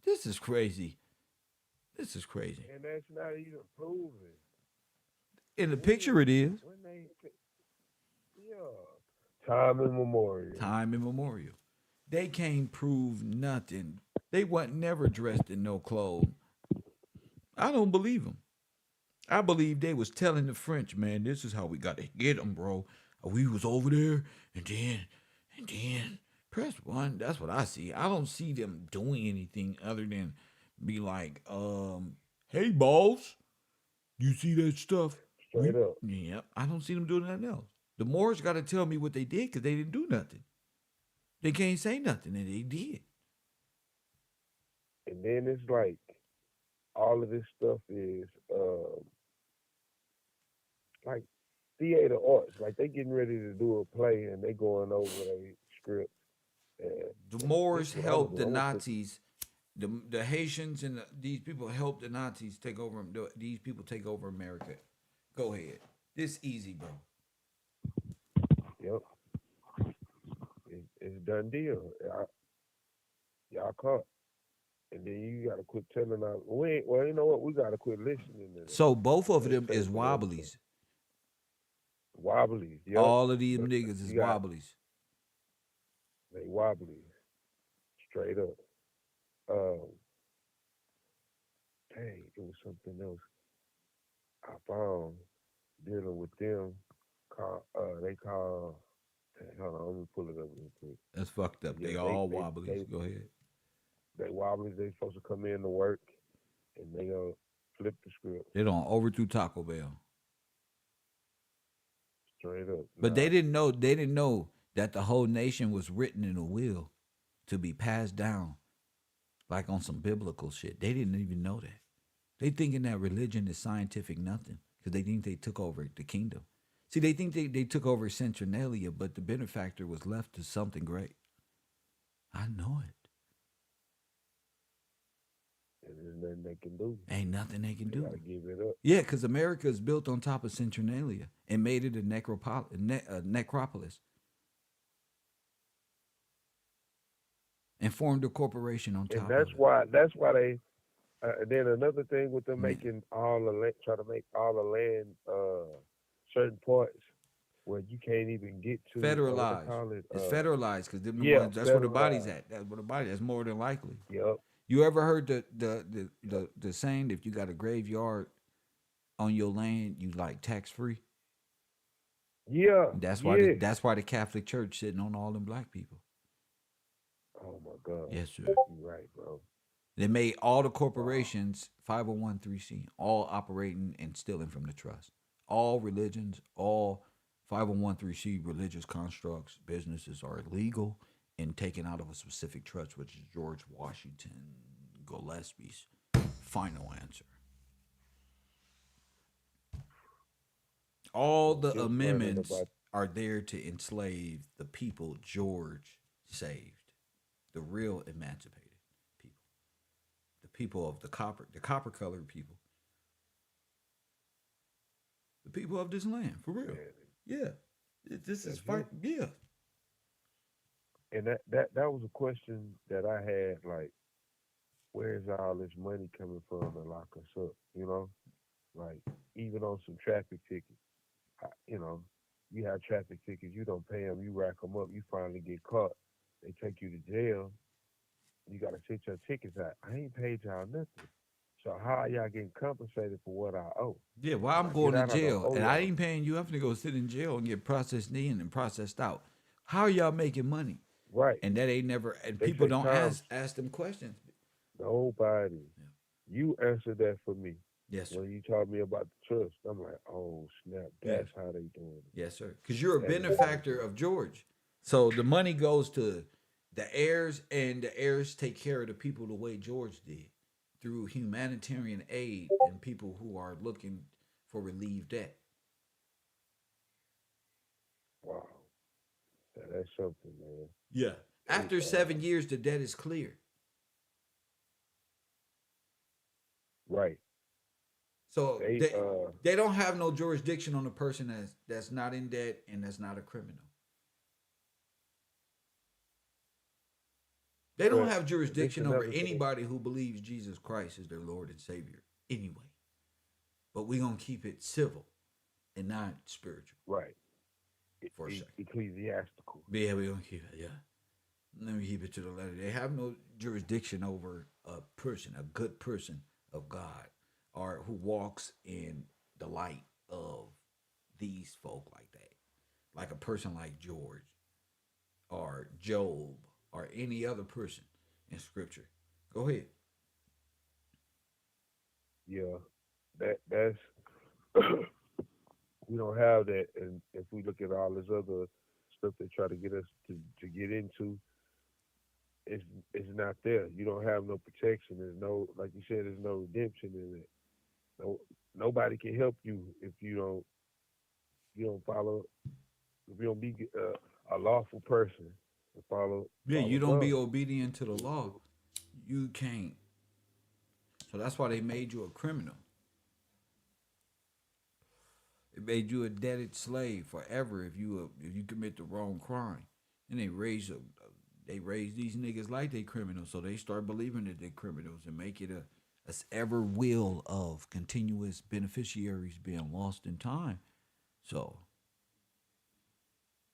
This is crazy. This is crazy. And that's not even proven. In the picture, it is. When they, yeah. Time immemorial. Time immemorial. They can't prove nothing. They wasn't never dressed in no clothes. I don't believe them. I believe they was telling the French, man, this is how we got to get them, bro. We was over there, and then press one. That's what I see. I don't see them doing anything other than be like, hey, boss, you see that stuff? Straight up. Yeah, I don't see them doing nothing else. The Moors got to tell me what they did because they didn't do nothing. They can't say nothing, and they did. And then it's like all of this stuff is like theater arts. Like they getting ready to do a play and they going over a script. And The this Moors is what I'm helped gonna the do. Nazis. The Haitians and these people helped the Nazis take over. These people take over America. Go ahead. This easy, bro. Yep, it's done deal. Y'all caught. And then you gotta quit telling us we ain't, well, you know what? We gotta quit listening to them. So both of They them say is for everything. Wobblies. Wobblies, yep. All of these niggas is You got Wobblies. they wobblies, straight up. Um, dang, it was something else I found dealing with them. They call. Dang, hold on, let me pull it up real quick. That's fucked up. Yeah, They all Wobblies. Go ahead. they wobblies. They supposed to come in to work, and they gonna flip the script They don't overthrew Taco Bell. straight up. But Nah, they didn't know. They didn't know that the whole nation was written in a will to be passed down, like on some biblical shit. They didn't even know that. They thinking that religion is scientific nothing because they think they took over the kingdom. See, they think they took over Centralia, but the benefactor was left to something great. I know it. and there's nothing they can do. Ain't nothing they can They do. gotta give it up. Yeah, because America is built on top of Centralia and made it a necropolis and formed a corporation on top And of that's it. why. That's why they. Then another thing with them Man. making all the land, try to make all the land certain parts where you can't even get to. What they Federalized. call it? It's federalized because Yeah, that's where the body's federalized. at. That's where the body. That's more than likely. Yep. You ever heard the saying if you got a graveyard on your land, you like tax free? Yeah. Yeah. That's why the Catholic Church sitting on all them black people. Oh my God. Yes, sir. You're right, bro. They made all the corporations 501(c), all operating and stealing from the trust. All religions, all 501(c) religious constructs, businesses are illegal and taken out of a specific trust, which is George Washington Gillespie's final answer. All the Just learning amendments about. are there to enslave the people George saved, the real emancipated people, the people of the copper colored people, the people of this land, for real. Yeah, this is fight. Yeah, And that was a question that I had. Like, where's all this money coming from to lock us up? You know, like even on some traffic tickets. You know, you have traffic tickets, you don't pay them, you rack them up, you finally get caught, they take you to jail, you got to sit your tickets out. I ain't paid y'all nothing. So how are y'all getting compensated for what I owe? yeah. Well, I'm When I going get to out, I don't jail, owe and I y'all. ain't paying you. I'm gonna go sit in jail and get processed in and processed out. How are y'all making money? Right. And that ain't never. And They people say don't time. ask them questions. Nobody. Yeah. You answered that for me. Yes, sir. When you told me about the trust, I'm like, oh snap, Yeah. that's how they doing it. Yes, sir. Because you're a That is benefactor of George. So the money goes to the heirs, and the heirs take care of the people the way George did through humanitarian aid and people who are looking for relief debt. Wow. That's something, man. Yeah. After 7 years, the debt is clear. Right. So They they don't have no jurisdiction on a person that's not in debt and that's not a criminal. They don't But have jurisdiction it's over another thing. anybody who believes Jesus Christ is their Lord and Savior anyway. But we're going to keep it civil and not spiritual. Right. For a second. Ecclesiastical. Yeah, we're going to keep it, yeah. Let me keep it to the letter. They have no jurisdiction over a person, a good person of God, or who walks in the light of these folk like that. like a person like George or Job or any other person in Scripture. Go ahead. Yeah, that's we don't have that, and if we look at all this other stuff they try to get us to get into, it's it's not there. You don't have no protection. There's no, like you said, there's no redemption in it. No, nobody can help you if you don't follow, if you don't be a lawful person and Yeah, you follow don't God. be obedient to the law, you can't. So that's why they made you a criminal. It made you a debted slave forever if you commit the wrong crime. And they raise these niggas like they criminals, so they start believing that they're criminals and make it a ever will of continuous beneficiaries being lost in time. So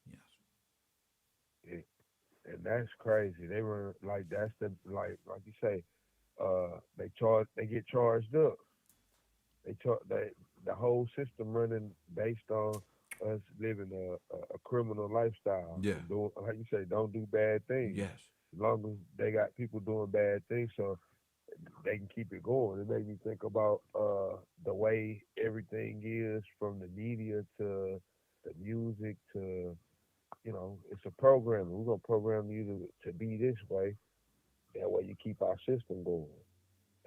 yes, It, and that's crazy. They were like, that's the, like you say, they get charged up. They the whole system running based on us living a criminal lifestyle yeah, and doing, like you say, don't do bad things. yes, As long as they got people doing bad things, so they can keep it going. It made me think about the way everything is, from the media to the music to, it's a program. We're gonna program you to be this way. That way you keep our system going.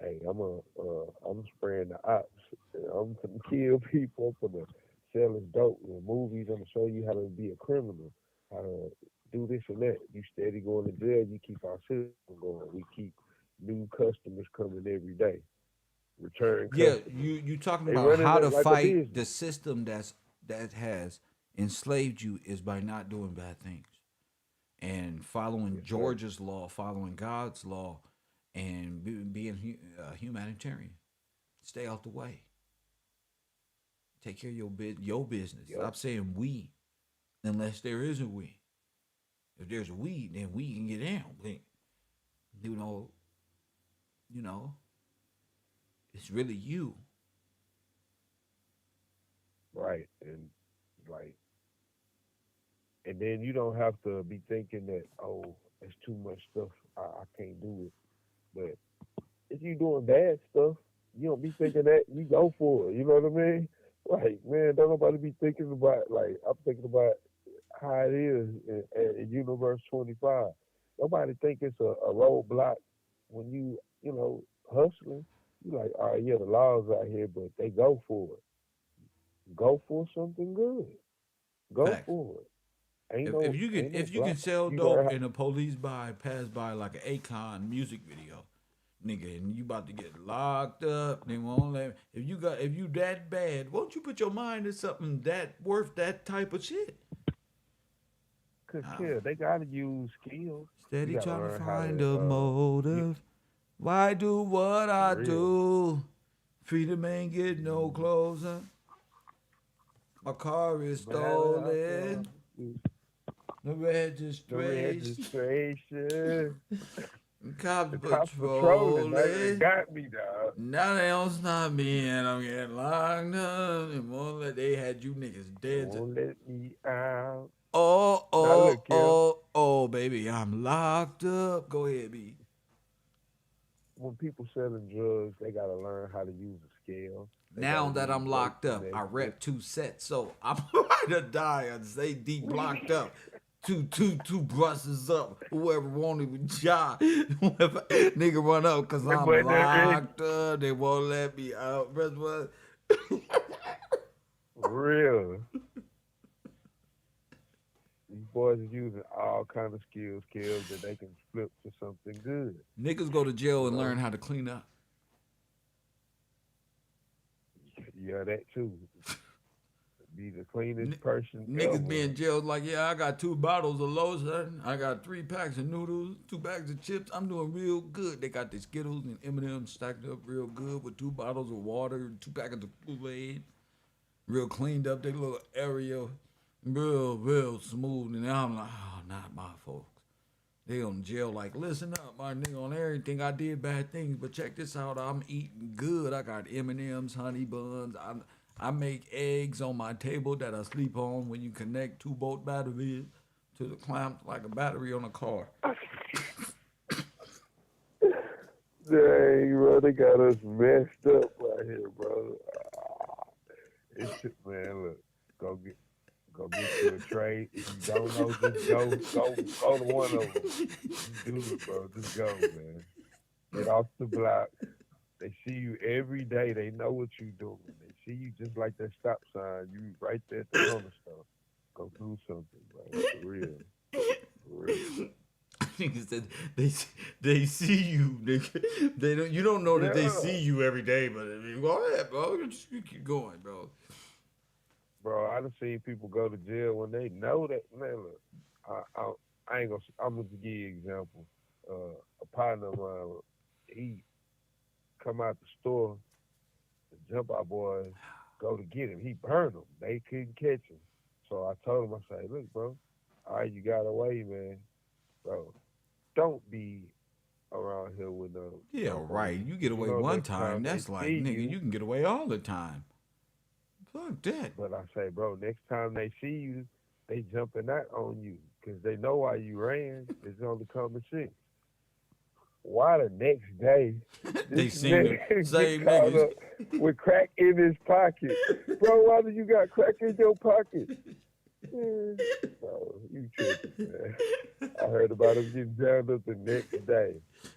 Hey, I'm spraying the ops. I'm gonna kill people. I'm gonna sell this dope in movies. I'm gonna show you how to be a criminal, how to do this and that. You steady going to jail. You keep our system going. We keep new customers coming every day. Return yeah. customers. You talking They about running how to it like a fight the business. system that has enslaved you is by not doing bad things and following Yes, sir. Georgia's law, following God's law, and being humanitarian. Stay out the way. Take care of your business. Yep. Stop saying we unless there is a we. If there's a we, then we can get down. Then, you know, you know, it's really you. Right. And like, and then you don't have to be thinking that, oh, it's too much stuff. I can't do it. But if you doing bad stuff, you don't be thinking that, you go for it. You know what I mean? Like, man, don't nobody be thinking about, like, I'm thinking about how it is in Universe 25. Nobody think it's a roadblock when hustling. You like, all right, yeah, the laws out here, but they go for it. Go for something good. Go Facts. for it. Ain't If no you can ain't no if you block. can sell You dope learn how. and the police pass by like an Akon music video, nigga, and you about to get locked up, they won't let. If you that bad, won't you put your mind to something that worth that type of shit? Cause Uh, yeah, they gotta use skills. You Steady gotta trying to learn how find to a you, motive. Why do what for I real. do? Freedom ain't get no closer. My car is But how I stolen. The the registration. registration, Cops the cops patrolling. Now they patrolling. got me, dog. Now they don't stop me and I'm getting locked up. And won't let they had you niggas They dead. won't let me out. Oh, Now oh, look here. oh, oh, baby, I'm locked up. Go ahead, B. When people selling drugs, they gotta learn how to use a scale. They Now gotta that use I'm weight locked up, I measurement. rep two sets, so I'm about to die and stay deep locked up. Two brushes up. Whoever wanted to job, whoever nigga run up because That I'm boy there is locked up. They won't let me out. Brother, what? real. These boys are using all kind of skills that they can flip to something good. Niggas go to jail You and learn know, how to clean up. yeah, that too. Be the cleanest N- person Niggas be ever. in jail like, yeah, I got 2 bottles of lotion. I got 3 packs of noodles, 2 bags of chips. I'm doing real good. They got the Skittles and M&M's stacked up real good with 2 bottles of water, 2 packets of Kool-Aid. Real cleaned up. They little area, real smooth. And I'm like, oh, not my folks. They on jail like, listen up, my nigga, on everything. I did bad things, but check this out. I'm eating good. I got M&M's, honey buns. I make eggs on my table that I sleep on when you connect 2 volt batteries to the clamp like a battery on a car. Dang, bro, they got us messed up right here, bro. It's man, look, go get go get you a trade. If you don't know, just go to one of them. Just do it, bro. Just go, man. Get off the block. They see you every day. They know what you're doing. They see you just like that stop sign. You right there at the corner store. Go do something, bro. For real. For real. Niggas said they see you. They don't. You don't know that they Yeah. see you every day, but I mean, go ahead, bro. Just keep going, bro. Bro, I done seen people go to jail when they know that. Man, look, I ain't gonna. I'm gonna give you an example. A partner of mine, he come out the store, the jump out boys go to get him. He burned them. They couldn't catch him. So I told him, I say, look, bro, all right, you got away, man, bro. Don't be around here with Yeah, no right. homies. You get You away know, one next time, time they that's like, see nigga, you, you can get away all the time. Fuck that. but I say, bro, next time they see you, they jumping out on you because they know why you ran. It's only common sense. Why the next day They this seen the nigga same get caught niggas. up with crack in his pocket? Bro, why do you got crack in your pocket? Man, bro, you tripping, man. I heard about him getting jammed up the next day.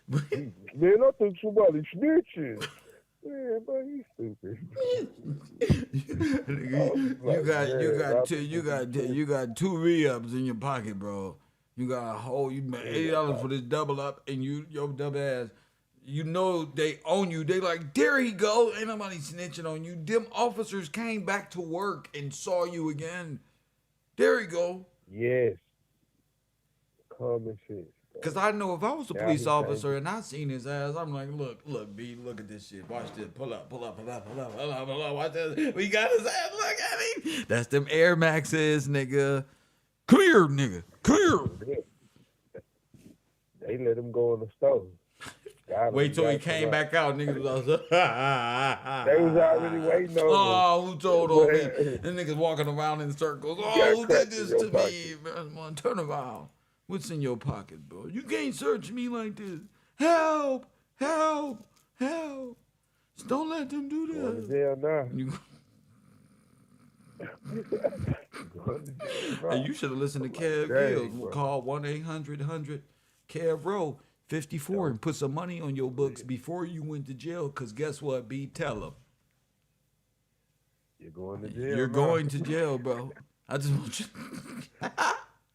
Man, I think somebody snitching. Man, bro, you stupid. I was you like, got you man, got our two you people be got tripping. you got two re-ups in your pocket, bro. You got a whole you made In your $80 for pocket. this double up, and your dumb ass. You know they own you. They like, there he go. Ain't nobody snitching on you. Them officers came back to work and saw you again. There he go. Yes, common sense, bro. Cause I know if I was a Now police he can't officer and I seen his ass, I'm like, look, B, look at this shit. Watch this. Pull up. Watch this. We got his ass. Look at him. That's them Air Maxes, nigga. Come here, nigga. Come here. be. They let him go in the store. Got him. Wait He till got he to come came out. back out, niggas was like, They was already waiting on him. oh, who told on me? Man, And niggas walking around in circles. you Oh, got who crack did in this your to pocket. me? Man, turn around. What's in your pocket, bro? You can't search me like this. Help! Help! Help! Just don't let them do Going to that. jail now. You, Going to jail and now. you should have listened to I'm like, Kev Gills. dang, We'll bro. call 1-800-100 Kev Row 54 Don't and put some money on your books before you went to jail. Cause guess what, B? Tell them. You're going to jail You're now. going to jail, bro. I just want you.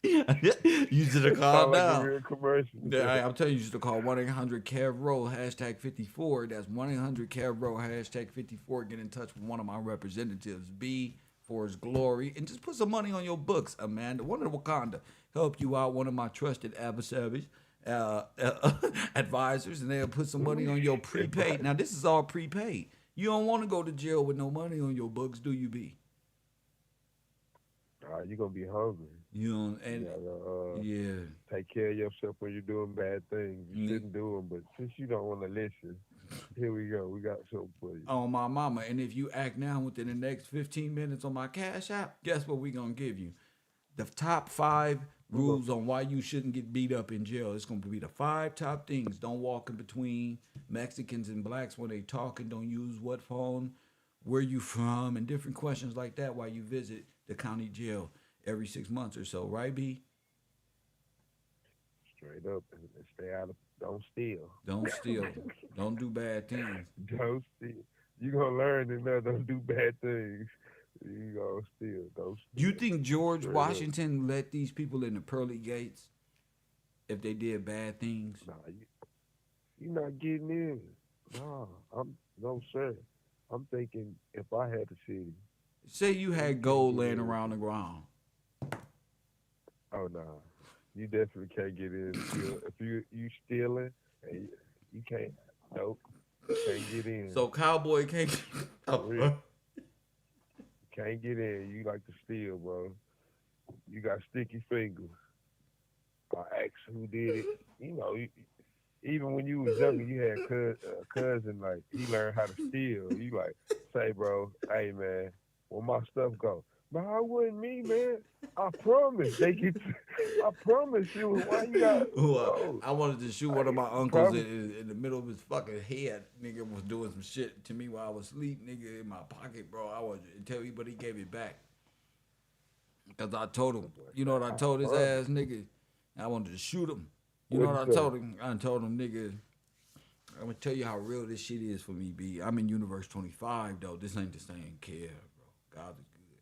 You should have called Sound like a now. real commercial. Yeah, I'm telling you, you should call 1-800-KEV-ROW, #54. That's 1-800-KEV-ROW, #54. Get in touch with one of my representatives, B, for his glory, and just put some money on your books, Amanda. One of the Wakanda. Help you out, one of my trusted adversaries, advisors, and they'll put some money on your prepaid. Now, this is all prepaid. You don't want to go to jail with no money on your books, do you, B? You're going to be hungry. You know, You and gotta yeah. take care of yourself when you're doing bad things. You shouldn't do them, but since you don't want to listen, here we go. We got something for you. On my mama. And if you act now within the next 15 minutes on my Cash App, guess what we gonna give you? The top 5 rules on why you shouldn't get beat up in jail. It's gonna be the 5 top things. Don't walk in between Mexicans and blacks when they talking. Don't use what phone, where you from, and different questions like that while you visit the county jail every 6 months or so, right, B? Straight up and stay out of. Don't steal. Don't steal. Don't do bad things. Don't steal. You gonna learn and don't do bad things. You gonna steal. Don't steal. You think George Straight up. Washington let these people in the pearly gates if they did bad things? Nah, you not getting in. Nah, no sir. I'm thinking if I had the city. Say you had can't gold get laying in. around the ground. Oh nah, you definitely can't get in. If you stealing, and you can't. Nope, you can't get in. So cowboy can't. For real. Can't get in. You like to steal, bro. You got sticky fingers. I ask who did it. You know, even when you was younger, you had cousin like he learned how to steal. You like, say, bro, hey man, where my stuff go? Man, I wasn't me, man. I promise. I promise you. Why you got, bro? I wanted to shoot one of my I uncles promise. in the middle of his fucking head. Nigga was doing some shit to me while I was asleep, nigga, in my pocket, bro. I wanted to tell you, but he gave it back. Because I told him, you know what I told his ass, nigga? I wanted to shoot him. You know What'd what you I say? told him? I told him, nigga, I'm going to tell you how real this shit is for me, B. I'm in Universe 25, though. This ain't the same care, bro. God is good.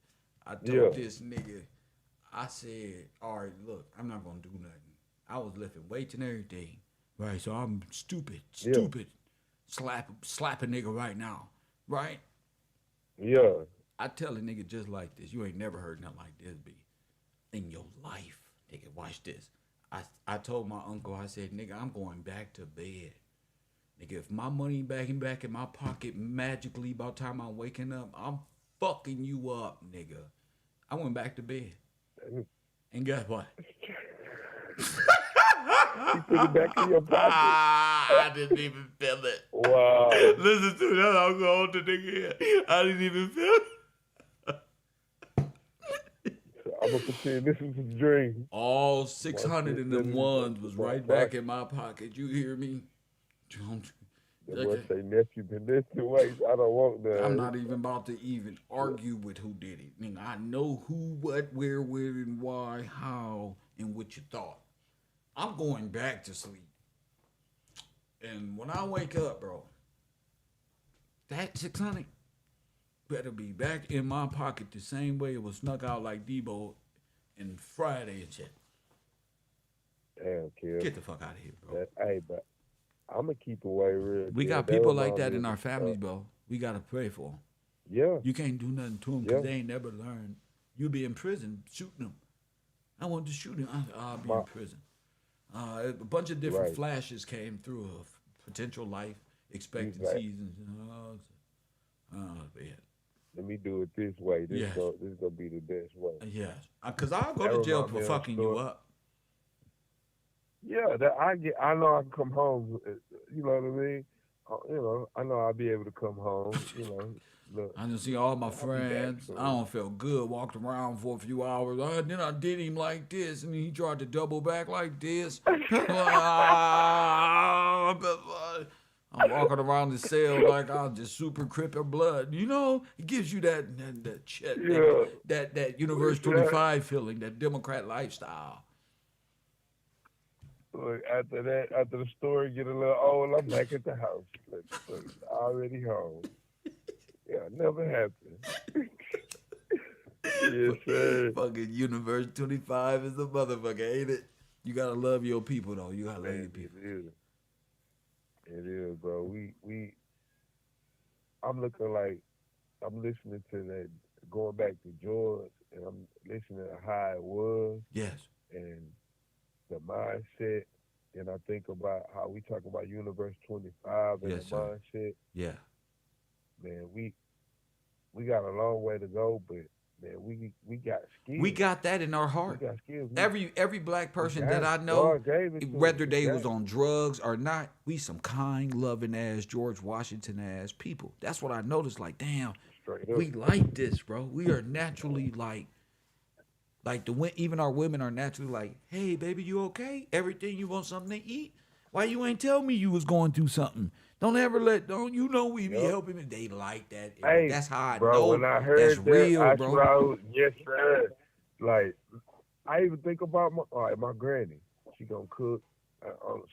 I told Yeah. this nigga, I said, all right, look, I'm not going to do nothing. I was lifting weights and everything. Right, so I'm stupid. Yeah. Slap a nigga right now. Right? Yeah. I tell a nigga just like this. You ain't never heard nothing like this, B. In your life. Nigga, watch this. I told my uncle, I said, nigga, I'm going back to bed. Nigga, if my money back in my pocket magically by the time I'm waking up, I'm fucking you up, nigga. I went back to bed. And guess what? You put it back in your pocket. I didn't even feel it. Wow. Listen to that. I'm going to nigga here. I didn't even feel it. I'm gonna pretend this is a dream. All 600 and them ones was right back in my pocket. You hear me? The boy say, nephew been lifting weights. I don't want that. I'm not even about to even argue with who did it. Nigga, I know who, what, where, when, and why, how, and what you thought. I'm going back to sleep. And when I wake up, bro, that 600 better be back in my pocket the same way it was snuck out like Debo and Friday and shit. Damn, kid. Get the fuck out of here, bro. Hey, but I'm gonna keep away real. We got people like that in our families, bro. We got to pray for them. Yeah. You can't do nothing to them because they ain't never learned. You'll be in prison shooting them. I wanted to shoot him. I'll be in prison. A bunch of different flashes came through of potential life expectancies. Yeah. Let me do it this way. This Yes. is gonna be the best way. Yes. Because I'll go to jail for fucking you up. Yeah, I know I can come home. You know what I mean? I know I'll be able to come home. Look, I just see all my friends. I don't feel good. Walked around for a few hours. Then I did him like this, and he tried to double back like this. I'm walking around the cell like I'm just super cripper blood. You know, it gives you that Universe 25 feeling, that Democrat lifestyle. Look, after the story get a little old, I'm back at the house. Look, already home. Yeah, never happened. Yes, sir. Fucking Universe 25 is the motherfucker, ain't it? You gotta love your people, though. You gotta love your people. It is, bro. I'm looking like I'm listening to that, going back to George, and I'm listening to how it was. Yes. And the mindset. And I think about how we talk about Universe 25 and the mindset. Yeah. Man, we got a long way to go, but man, we got skills. We got that in our heart. We got skills. Every black person that I know, whether they was on drugs or not, we some kind, loving ass, George Washington ass people. That's what I noticed. Like, damn, we like this, bro. We are naturally like even our women are naturally like, hey, baby, you okay? Everything, you want something to eat? Why you ain't tell me you was going through something? Don't you know we be helping me? They like that. Hey, that's how I bro, know when I heard that's real, bro. Yes, sir. Like, I even think about my granny. She gonna cook.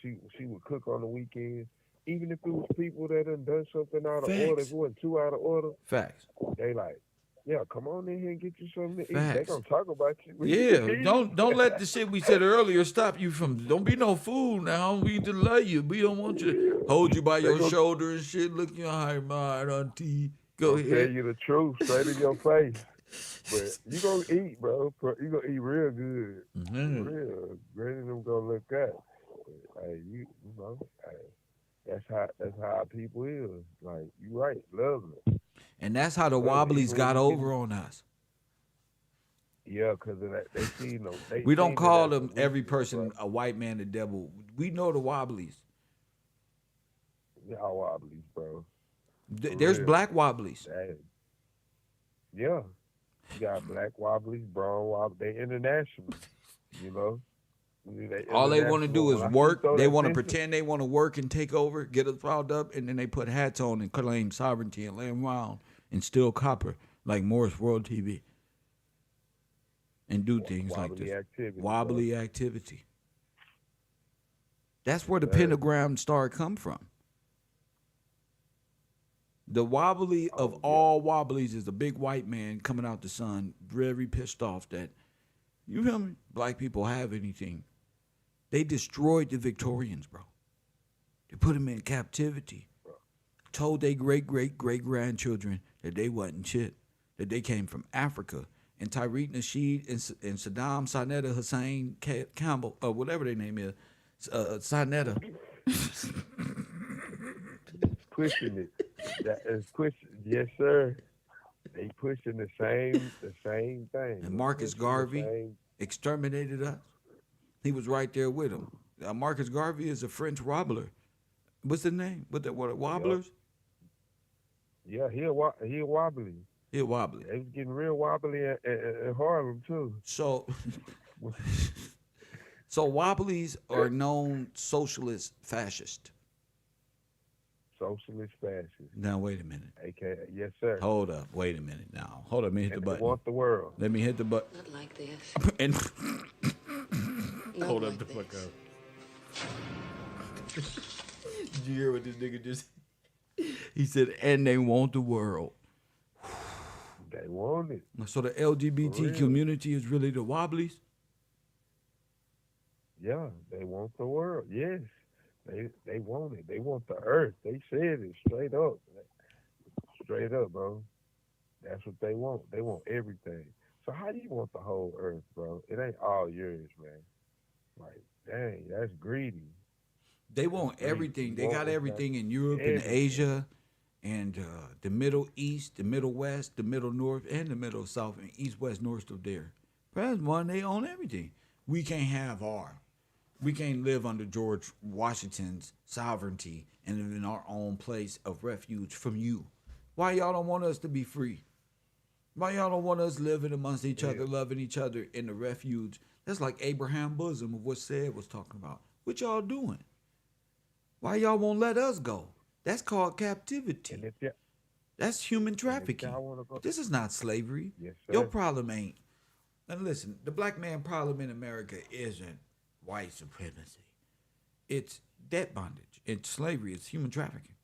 She would cook on the weekends. Even if it was people that done something out of order, if it wasn't too out of order. Facts. They like, yeah, come on in here and get you something to eat. Facts. They gonna talk about you. Yeah, don't let the shit we said earlier stop you from. Don't be no fool now. We delay you. We don't want you to hold you by your shoulder and shit. Look your high mind, auntie. Go ahead. Tell you the truth straight in your face. But you gonna eat, bro. You gonna eat real good. Mm-hmm. Real. Granny them gonna look at. Hey, you know, hey, that's how people is. Like, you right, love them. And that's how the Wobbly'S got over on us. Yeah, because of that. They see them. We don't call them every person a white man the devil. We know the Wobbly'S. Y'all Wobbly'S, bro. For There's real. black Wobbly's. That, yeah. You got black Wobbly's, brown Wobbly. They international, you know. They All they want to international. do is When I see you work. throw They that want to picture, pretend they want to work and take over, get us riled up, and then they put hats on and claim sovereignty and lay around and steal copper like Morris World TV and do things like wobbly this. activity, bro. Wobbly activity. That's where the Sir. pentagram star come from. The wobbly of Oh, yeah. all wobblies is a big white man coming out the sun, very pissed off that, you feel me, black people have anything. They destroyed the Victorians, bro. They put them in captivity. Told their great-great-great-grandchildren that they wasn't shit, that they came from Africa. And Tariq Nasheed and Saddam Sinetta Hussein Campbell, or whatever their name is, Sinetta. Pushing it. That is pushing. Yes, sir. They pushing the same thing. And Marcus Pushing the Garvey same- exterminated us. He was right there with him. Marcus Garvey is a French wobbler. What's the name? What wobblers? Yeah, he a wobbly. He a wobbly. They was getting real wobbly in Harlem too. So, so wobblies are known socialist fascist. Socialist fascist. Now wait a minute. AKA, yes, sir. Hold up. Wait a minute now. Hold up. Let me hit the And they button. want the world. Let me hit the button. Not like this. And Not hold like up the this. fuck up. Did you hear what this nigga just? He said, and they want the world. They want it. So the For LGBT real. community is really the wobblies. Yeah, they want the world. Yes, they want it. They want the earth. They said it straight up. Straight up, bro. That's what they want. They want everything. So how do you want the whole earth, bro? It ain't all yours, man. Like, dang, that's greedy. They want Greedy. everything. They Want got it, everything in Europe and Everything. Asia and the Middle East, the Middle West, the Middle North, and the Middle South, and East, West, North still there. Perhaps one, they own everything. We can't have our. We can't live under George Washington's sovereignty and live in our own place of refuge from you. Why y'all don't want us to be free? Why y'all don't want us living amongst each other, loving each other in the refuge? That's like Abraham Bosom of what Said was talking about. What y'all doing? Why y'all won't let us go? That's called And captivity. if y'all, That's human and if trafficking. y'all want to go, This is not slavery. yes, Your sir. problem ain't. And listen, the black man problem in America isn't white supremacy. It's debt bondage. It's slavery. It's human trafficking.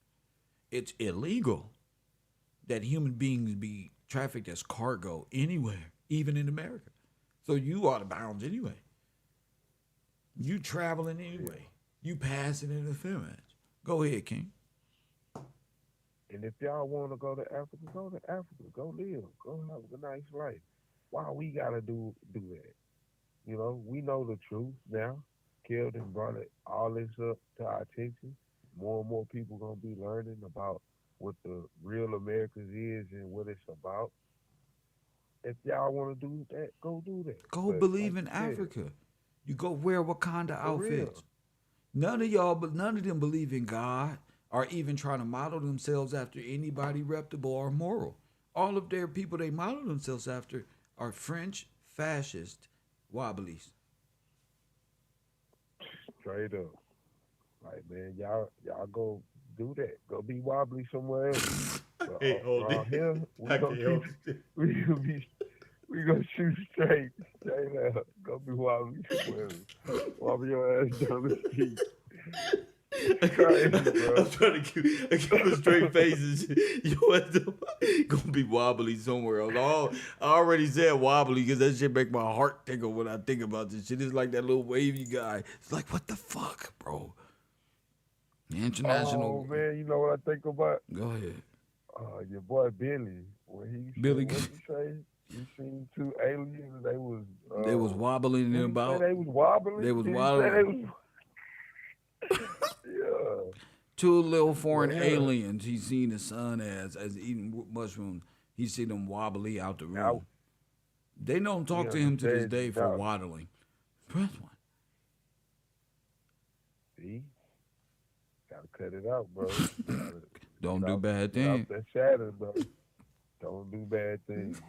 It's illegal that human beings be trafficked as cargo anywhere, even in America. So you out of bounds anyway. You traveling anyway. You passing interference. Go ahead, King. And if y'all want to go to Africa, go to Africa. Go live. Go have a nice life. Why we gotta do that? You know, we know the truth now. Keldon brought it all this up to our attention. More and more people gonna be learning about what the real Americas is and what it's about. If y'all want to do that, go do that. Go But believe like in you said, Africa. You go wear Wakanda For real. outfits. None of them believe in God or even trying to model themselves after anybody reputable or moral. All of their people they model themselves after are French fascist wobblies. straight up. Like, man, y'all go do that. Go be wobbly somewhere else. But around here, we gonna shoot straight up. Go be wobbly somewhere else. Wobble your ass down the street. Crazy, bro. I'm trying to keep a straight face and shit. You gonna be wobbly somewhere else. I already said wobbly because that shit make my heart tingle when I think about this shit. It's like that little wavy guy. It's like, what the fuck, bro? International. Oh man, you know what I think about? Go ahead. Your boy Billy. When he Billy- what he say? You seen two aliens? They was They was wobbling did he say about. They was wobbling. They was Did he say wobbling. they was- yeah. Two little foreign Yeah. aliens he seen the sun as eating mushrooms. He see them wobbly out the room. Now- They don't talk to him to this day for Now- waddling. Press one. See? Gotta cut it out, bro. Don't do bad Get off things. that shadow, bro. Don't do bad things.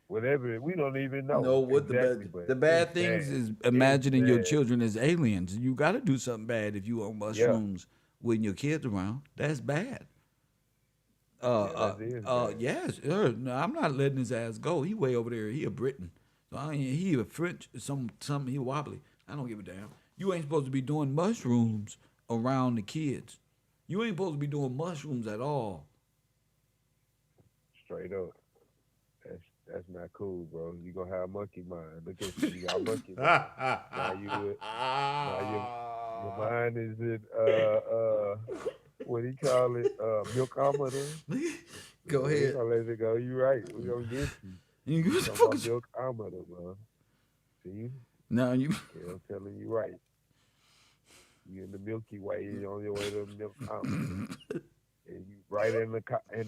Whatever, we don't even know No, what exactly, but the it's bad things bad. is It's imagining your bad. children as aliens. You got to do something bad if you on Yeah, mushrooms when your kids around. That's bad. yeah, that is bad. Yes. No, I'm not letting his ass go. He way over there. He a Briton. So he a French. Some he wobbly. I don't give a damn. You ain't supposed to be doing mushrooms around the kids. You ain't supposed to be doing mushrooms at all. Straight up. That's not cool, bro. You gonna have monkey mind. Look at you. You got monkey mind. Now you now your mind is in what do you call it? Milkometer. Go We ain't ahead. gonna let it go. You right. We gonna get you. You We what the talking fuck about is you? milkometer, bro. See? Now you. Okay, I'm telling you right. You in the Milky Way, you on your way to the milkometer. And you right in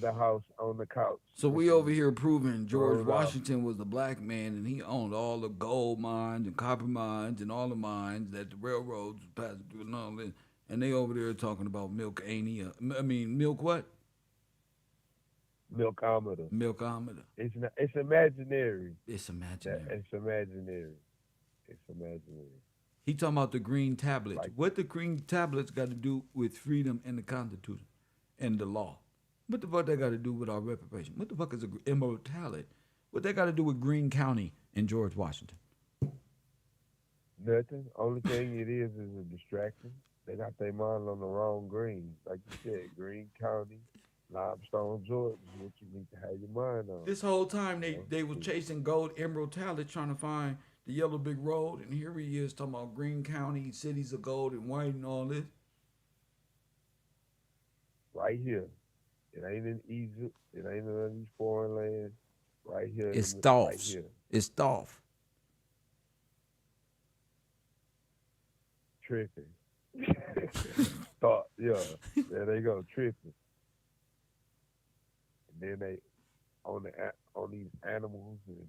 the house on the couch. So we over Looking here proving George thrown off. Washington was the black man and he owned all the gold mines and copper mines and all the mines that the railroads was passing through and all this. And they over there talking about milk I mean milk what? Milkometer. Milkometer. It's imaginary. It's That imaginary. it's imaginary. It's imaginary. He talking about the green tablets. Like What the green tablets got to do with freedom and the Constitution and the law? What the fuck that got to do with our reputation? What the fuck is immortality? What that got to do with Greene County and George Washington? nothing. Only thing it is a distraction. They got their mind on the wrong green. Like you said, Green County, Limestone, Georgia is what you need to have your mind on. This whole time You they was chasing gold, emerald talent, trying to find the yellow brick road, and here he is talking about Greene County, cities of gold and white and all this. Right here. It ain't in Egypt. It ain't in none of these foreign lands. Right here. It's Right Stoffs. here. It's Stoff. Tripping. Thought, yeah. There they go, tripping. And then they on these animals and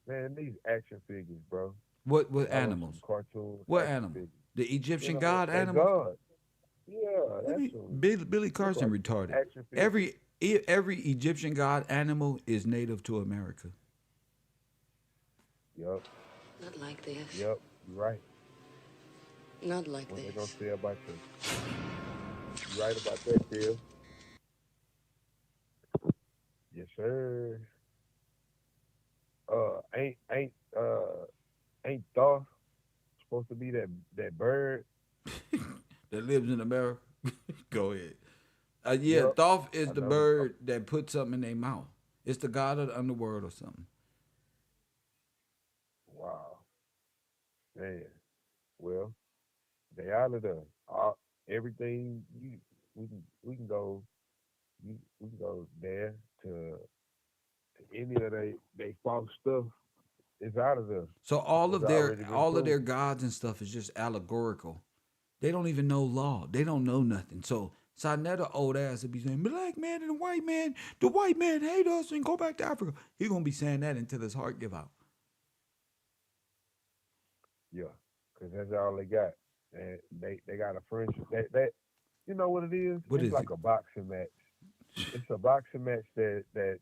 man, these action figures, bro. What I want animals? some cartoons. What action animals? figures. The You Egyptian know, god they animals? God. Yeah, that's some Billy look Carson like retarded. action figures. Every Egyptian god animal is native to America. Yup, Not like this. yup, you're right. Not like What they gonna this. say about you? You right about that, Phil. Yes, sir. Ain't ain't Thoth supposed to be that bird? That lives in America. Go ahead. Yeah, Yup. Thoth is I the know. bird that puts something in their mouth. It's the god of the underworld or something. Wow, man. Well, they out of there. All, everything you we can go we can go there to any of they false stuff. It's out of there. So all It's of their already been all of proved. their gods and stuff is just allegorical. They don't even know law. They don't know nothing. So Sarnetta old ass would be saying, black man and the white man hate us and go back to Africa. He gonna be saying that until his heart give out. Yeah, because that's all they got. And they got a friendship. That you know what it is? What It's is like it? a boxing match. It's a boxing match that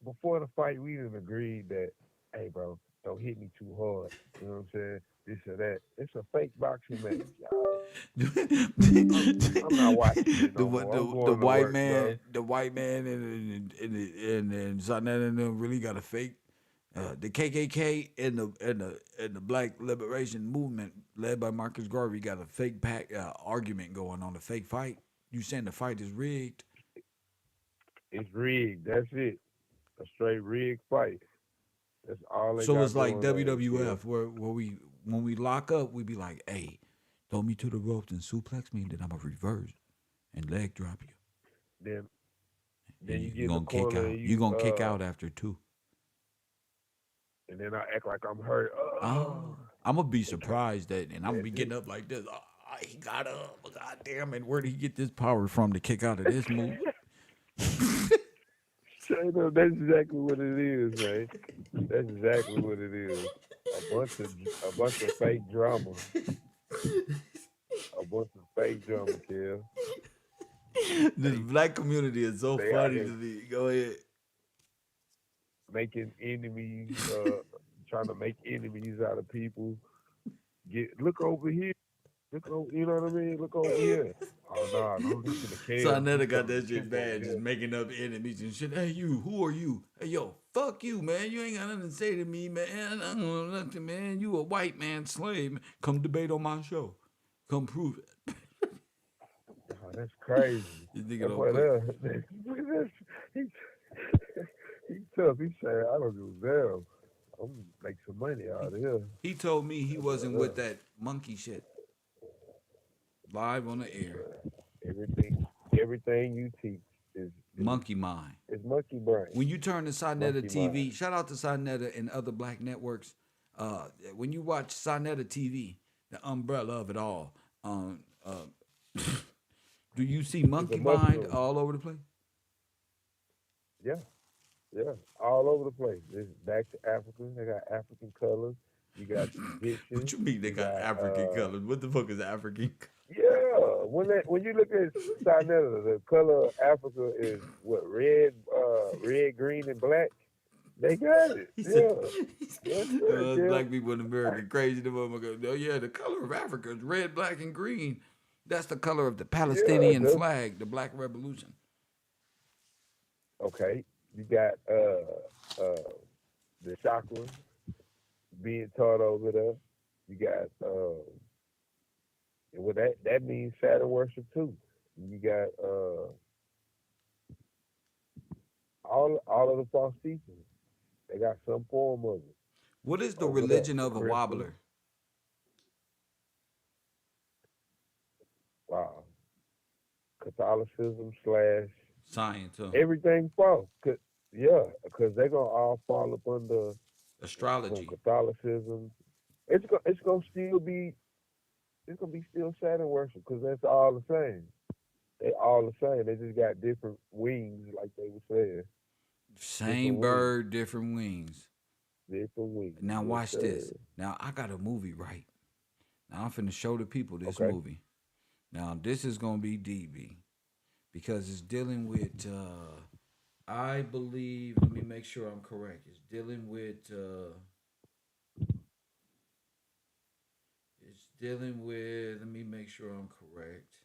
before the fight we didn't agreed that, hey bro, don't hit me too hard. You know what I'm saying? This or that. It's a fake boxing match, y'all. I'm not watching it no more. I'm The going to white work, bro. man, and Sarnetta and them really got a fake. The KKK and the Black Liberation Movement, led by Marcus Garvey, got a fake argument going on. A fake fight. You saying the fight is rigged? It's rigged. That's it. A straight rigged fight. That's all they So got it's like going on. Yeah. WWF, where we when we lock up, we be like, "Hey, throw me to the ropes and suplex me, and then I'm gonna reverse and leg drop you, Then and you you get in the gonna kick corner out. and You gonna kick out after two. and then I act like I'm hurt. Oh, I'm gonna be surprised that, and I'm gonna be getting up like this. Oh, he got up. God damn it! Where did he get this power from to kick out of this move? Straight up, that's exactly what it is, man. That's exactly what it is. A bunch of fake drama. A bunch of fake drama, Kill. The black community is so They out funny here to me. Go ahead. making enemies, trying to make enemies out of people. Look over here. Look over, you know what I mean? Look over here. Oh no, don't listen to So I Cam. never He's got telling the that shit truth over bad, just here. making up enemies and shit. Hey, you, who are you? Hey, yo, fuck you, man. You ain't got nothing to say to me, man. I don't know nothing, man. You a white man slave. Man. Come debate on my show. Come prove it. Oh, that's crazy. You think it That don't boy quit. there, he, he tough. He said, I don't give a damn. I'm gonna make some money out of here. He told me he That wasn't boy with that monkey shit. Live on the air. there. Everything you teach is Monkey mind. is monkey brain. When you turn to Sinetta Monkey TV, mind. shout out to Sinetta and other black networks. When you watch Sinetta TV, the umbrella of it all, do you see It's monkey a mind mushroom. all over the place? Yeah, yeah, all over the place. It's back to Africa. They got African colors. You got Egyptian. What you mean they You got got African colors? What the fuck is African? yeah. When you look at Sinetta, the color of Africa is what red, green, and black. They got it. He said, Yeah, that's good, yeah. black people in America crazy. The motherfucker. Oh yeah, the color of Africa is red, black, and green. That's the color of the Yeah, Palestinian flag, the Black Revolution. okay. You got the chakra being taught over there. You got well that means Saturn worship too. You got all of the false teachers. They got some form of it. What is the Over religion there, of a crystal. wobbler? Wow. Catholicism / Science, huh? everything false. Because they're gonna all fall up under from Astrology. Catholicism. It's gonna still be still Saturn worship because that's all the same. They all the same. They just got different wings, like they were saying. Same Different bird, different wings. Different wings. Now Yes, watch this. sir. Now I got a movie right. Now I'm finna show the people this Okay. movie. Now this is gonna be DB because it's dealing with. I believe. Let me make sure I'm correct. It's dealing with. It's dealing with. Let me make sure I'm correct.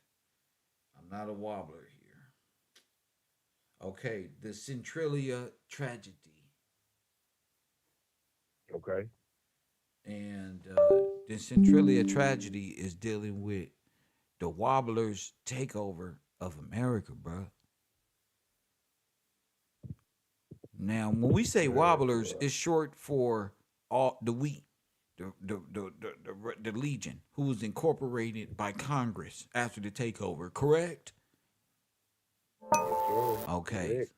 I'm not a wobbler here. Okay, the Centralia tragedy. Okay. And the Centralia tragedy is dealing with the Wobblers' takeover of America, bro. Now, when we say Wobblers, it's short for all the we, the Legion, who was incorporated by Congress after the takeover. Correct? Sure. Okay. Correct.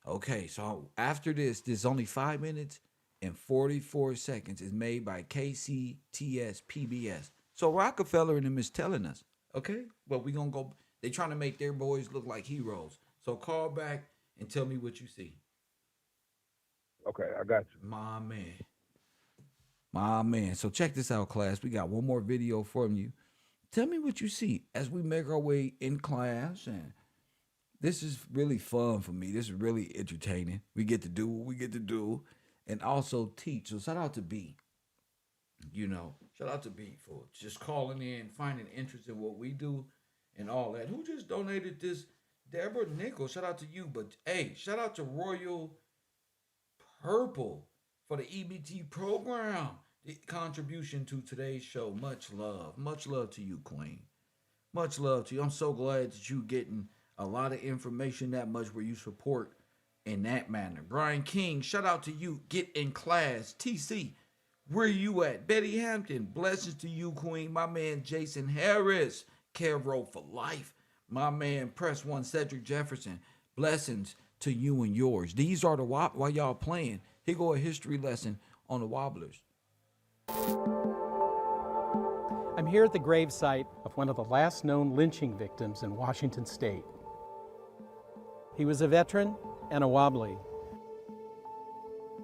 Okay. So after this, there's only 5 minutes and 44 seconds is made by KCTS PBS. So Rockefeller and them is telling us, okay, well, we gonna go. They trying to make their boys look like heroes. So call back and tell me what you see. Okay, I got you. My man. My man. So check this out, class. We got one more video from you. Tell me what you see as we make our way in class. And this is really fun for me. This is really entertaining. We get to do what we get to do and also teach. So shout out to B. Shout out to B for just calling in, finding interest in what we do and all that. Who just donated this? Deborah Nichols. Shout out to you. But hey, shout out to Royal Purple for the EBT program. The contribution to today's show. Much love. Much love to you, Queen. Much love to you. I'm so glad that you getting a lot of information that much where you support in that manner. Brian King, shout out to you. Get in class. TC, where you at? Betty Hampton, blessings to you, Queen. My man Jason Harris, Caro for life. My man Press One Cedric Jefferson, blessings to you and yours. These are the while y'all playing. Here go a history lesson on the Wobblers. I'm here at the gravesite of one of the last known lynching victims in Washington State. He was a veteran and a Wobbly.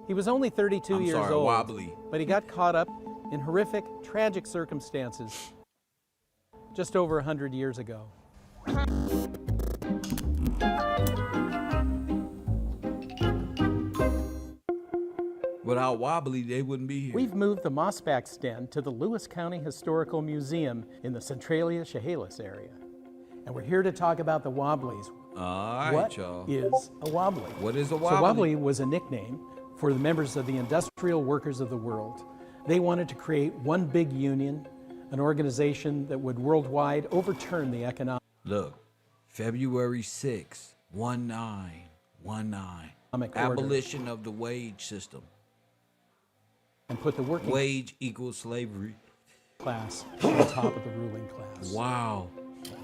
He was only 32 years old, Wobbly. but he got caught up in horrific, tragic circumstances just over 100 years ago. Without Wobbly, they wouldn't be here. We've moved the Mossback stand to the Lewis County Historical Museum in the Centralia, Chehalis area. And we're here to talk about the Wobbly'S. All right, What y'all. is a Wobbly? What is a So Wobbly? Wobbly was a nickname for the members of the industrial workers of the world. They wanted to create one big union, an organization that would worldwide overturn the economic Look, February 6th, 1919. order Abolition of the wage system. and put the working Wage equals slavery. class on the top of the ruling class. Wow.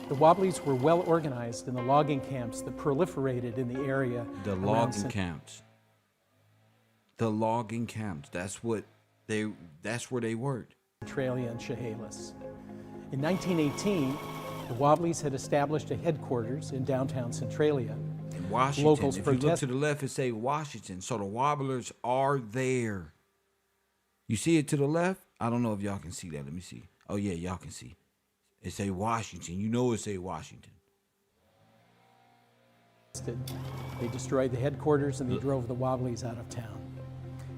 The Wobbly'S were well organized in the logging camps that proliferated in the area. The around logging camps. The logging camps. That's where they worked. Centralia and Chehalis. In 1918, the Wobbly'S had established a headquarters in downtown Centralia. In Washington. Locals If you look protest- to the left, it say Washington. So the Wobblers are there. You see it to the left? I don't know if y'all can see that. Let me see. Oh yeah, y'all can see. It say Washington. You know it say Washington. They destroyed the headquarters and they drove the Wobbly'S out of town.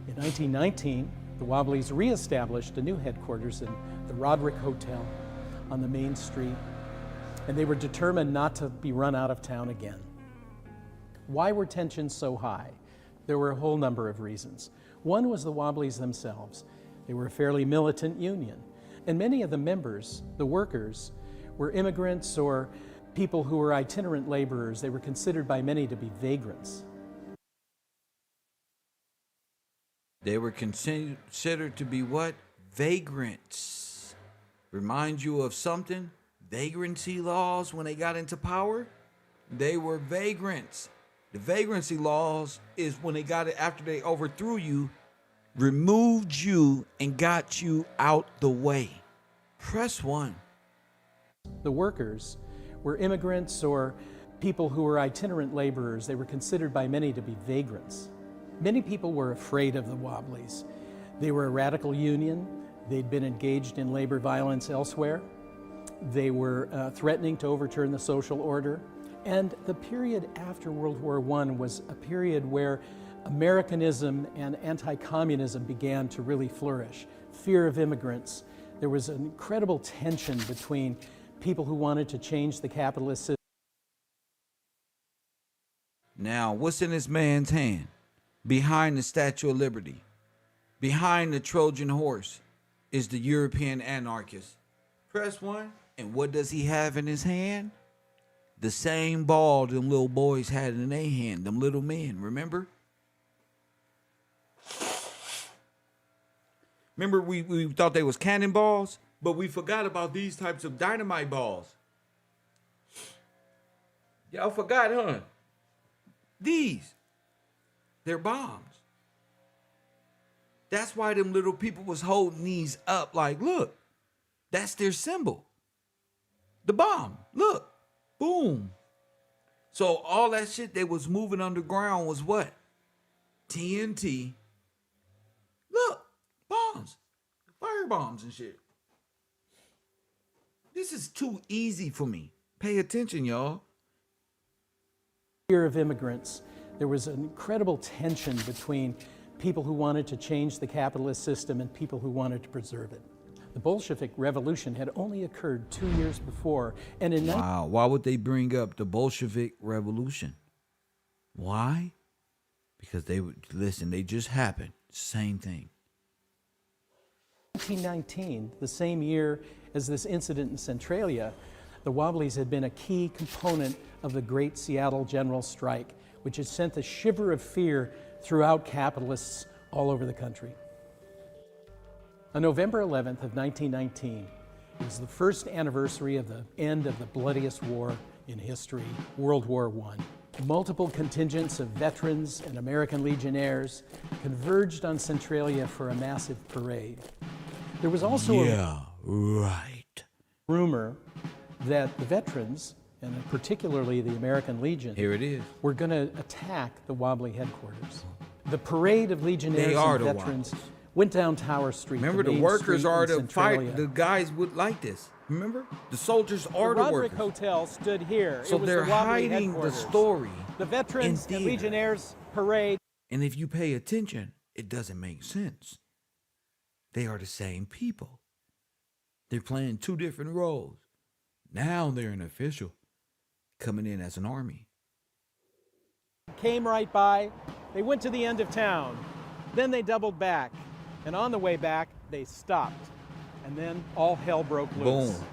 In 1919, the Wobbly'S reestablished a new headquarters in the Roderick Hotel on the main street, and they were determined not to be run out of town again. Why were tensions so high? There were a whole number of reasons. One was the Wobbly'S themselves. They were a fairly militant union, and many of the members, the workers, were immigrants or people who were itinerant laborers. They were considered by many to be vagrants. They were considered to be what? Vagrants. Remind you of something? Vagrancy laws when they got into power? They were vagrants. The vagrancy laws is when they got it after they overthrew you, removed you, and got you out the way. Press 1. The workers were immigrants or people who were itinerant laborers. They were considered by many to be vagrants. Many people were afraid of the Wobbly'S. They were a radical union. They'd been engaged in labor violence elsewhere. They were threatening to overturn the social order. And the period after World War I was a period where Americanism and anti-communism began to really flourish. Fear of immigrants. There was an incredible tension between people who wanted to change the capitalist system. Now, what's in this man's hand? Behind the Statue of Liberty, behind the Trojan horse, is the European anarchist. Press 1. And what does he have in his hand? The same ball them little boys had in their hand, them little men, remember? Remember we thought they was cannonballs, but we forgot about these types of dynamite balls. Y'all forgot, huh? They're bombs. That's why them little people was holding these up like, look, that's their symbol. The bomb, look, boom. So all that shit that was moving underground was what? TNT. Look, bombs, fire bombs and shit. This is too easy for me. Pay attention, y'all. Fear of immigrants. There was an incredible tension between people who wanted to change the capitalist system and people who wanted to preserve it. The Bolshevik Revolution had only occurred 2 years before, and in Wow, why would they bring up the Bolshevik Revolution? Why? Because they would, listen, they just happened. Same thing. 1919, the same year as this incident in Centralia, the Wobbly'S had been a key component of the Great Seattle General Strike, which had sent a shiver of fear throughout capitalists all over the country. On November 11th of 1919, it was the first anniversary of the end of the bloodiest war in history, World War I. Multiple contingents of veterans and American legionnaires converged on Centralia for a massive parade. There was also right. a rumor that the veterans, and particularly the American Legion, Here it is. were going to attack the Wobbly headquarters. The parade of legionnaires They are and the veterans Wobblies. went down Tower Street. Remember, the main workers street are in the Centralia. fight. The guys would like this. Remember, the soldiers The are the Roderick workers. Hotel stood here. So It was they're the Wobbly hiding the headquarters. story The Veterans in and theater. Legionnaires Parade. And if you pay attention, it doesn't make sense. They are the same people. They're playing two different roles. Now they're an official coming in as an army. Came right by. They went to the end of town. Then they doubled back. And on the way back, they stopped. And then all hell broke loose. Boom.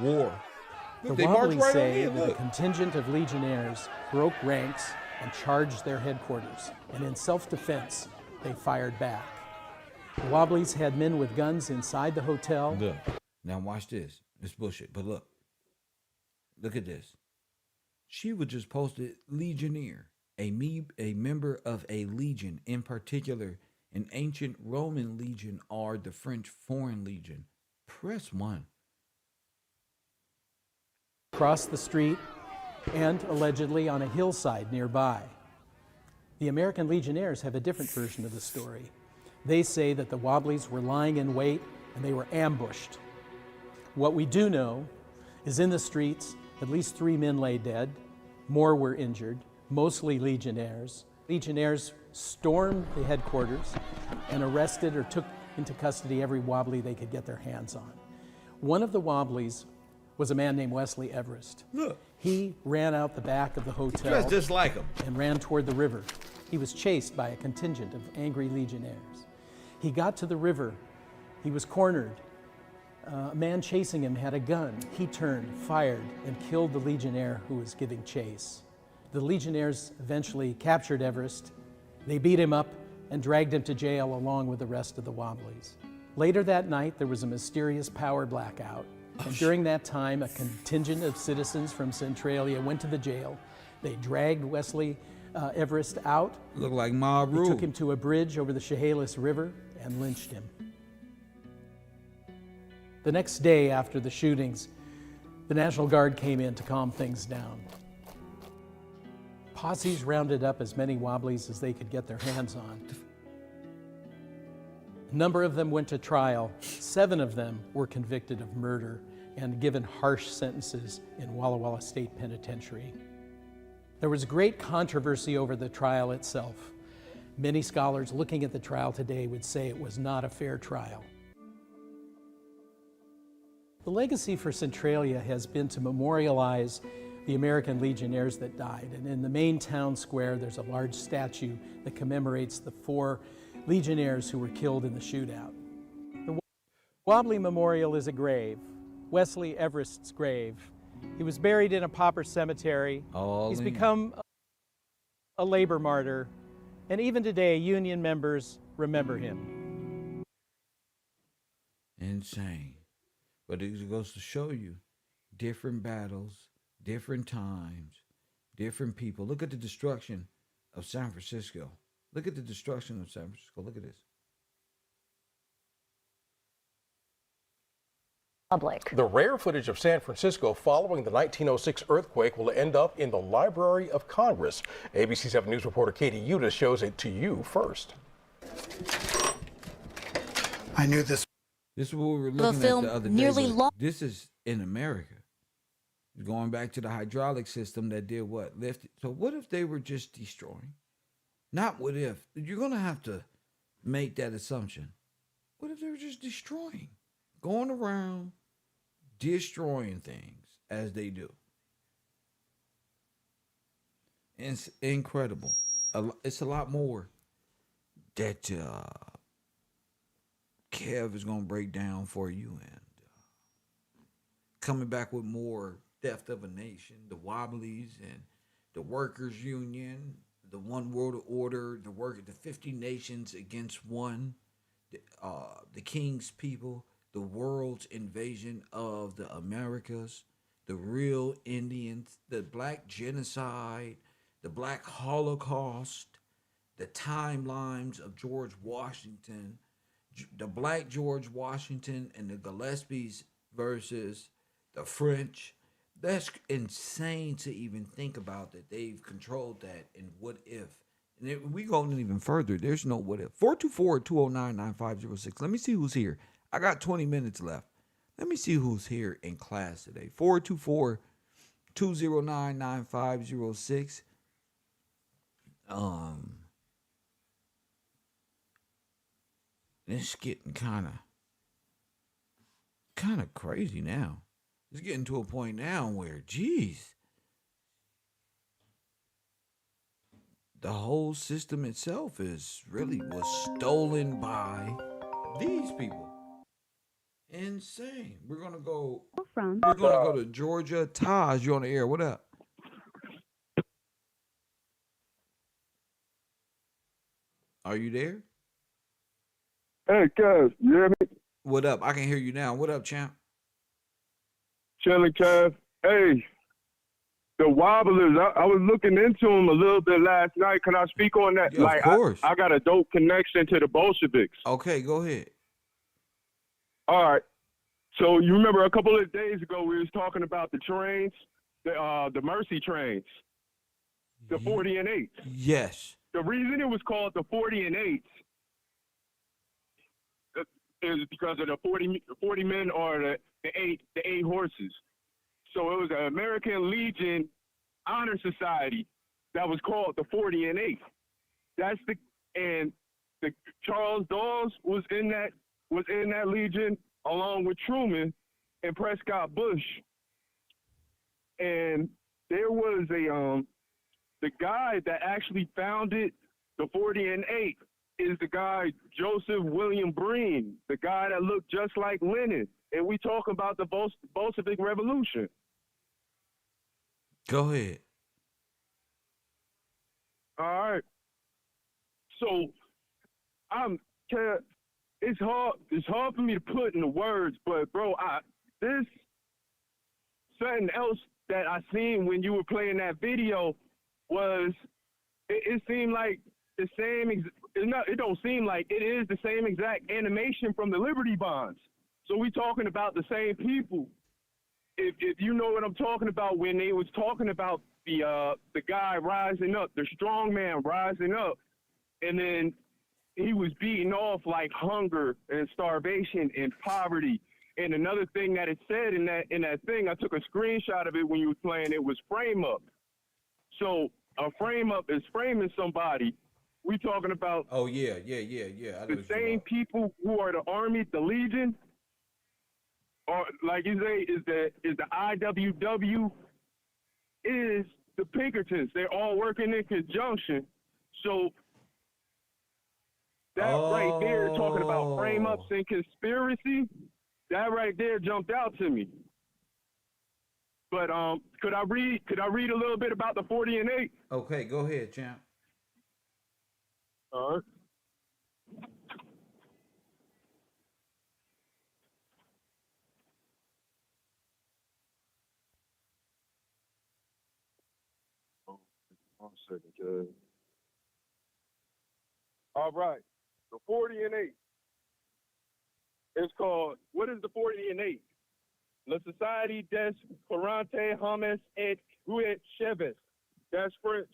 War. The Look, they marched Wobbly's right on say in, that a look. contingent of legionnaires broke ranks and charged their headquarters. And in self-defense, they fired back. The Wobbly's had men with guns inside the hotel. Look. Now watch this. It's bullshit. But look. Look at this. She was just posted legionnaire, a member of a legion, in particular, an ancient Roman legion or the French Foreign Legion. Press 1. Across the street and allegedly on a hillside nearby. The American Legionnaires have a different version of the story. They say that the Wobbly's were lying in wait and they were ambushed. What we do know is in the streets, at least 3 men lay dead, more were injured, mostly Legionnaires. Legionnaires stormed the headquarters and arrested or took into custody every Wobbly they could get their hands on. One of the Wobbly's was a man named Wesley Everest. Look. He ran out the back of the hotel Dressed just like him. and ran toward the river. He was chased by a contingent of angry legionnaires. He got to the river. He was cornered. A man chasing him had a gun. He turned, fired, and killed the legionnaire who was giving chase. The legionnaires eventually captured Everest. They beat him up and dragged him to jail along with the rest of the Wobbly's. Later that night, there was a mysterious power blackout. And during that time, a contingent of citizens from Centralia went to the jail. They dragged Wesley Everest out. Look like mob They rule. took him to a bridge over the Chehalis River and lynched him. The next day after the shootings, the National Guard came in to calm things down. Posses rounded up as many Wobbly's as they could get their hands on. A number of them went to trial. 7 of them were convicted of murder and given harsh sentences in Walla Walla State Penitentiary. There was great controversy over the trial itself. Many scholars looking at the trial today would say it was not a fair trial. The legacy for Centralia has been to memorialize the American Legionnaires that died. And in the main town square, there's a large statue that commemorates the 4 Legionnaires who were killed in the shootout. The Wobbly Memorial is a grave, Wesley Everest's grave. He was buried in a pauper cemetery. He's become a labor martyr, and even today, Union members remember him. Insane. But it goes to show you different battles, different times, different people. Look at the destruction of San Francisco. Look at the destruction of San Francisco. Look at this. Public. The rare footage of San Francisco following the 1906 earthquake will end up in the Library of Congress. ABC 7 News reporter Katie Udis shows it to you first. I knew this. This is what we were looking at the other day. This is in America. Going back to the hydraulic system that did what? Lifted. So what if they were just destroying? Not what if. You're going to have to make that assumption. What if they were just destroying? Going around destroying things as they do. It's incredible. It's a lot more that Kev is going to break down for you, and coming back with more Theft of a Nation, the Wobbly's and the Workers Union, the One World Order, the 50 Nations Against One, the King's People, the world's invasion of the Americas, the real Indians, the Black Genocide, the Black Holocaust, the timelines of George Washington, the Black George Washington and the Gillespies versus the French. That's insane to even think about that they've controlled that, and what if And if we going even further. There's no what if. 424-209-9506. Let me see who's here. I got 20 minutes left. Let me see who's here in class today. 424-209-9506. It's getting kind of crazy now. It's getting to a point now where, geez, the whole system itself was stolen by these people. Insane. We're gonna go From to Georgia. Taj, you on the air. What up? Are you there? Hey, Kev, you hear me? What up? I can hear you now. What up, champ? Chilling, Kev. Hey, the Wobblers, I was looking into them a little bit last night. Can I speak on that? Yeah, of course. I got a dope connection to the Bolsheviks. Okay, go ahead. All right. So you remember a couple of days ago we was talking about the trains, the Mercy trains, the 40 and 8s. Yes. The reason it was called the 40 and 8s is because of the 40 men or the eight horses. So it was an American Legion Honor Society that was called the 40 and 8. And the Charles Dawes was in that Legion along with Truman and Prescott Bush. And there was the guy that actually founded the 40 and 8 is the guy Joseph William Breen, the guy that looked just like Lenin. And we talk about the Bolshevik Revolution. Go ahead. All right. So it's hard for me to put into words, but bro, this something else that I seen when you were playing that video was it seemed like the same. It don't seem like it is the same exact animation from the Liberty Bonds. So we talking about the same people. If you know what I'm talking about, when they was talking about the guy rising up, the strong man rising up, and then he was beating off like hunger and starvation and poverty. And another thing that it said in that thing, I took a screenshot of it when you were playing. It was frame up. So a frame up is framing somebody. We talking about Oh yeah. I know the same people who are the Army, the Legion, or like you say, is the IWW, is the Pinkertons. They're all working in conjunction. So that right there, talking about frame ups and conspiracy, that right there jumped out to me. But could I read a little bit about the 40 and 8? Okay, go ahead, champ. All right. One second, Judge. All right. The 40 and 8. It's called, what is the 40 and 8? La Société des 40 Hommes et 8 Chevaux. That's French.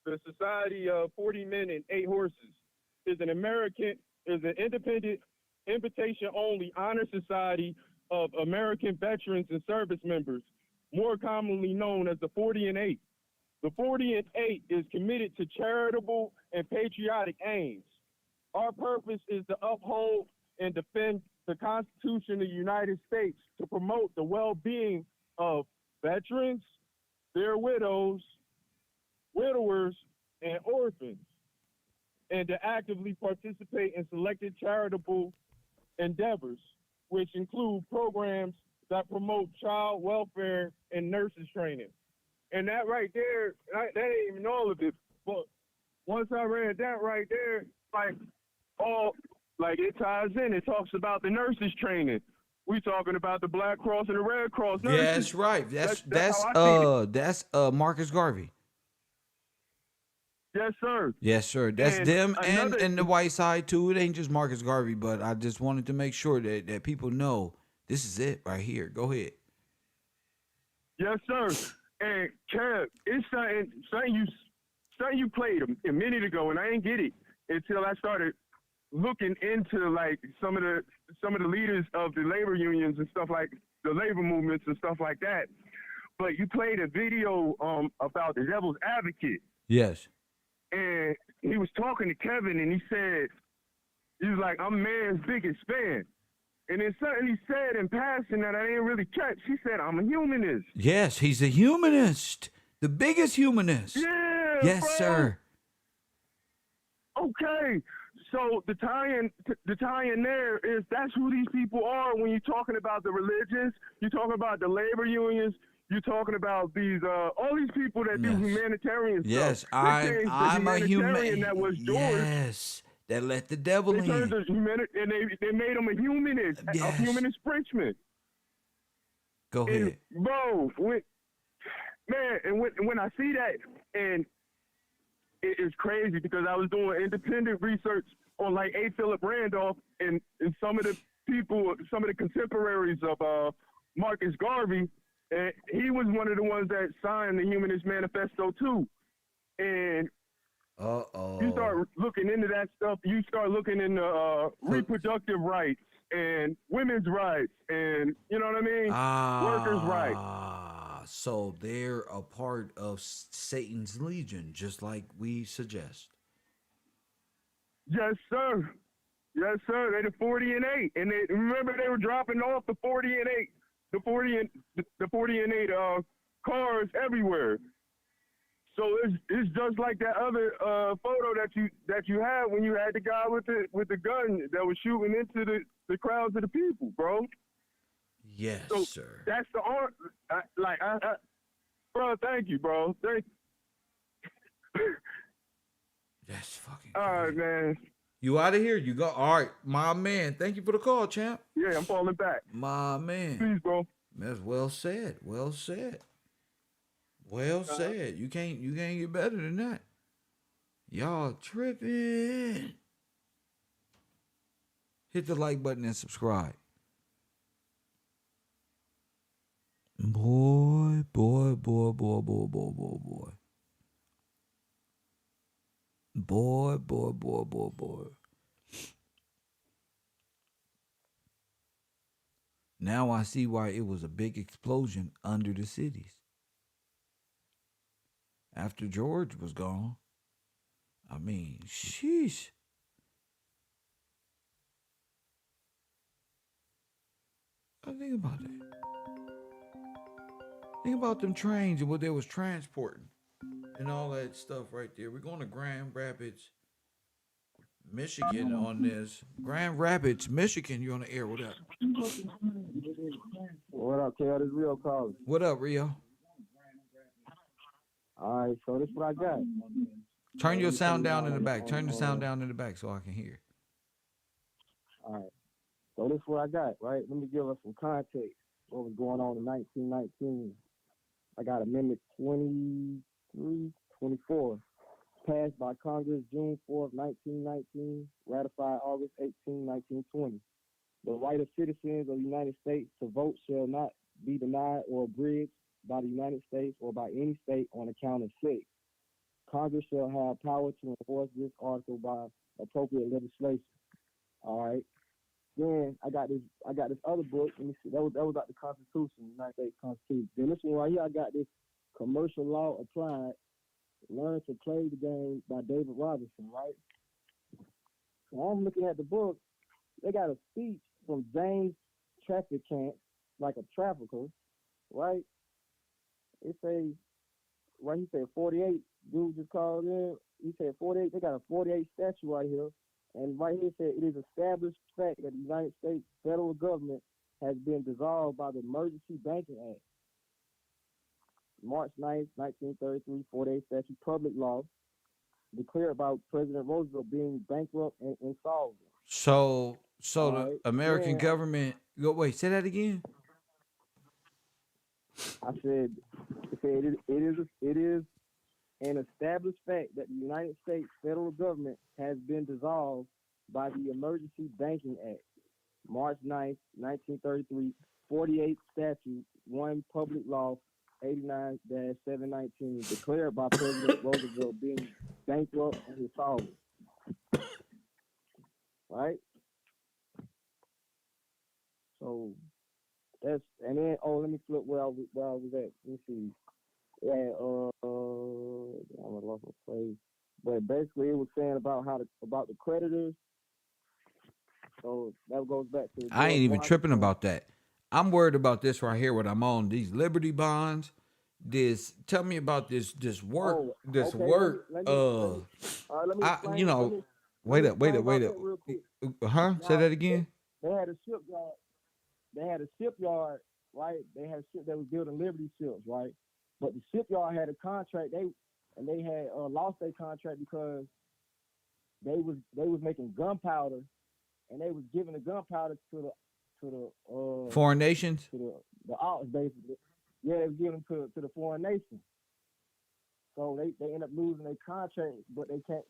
The Society of 40 Men and 8 Horses is an independent, invitation-only honor society of American veterans and service members, more commonly known as the 40 and 8. The 40 and 8 is committed to charitable and patriotic aims. Our purpose is to uphold and defend the Constitution of the United States, to promote the well-being of veterans, their widows, widowers, and orphans, and to actively participate in selected charitable endeavors, which include programs that promote child welfare and nurses training. And that right there, that ain't even all of it. But once I read that right there, it ties in. It talks about the nurses training. We talking about the Black Cross and the Red Cross nurses. Yeah, that's right. That's how I see it. Marcus Garvey. Yes, sir. Yes, sir. That's And them another- and the white side too. It ain't just Marcus Garvey, but I just wanted to make sure that people know this is it right here. Go ahead. Yes, sir. And Kev, it's something something you played a minute ago, and I didn't get it until I started looking into like some of the leaders of the labor unions and stuff, like the labor movements and stuff like that. But you played a video about the devil's advocate. Yes. And he was talking to Kevin, and he was like, I'm man's biggest fan. And then something he said in passing that I didn't really catch. He said, I'm a humanist. Yes, he's a humanist. The biggest humanist. Yeah, Yes, bro. sir. Okay. So the tie-in there is that's who these people are when you're talking about the religions, you're talking about the labor unions, you're talking about these all these people that do humanitarian yes, stuff. I'm a human. That was George. Yes, that let the devil They turned in. and they made him a humanist, a humanist Frenchman. Go ahead. And, bro, when I see that, and it's crazy because I was doing independent research on like A. Philip Randolph and some of the people, some of the contemporaries of Marcus Garvey, and he was one of the ones that signed the Humanist Manifesto too. And you start looking into that stuff, you start looking into reproductive rights and women's rights and, you know what I mean? Workers' rights. So they're a part of Satan's Legion, just like we suggest. Yes, sir. Yes, sir. They're the 40 and 8. And remember they were dropping off the 40 and 8, the 40 and 8 cars everywhere. So it's just like that other photo that you had when you had the guy with the gun that was shooting into the crowds of the people, bro. Yes, so sir. That's the art. Bro, thank you, bro. Thank you. That's fucking all right, man. You out of here? You go. All right, my man. Thank you for the call, champ. Yeah, I'm falling back. My man. Please, bro. That's well said. Well said. Well said. You can't get better than that. Y'all tripping. Hit the like button and subscribe. Boy. Now I see why it was a big explosion under the cities. After George was gone. I mean, sheesh. Think about that. Think about them trains and what they was transporting and all that stuff right there. We're going to Grand Rapids, Michigan on this. Grand Rapids, Michigan, you're on the air. What up? What up, Kel? This Rio calling. What up, Rio? All right, so this is what I got. Turn your sound down in the back. Turn the sound down in the back so I can hear. All right. So this is what I got, right? Let me give us some context. What was going on in 1919. I got Amendment 24, passed by Congress June 4th, 1919, ratified August 18, 1920. The right of citizens of the United States to vote shall not be denied or abridged by the United States or by any state on account of sex. Congress shall have power to enforce this article by appropriate legislation. All right. Then I got this other book. Let me see. That was like the Constitution, the United States Constitution. Then this one right here, I got this Commercial Law Applied, Learn to Play the Game by David Robinson, right? So I'm looking at the book. They got a speech from James Traficant, like a trafficker, right? It say, right, he said 48. Dude just called in. He said 48. They got a 48 statute right here. And right here it said, it is established fact that the United States federal government has been dissolved by the Emergency Banking Act. March 9th, 1933, 48 statute, public law, declared by President Roosevelt being bankrupt and insolvent. So the right. American government, wait, say that again? I said it is an established fact that the United States federal government has been dissolved by the Emergency Banking Act, March 9th, 1933, 48 statute, 1 public law, 89-719, declared by President Roosevelt being bankrupt and insolvent. Right? So that's, and then let me flip where I was at. Let me see. Yeah, I lost my place. But basically, it was saying about about the creditors. So that goes back to I ain't George even tripping Washington. about that. I'm worried about this right here. What I'm on these Liberty bonds. Tell me about this work. Oh, This okay. work. Let me all right, let me I explain. you know. Let Wait me up. Wait explain up. Wait about up. that real quick. Say Now, that again. they had a shipyard. They had a shipyard, right? They had a ship that was building Liberty ships, right? But the shipyard had a contract. They had lost their contract because they was making gunpowder, and they was giving the gunpowder to Foreign nations. the Alps, basically. Yeah, they was giving to the foreign nations. So they ended up losing their contract, but they came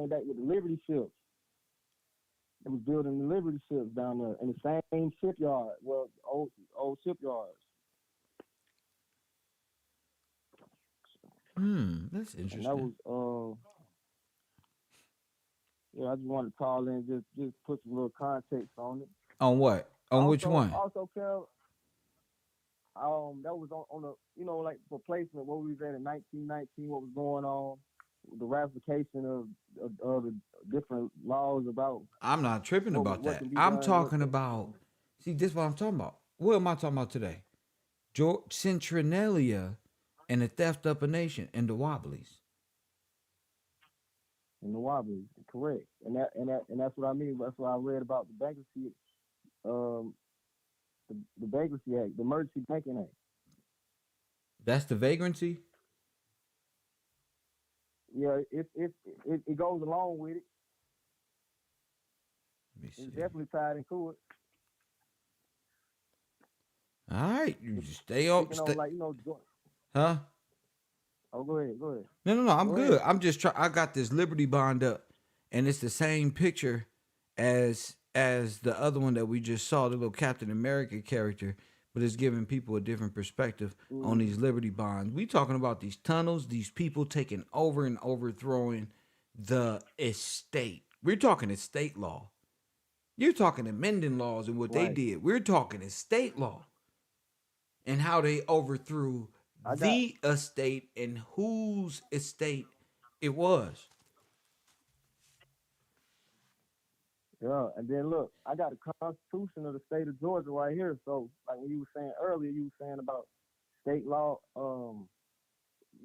back with the Liberty ships. They was building the Liberty ships down there in the same shipyard. Well, old shipyards. That's And that interesting. was I just wanted to call in, just put some little context on it. On what? On which one? Also, Kel, that was on the, like for placement, what we was at in 1919, what was going on, the ratification of the different laws about I'm not tripping about what that. can be I'm done, what talking can. about. See, this is what I'm talking about. What am I talking about today? Centralia and the theft of a nation and the Wobbly's. In the Wobbly, correct, and that's what I mean. That's what I read about the bankruptcy, um, the bankruptcy act, the emergency banking act. That's the vagrancy. Yeah, it goes along with it. Let me see. It's definitely tied into it. All right, you just stay on. Huh? Oh, go ahead. No. I'm Go good. ahead. I'm just trying. I got this Liberty bond up, and it's the same picture as the other one that we just saw, the little Captain America character, but it's giving people a different perspective on these Liberty bonds. We talking about these tunnels, these people taking over and overthrowing the estate. We're talking estate law. You're talking amending laws and what they Right. did. We're talking estate law and how they overthrew the estate and whose estate it was. Yeah, and then look, I got a Constitution of the state of Georgia right here. So, like when you were saying earlier, you were saying about state law.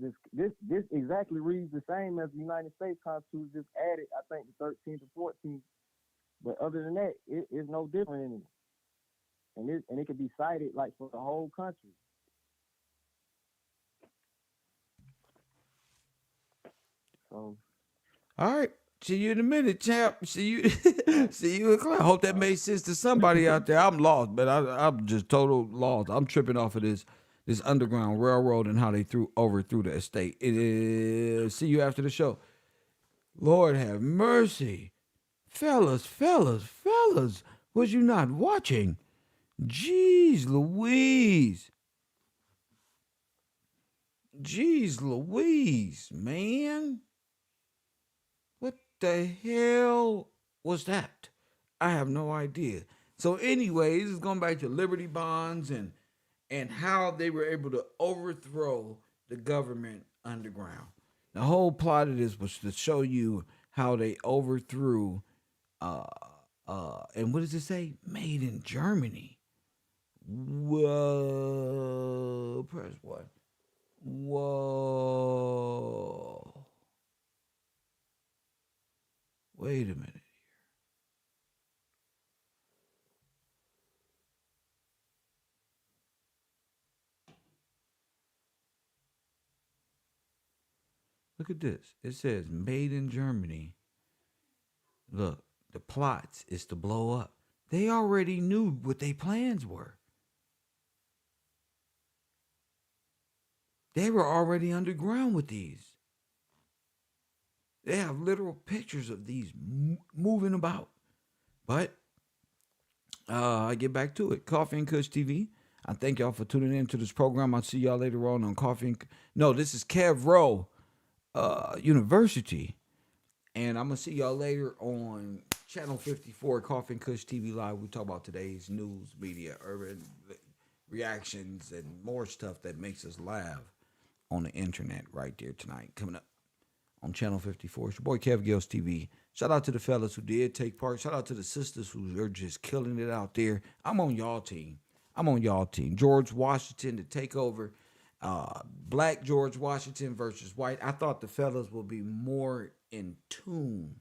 This exactly reads the same as the United States Constitution, just added, I think, the 13th and 14th. But other than that, it's no different in it, and it could be cited like for the whole country. So, All right. See you in a minute, champ. See you. See you in class. Hope that made sense to somebody out there. I'm lost, but I'm just total lost. I'm tripping off of this underground railroad and how they overthrew the estate. It is. See you after the show. Lord have mercy, fellas. Was you not watching? Jeez Louise. Jeez Louise, man. What the hell was that? I have no idea. So, anyways, it's going back to Liberty bonds and how they were able to overthrow the government underground. The whole plot of this was to show you how they overthrew and what does it say? Made in Germany. Whoa. Press what? Whoa. Wait a minute. Look at this. It says made in Germany. Look, the plots is to blow up. They already knew what their plans were. They were already underground with these. They have literal pictures of these moving about. But I get back to it. Coffee and Kush TV. I thank y'all for tuning in to this program. I'll see y'all later on Coffee. No, this is Kev Rowe University. And I'm going to see y'all later on Channel 54, Coffee and Kush TV Live. We talk about today's news, media, urban reactions, and more stuff that makes us laugh on the internet right there tonight. Coming up on Channel 54. It's your boy Kev Gills TV. Shout out to the fellas who did take part. Shout out to the sisters who are just killing it out there. I'm on y'all team. George Washington to take over. Black George Washington versus white. I thought the fellas would be more in tune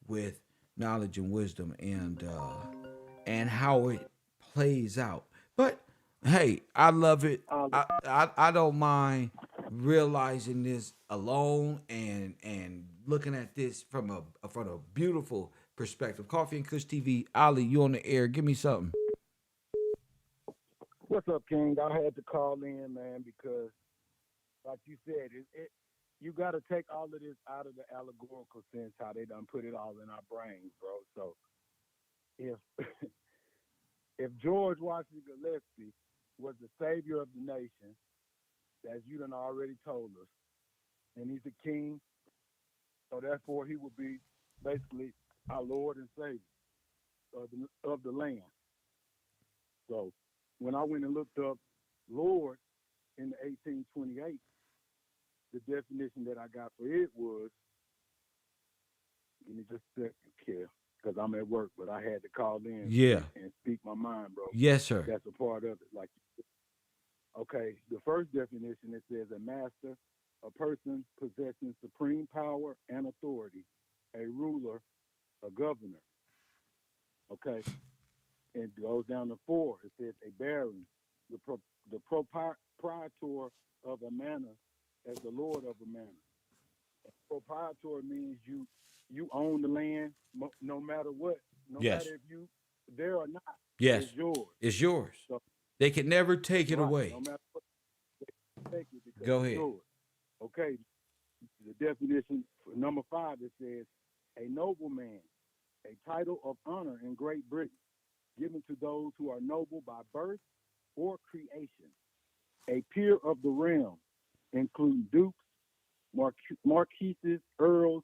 with knowledge and wisdom and how it plays out. But hey, I love it. I don't mind realizing this alone and looking at this from a beautiful perspective. Coffee and Kush TV. Ali, you on the air. Give me something. What's up, King? I had to call in, man, because, like you said, you got to take all of this out of the allegorical sense, how they done put it all in our brains, bro. So if George Washington Gillespie was the savior of the nation, as you done already told us, and he's a king, so therefore he would be basically our Lord and Savior of the land. So when I went and looked up Lord in the 1828, the definition that I got for it was, give me just a second, Kev, because I'm at work, but I had to call in and speak my mind, bro. Yes, sir. That's a part of it. Like, okay, the first definition, it says a master, a person possessing supreme power and authority, a ruler, a governor. Okay, and it goes down to 4. It says a baron, the proprietor of a manor as the lord of a manor. Proprietor means you own the land no matter what, no matter if you there or not. Yes, it's yours. It's yours. So, they can never take it away. No matter what, they can take it because Go it's ahead. yours. Okay, the definition for number 5, it says a nobleman, a title of honor in Great Britain, given to those who are noble by birth or creation. A peer of the realm, including dukes, marquises, earls,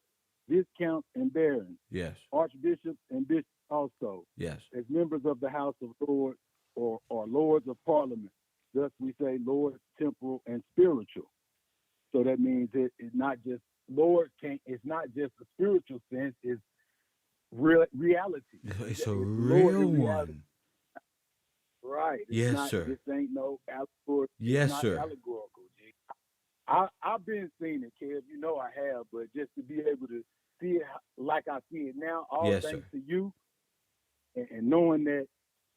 viscounts, and barons. Yes. Archbishops and bishops also. Yes. As members of the House of Lords or Lords of Parliament. Thus we say Lord, temporal, and spiritual. So that means it's not just Lord. It's not just a spiritual sense. It's reality. It's a real one. Right. Yes, sir. This ain't no allegory. Yes, it's not sir. Allegorical. G. I've been seeing it, Kev. You know I have, but just to be able to see it like I see it now, all thanks to you, and knowing that,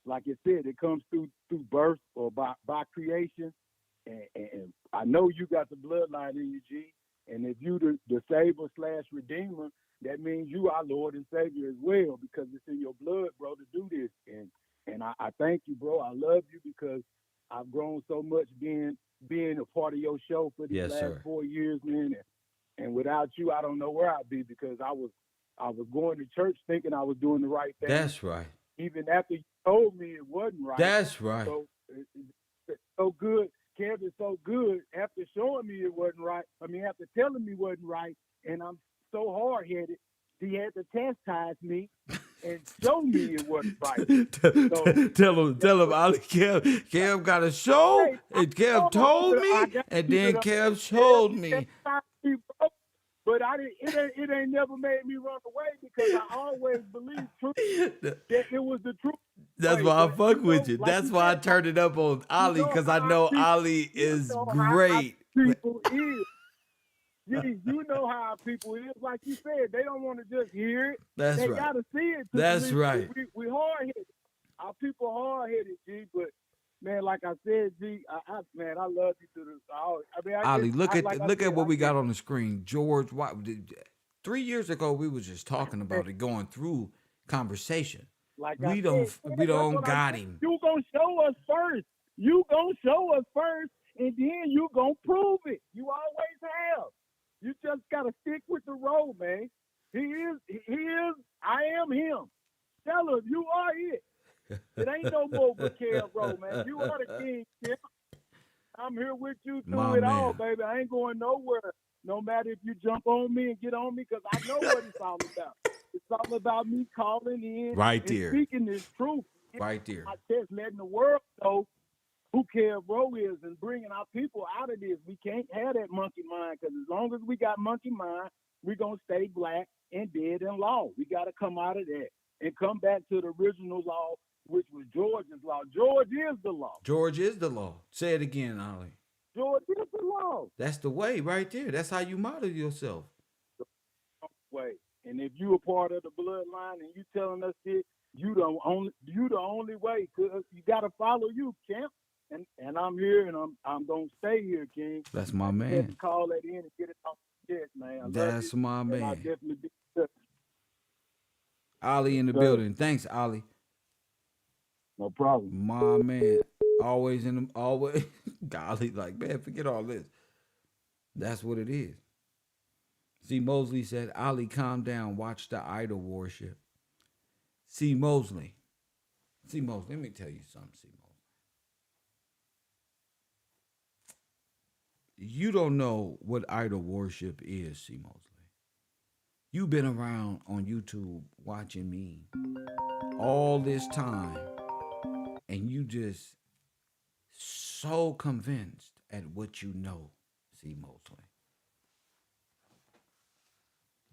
like it said, it comes through birth or by creation, and I know you got the bloodline in you, G. And if you the Savior/Redeemer, that means you our Lord and Savior as well, because it's in your blood, bro, to do this. And I thank you, bro. I love you because I've grown so much being a part of your show for these last 4 years, man. And without you, I don't know where I'd be, because I was going to church thinking I was doing the right thing. That's right. Even after you told me it wasn't right. That's right. So it's so good. Kev is so good after showing me it wasn't right. After telling me it wasn't right, and I'm so hard-headed, he had to chastise me and show me it wasn't right. Tell him, Ali. Kev got a show, and Kev told me, and then Kev showed me. But it ain't never made me run away, because I always believed truth, that it was the truth. That's why I fuck with you. That's why I turned it up on Ali, because I know Ali is great. People is. You know how people is. Like you said, they don't want to just hear it. That's they right. Got to see it. That's right. We hard-headed. Our people hard-headed, G. But, man, like I said, G, I love you to the... Ali, look at what we got on the screen. George, 3 years ago, we was just talking about it, going through conversation. Like we don't got him. You gonna show us first. And then you gonna prove it. You always have. You just gotta stick with the road, man. He is, I am him. Tell him you are it. It ain't no more Vaquero, man. You are the king, Kemp. I'm here with you through My it all, man. baby. I ain't going nowhere. No matter if you jump on me and get on me, because I know what it's all about. It's all about me calling in Right and there. speaking this truth. Right there. I just letting the world know who Bro is and bringing our people out of this. We can't have that monkey mind, because as long as we got monkey mind, we're going to stay black and dead in law. We got to come out of that and come back to the original law, which was George's law. George is the law. George is the law. Say it again, Ollie. George is the law. That's the way right there. That's how you model yourself. Way. And if you a part of the bloodline and you telling us this, you the only way. Cause you gotta follow you, champ. And I'm here and I'm gonna stay here, King. That's my I just had man. to call that in and get it off the chest, man. I love That's you, my and I man. definitely be Ollie in the sir. building. Thanks, Ollie. No problem. My man. Always in them, always. Golly, like, man, forget all this. That's what it is. See, Mosley said, Ollie, calm down. Watch the idol worship. See, Mosley. See, Mosley, let me tell you something, see, Mosley. You don't know what idol worship is, see, Mosley. You've been around on YouTube watching me all this time, and you just so convinced at what you know, see, Mosley.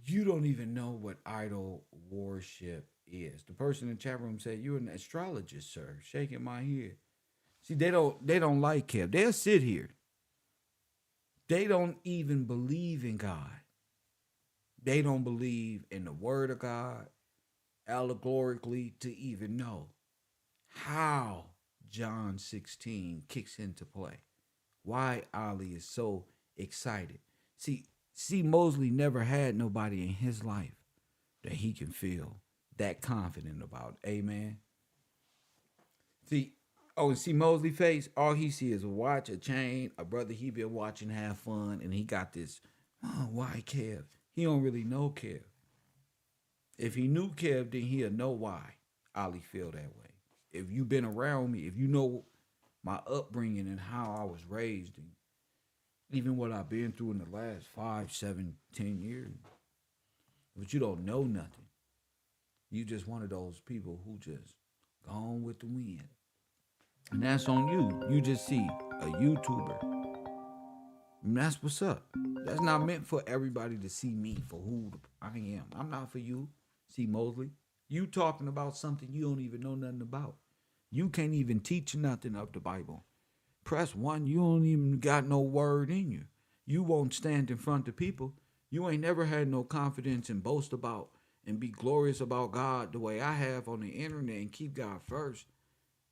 You don't even know what idol worship is. The person in the chat room said, "You're an astrologist, sir." Shaking my head. See, they don't like Kev. They'll sit here. They don't even believe in God. They don't believe in the word of God, allegorically, to even know how John 16 kicks into play. Why Ollie is so excited. See, Mosley never had nobody in his life that he can feel that confident about. Amen. See Mosley face, all he see is a watch, a chain, a brother he been watching have fun, and he got this, why Kev? He don't really know Kev. If he knew Kev, then he'll know why Ollie feel that way. If you been around me, if you know my upbringing and how I was raised, and even what I've been through in the last 5, 7, 10 years, but you don't know nothing. You just one of those people who just gone with the wind. And that's on you. You just see a YouTuber. And that's what's up. That's not meant for everybody to see me for who I am. I'm not for you, see Mosley. You talking about something you don't even know nothing about. You can't even teach nothing of the Bible. Press 1, you don't even got no word in you. You won't stand in front of people. You ain't never had no confidence and boast about and be glorious about God the way I have on the internet and keep God first.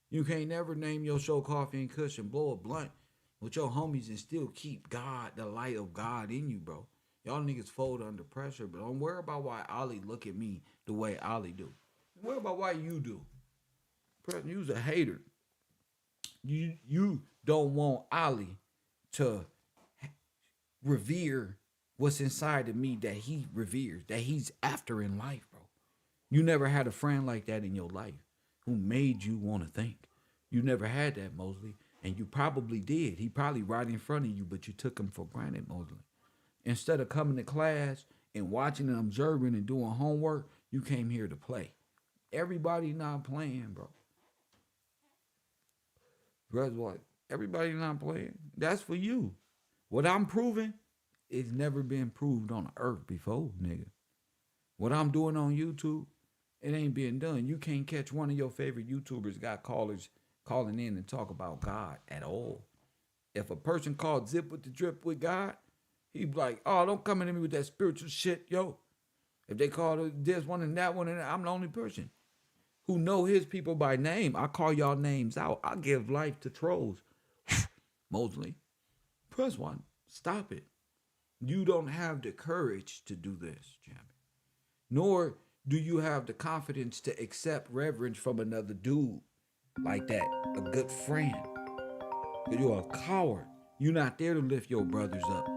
You can't never name your show Coffee and Kush and blow a blunt with your homies and still keep God, the light of God in you, bro. Y'all niggas fold under pressure, but don't worry about why Ollie look at me the way Ollie do. Don't worry about why you do. You's a hater. You don't want Ollie to revere what's inside of me that he reveres, that he's after in life, bro. You never had a friend like that in your life who made you want to think. You never had that, Mosley, and you probably did. He probably right in front of you, but you took him for granted, Mosley. Instead of coming to class and watching and observing and doing homework, you came here to play. Everybody not playing, bro. Guess what? Everybody not playing. That's for you. What I'm proving, it's never been proved on the earth before, nigga. What I'm doing on YouTube, it ain't being done. You can't catch one of your favorite YouTubers got callers calling in and talk about God at all. If a person called Zip with the Drip with God, he be like, oh, don't come at me with that spiritual shit, yo. If they call this one and that one, and I'm the only person who know his people by name. I call y'all names out. I give life to trolls. Mosley, press 1. Stop it. You don't have the courage to do this, champion. Nor do you have the confidence to accept reverence from another dude like that, a good friend. You're a coward. You're not there to lift your brothers up.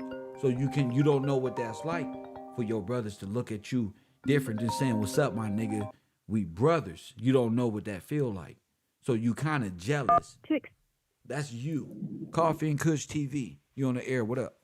So you don't know what that's like for your brothers to look at you different than saying, what's up, my nigga? We brothers. You don't know what that feel like. So you kind of jealous. That's you. Coffee and Kush TV. You on the air. What up?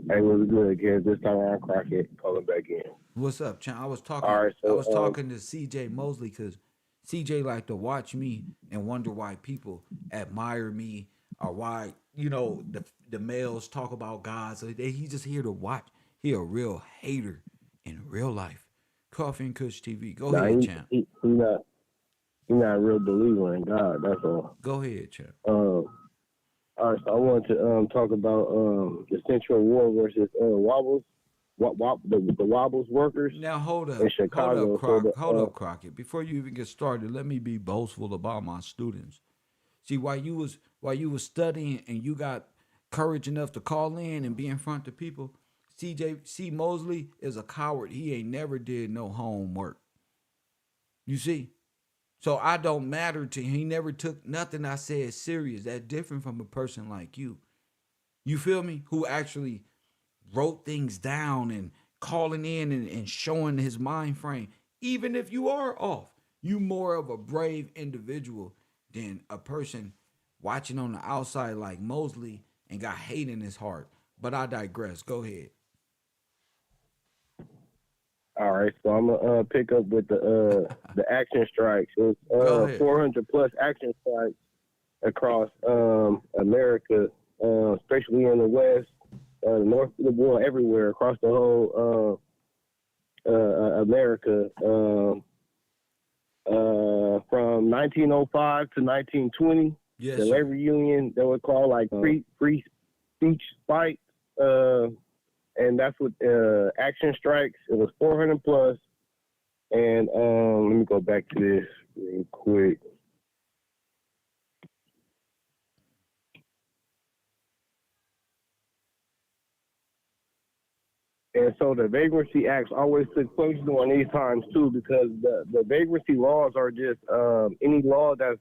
Hey, what's good, kid? This time around, Crockett calling back in. What's up, Chan? I was talking. All right, so, I was talking to CJ Mosley because CJ like to watch me and wonder why people admire me or why the males talk about God. So he just here to watch. He a real hater in real life. Coffee and Kush TV. Go ahead, Champ. He's not a real believer in God. That's all. Go ahead, Champ. All right, so I wanted to talk about the Central War versus Wobbles, the Wobbles workers. Now hold up, in Chicago. Hold up, Crockett. Before you even get started, let me be boastful about my students. See, while you was studying and you got courage enough to call in and be in front of people, C. Mosley is a coward. He ain't never did no homework. You see? So I don't matter to him. He never took nothing I said serious. That's different from a person like you. You feel me? Who actually wrote things down and calling in and showing his mind frame. Even if you are off, you more of a brave individual than a person watching on the outside like Mosley and got hate in his heart. But I digress. Go ahead. All right, so I'm gonna pick up with the action strikes. It's 400 plus action strikes across America, especially in the West, north of the world, everywhere across the whole America. From 1905 to 1920, yes, the labor union they would call like free speech fights. And that's what action strikes. It was 400 plus. And let me go back to this real quick. And so the vagrancy acts always took place during these times too, because the vagrancy laws are just any law that's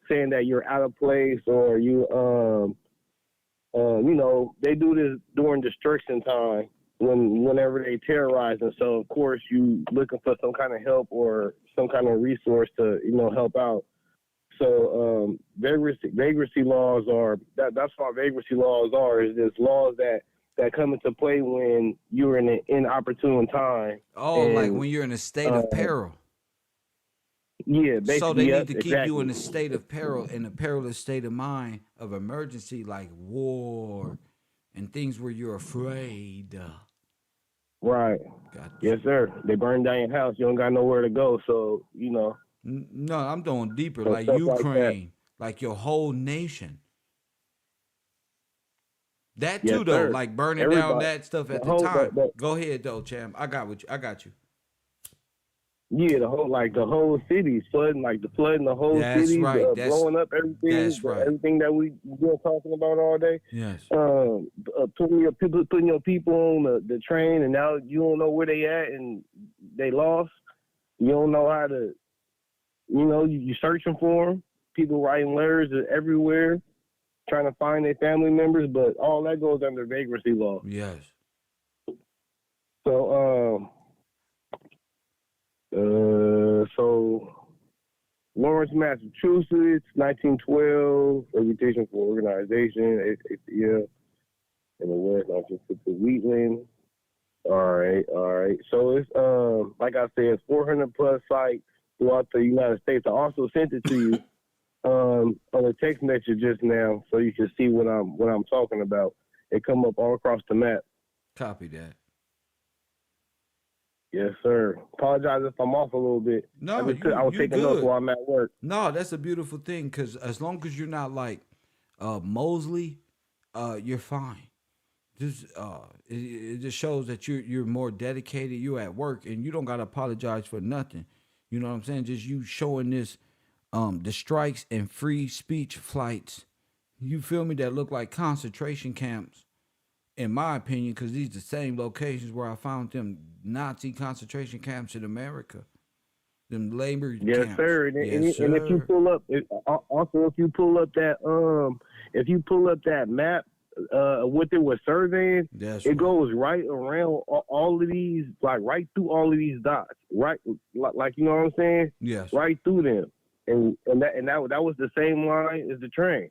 saying that you're out of place or you they do this during destruction time whenever they terrorize. And so, of course, you looking for some kind of help or some kind of resource to, help out. So vagrancy laws are, that's what vagrancy laws are, is just laws that come into play when you're in an inopportune time. Oh, like when you're in a state of peril. Yeah, basically. So they need to keep you in a state of peril, in a perilous state of mind of emergency, like war and things where you're afraid. Right. Gotcha. Yes, sir. They burn down your house. You don't got nowhere to go. So, No, I'm going deeper, so like Ukraine, like your whole nation. That too, yes, though, sir. like burning Everybody, down that stuff at the time. Go ahead, though, champ. I got you. Yeah, the whole city's flooding, like the flooding the whole city, right. Blowing up everything. That's right. Everything that we've been talking about all day. Yes. Putting your people on the train, and now you don't know where they at, and they lost. You don't know how to, you searching for them. People writing letters everywhere, trying to find their family members, but all that goes under vagrancy law. Yes. So Lawrence, Massachusetts, 1912, Reputation for Organization, ACL, in the West, 1950, Wheatland. All right. So it's, like I said, it's 400 plus sites throughout the United States. I also sent it to you on a text message just now, so you can see what I'm talking about. It come up all across the map. Copy that. Yes, sir. Apologize if I'm off a little bit. No, I was taking notes while I'm at work. No, that's a beautiful thing, because as long as you're not like Mosley, you're fine. Just it just shows that you're more dedicated. You're at work and you don't gotta apologize for nothing. You know what I'm saying? Just you showing this the strikes and free speech flights. You feel me? That look like concentration camps, in my opinion, because these are the same locations where I found them Nazi concentration camps in America. Them labor camps. Yes, sir. And if you pull up, if you pull up that map with it with surveying, That's it right. goes right around all of these, like right through all of these dots, right, like you know what I'm saying? Yes. Right through them, and that was the same line as the train.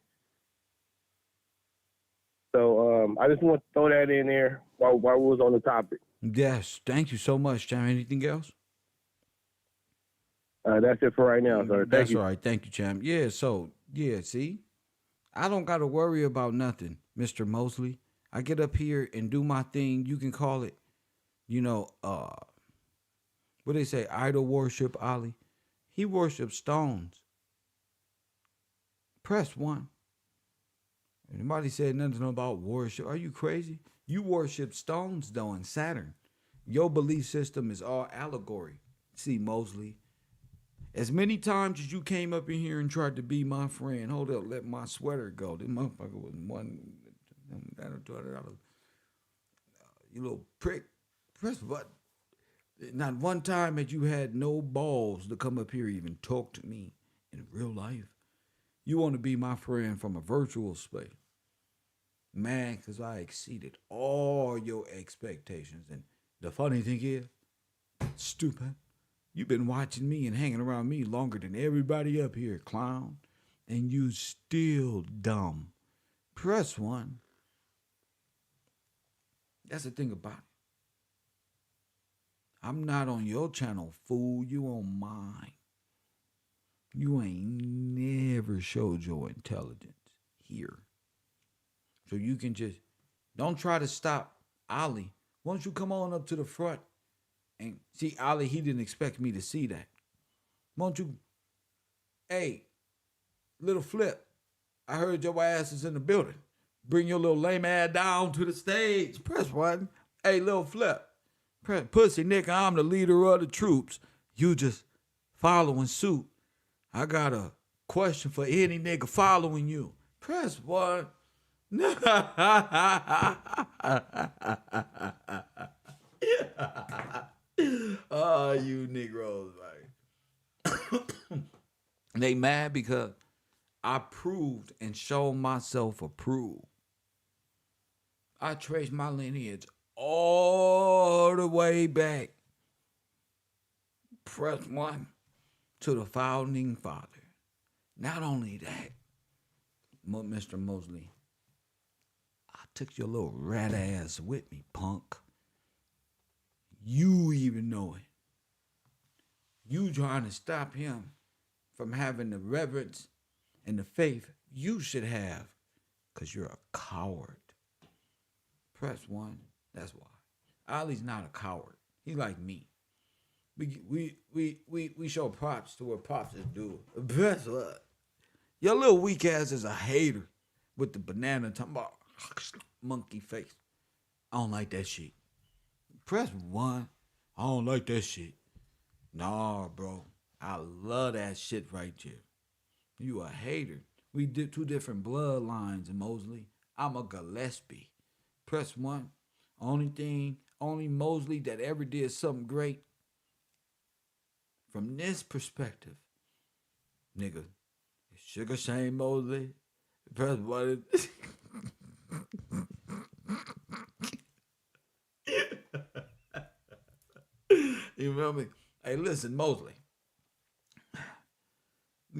So I just want to throw that in there while we was on the topic. Yes. Thank you so much, Champ. Anything else? That's it for right now, sir. Thank That's you. all right. Thank you, Champ. Yeah. So yeah. See, I don't got to worry about nothing, Mr. Mosley. I get up here and do my thing. You can call it, you know, what they say, idol worship, Ali. He worships stones. Press one. Anybody said nothing about worship? Are you crazy? You worship stones, though, in Saturn. Your belief system is all allegory. See, Mosley, as many times as you came up in here and tried to be my friend, hold up, let my sweater go. This motherfucker was $1. You little prick. Press button. Not one time had you had no balls to come up here even talk to me in real life. You want to be my friend from a virtual space. Man, because I exceeded all your expectations. And the funny thing is, stupid, you've been watching me and hanging around me longer than everybody up here, clown. And you still dumb. Press one. That's the thing about it. I'm not on your channel, fool. You on mine. You ain't never showed your intelligence here. So you can just, don't try to stop Ali. Why don't you come on up to the front and see Ali? He didn't expect me to see that. Why don't you, hey, little Flip, I heard your ass is in the building. Bring your little lame ass down to the stage. Press one. Hey, little Flip. Press, pussy nigga, I'm the leader of the troops. You just following suit. I got a question for any nigga following you. Press one. Oh, you Negroes, right? They mad because I proved and showed myself approved. I traced my lineage all the way back. Press one to the founding father. Not only that, Mr. Mosley, I took your little rat ass with me, punk. You even know it. You trying to stop him from having the reverence and the faith you should have, because you're a coward. Press one. That's why. Ali's not a coward. He like me. We show props to what props is due. Press what? Your little weak ass is a hater with the banana talking about monkey face. I don't like that shit. Press one. I don't like that shit. Nah, bro. I love that shit right there. You a hater. We did two different bloodlines in Mosley. I'm a Gillespie. Press one. Only Mosley that ever did something great. From this perspective, nigga, Sugar Shane Mosley. Press one. You feel me? Hey, listen, Mosley.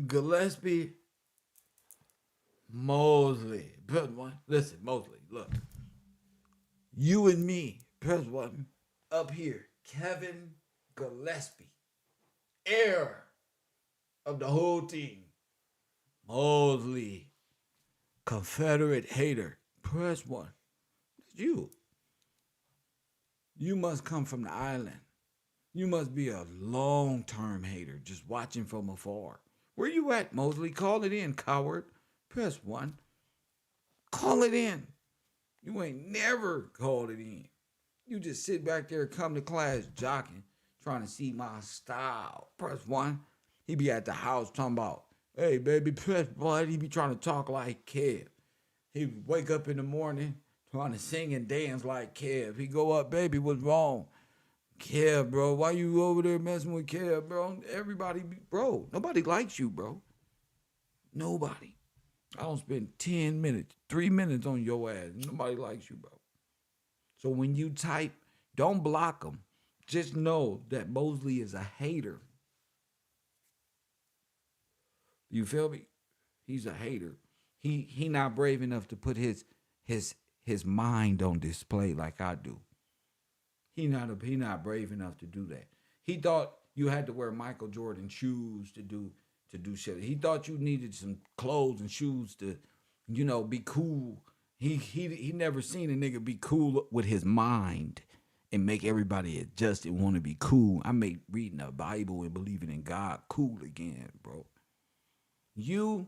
Gillespie, Mosley. Press one. Listen, Mosley, look. You and me, press one. Up here, Kevin Gillespie, heir of the whole team. Mosley, Confederate hater. Press one. It's you. You must come from the island. You must be a long-term hater, just watching from afar. Where you at, Mosley? Call it in, coward. Press one. Call it in. You ain't never called it in. You just sit back there, come to class jocking, trying to see my style. Press one. He be at the house talking about, hey, baby, press one. He be trying to talk like Kev. He wake up in the morning trying to sing and dance like Kev. He go up, baby, what's wrong? Kev, bro, why you over there messing with Kev, bro? Everybody, bro, nobody likes you, bro. Nobody. I don't spend 10 minutes, 3 minutes on your ass. Nobody likes you, bro. So when you type, don't block them. Just know that Mosley is a hater. You feel me? He's a hater. He not brave enough to put his mind on display like I do. He not brave enough to do that. He thought you had to wear Michael Jordan shoes to do shit. He thought you needed some clothes and shoes to, be cool. He never seen a nigga be cool with his mind and make everybody adjust and want to be cool. I make reading the Bible and believing in God cool again, bro. You's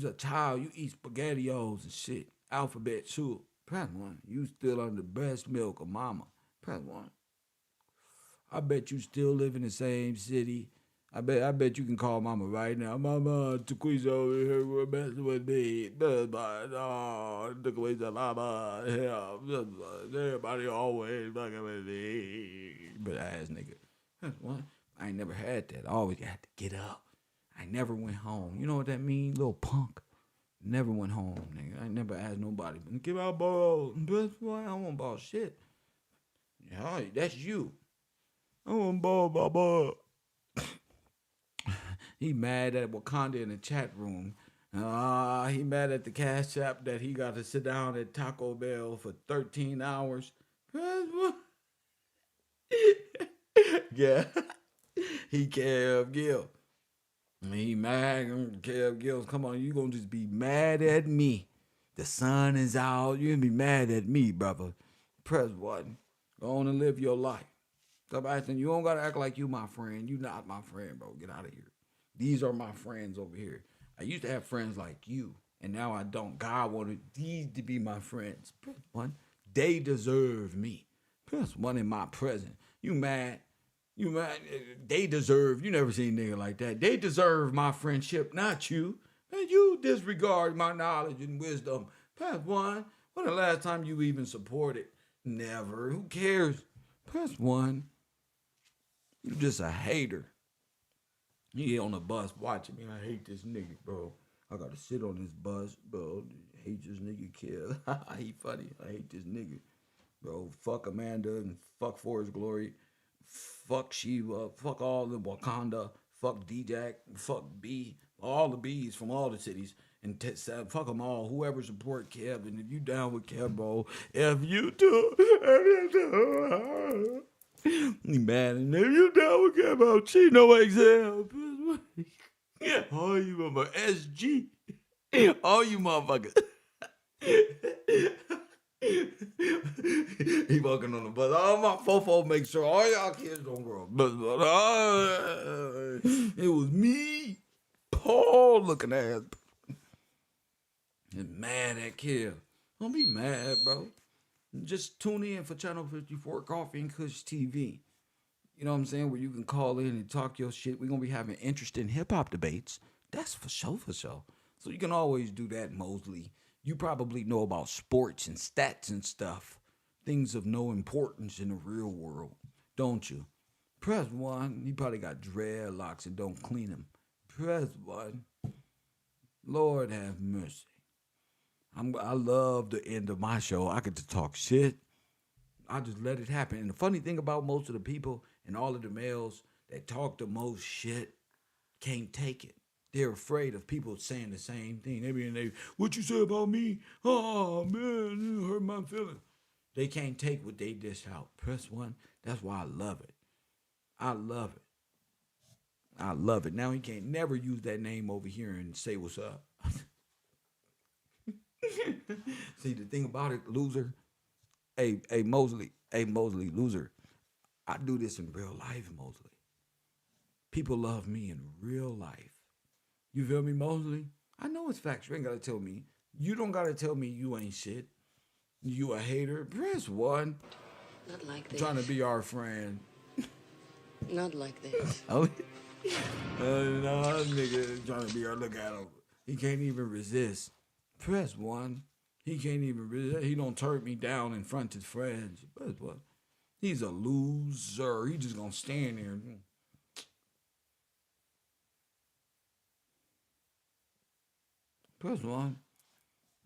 a child. You eat SpaghettiOs and shit. Alphabet soup. Press 1. You still on the breast milk of mama. Press 1. I bet you still live in the same city. I bet you can call mama right now. Mama, Taquisa over here messing with me. Oh, took away the mama. Everybody always fucking with me. But ass nigga. Press 1. I ain't never had that. I always had to get up. I never went home. You know what that mean? Little punk. Never went home, nigga. I never asked nobody. Give out balls. That's why I don't want ball shit. Yeah, that's you. I want ball. He mad at Wakanda in the chat room. He mad at the Cash App that he got to sit down at Taco Bell for 13 hours. Yeah. He Kev Gill. He mad. Kev Gills, come on, you gonna just be mad at me. The sun is out. You gonna be mad at me, brother. Press 1. Go on and live your life. Stop acting. You don't gotta act like you my friend. You not my friend, bro. Get out of here. These are my friends over here. I used to have friends like you, and now I don't. God wanted these to be my friends. Press 1. They deserve me. Press 1 in my presence. You mad? You mad? They deserve. You never seen a nigga like that. They deserve my friendship, not you. Man, you disregard my knowledge and wisdom. Press 1. When the last time you even supported? Never. Who cares? Press 1. You just a hater. He on the bus watching me. I hate this nigga, bro. I gotta sit on this bus, bro. I hate this nigga, kid. He funny. I hate this nigga, bro. Fuck Amanda and fuck Forrest Glory. Fuck Shiva. Fuck all the Wakanda. Fuck D-Jack. Fuck B. All the B's from all the cities. And fuck them all. Whoever support Kev. And if you down with Kev, bro. If you do. He mad. And if you down with Kev, bro. She no exam. All you motherfuckers. SG. All you motherfuckers. He walking on the bus. All my fofo make sure all y'all kids don't grow up. But it was me, Paul looking ass. And mad at Kill. Don't be mad, bro. Just tune in for Channel 54 Coffee and Kush TV. You know what I'm saying? Where you can call in and talk your shit. We're going to be having interesting hip-hop debates. That's for sure, for sure. So you can always do that, Mosley. You probably know about sports and stats and stuff. Things of no importance in the real world, don't you? Press 1. You probably got dreadlocks and don't clean them. Press 1. Lord have mercy. I love the end of my show. I get to talk shit. I just let it happen. And the funny thing about most of the people and all of the males that talk the most shit can't take it. They're afraid of people saying the same thing. What you say about me? Oh, man, you hurt my feelings. They can't take what they dish out. Press 1. That's why I love it. I love it. I love it. Now he can't never use that name over here and say what's up. See, the thing about it, loser, hey, Mosley, loser, I do this in real life, Mosley. People love me in real life. You feel me, Mosley? I know it's facts. You ain't got to tell me. You don't got to tell me you ain't shit. You a hater. Press 1. Not like this. Trying to be our friend. Not like this. Oh, no, nigga trying to be our, look at him. He can't even resist. Press 1. He can't even resist. He don't turn me down in front of his friends. Press 1. He's a loser. He just gonna stand there. And, Press 1.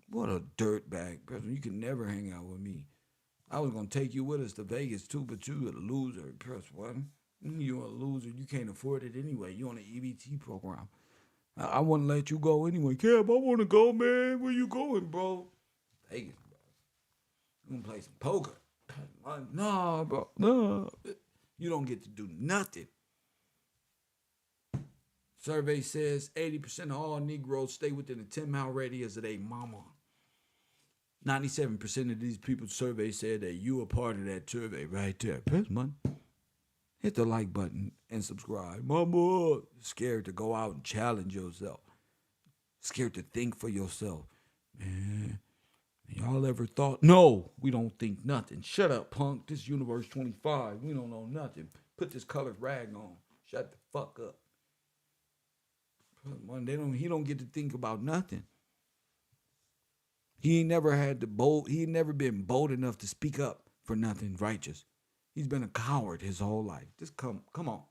What a dirtbag. Press 1. You can never hang out with me. I was going to take you with us to Vegas too, but you a loser. Press 1. You're a loser. You can't afford it anyway. You're on an EBT program. I wouldn't let you go anyway. Kev, I want to go, man. Where you going, bro? Vegas, bro. You going to play some poker. Nah, bro. Nah. You don't get to do nothing. Survey says 80% of all Negroes stay within a 10-mile radius of their mama. 97% of these people surveyed said that you are part of that survey right there. Press one. Hit the like button and subscribe. Mama, scared to go out and challenge yourself. Scared to think for yourself. Man, y'all ever thought? No, we don't think nothing. Shut up, punk. This Universe 25. We don't know nothing. Put this colored rag on. Shut the fuck up. He don't get to think about nothing. He ain't never been bold enough to speak up for nothing righteous. He's been a coward his whole life. Just come on.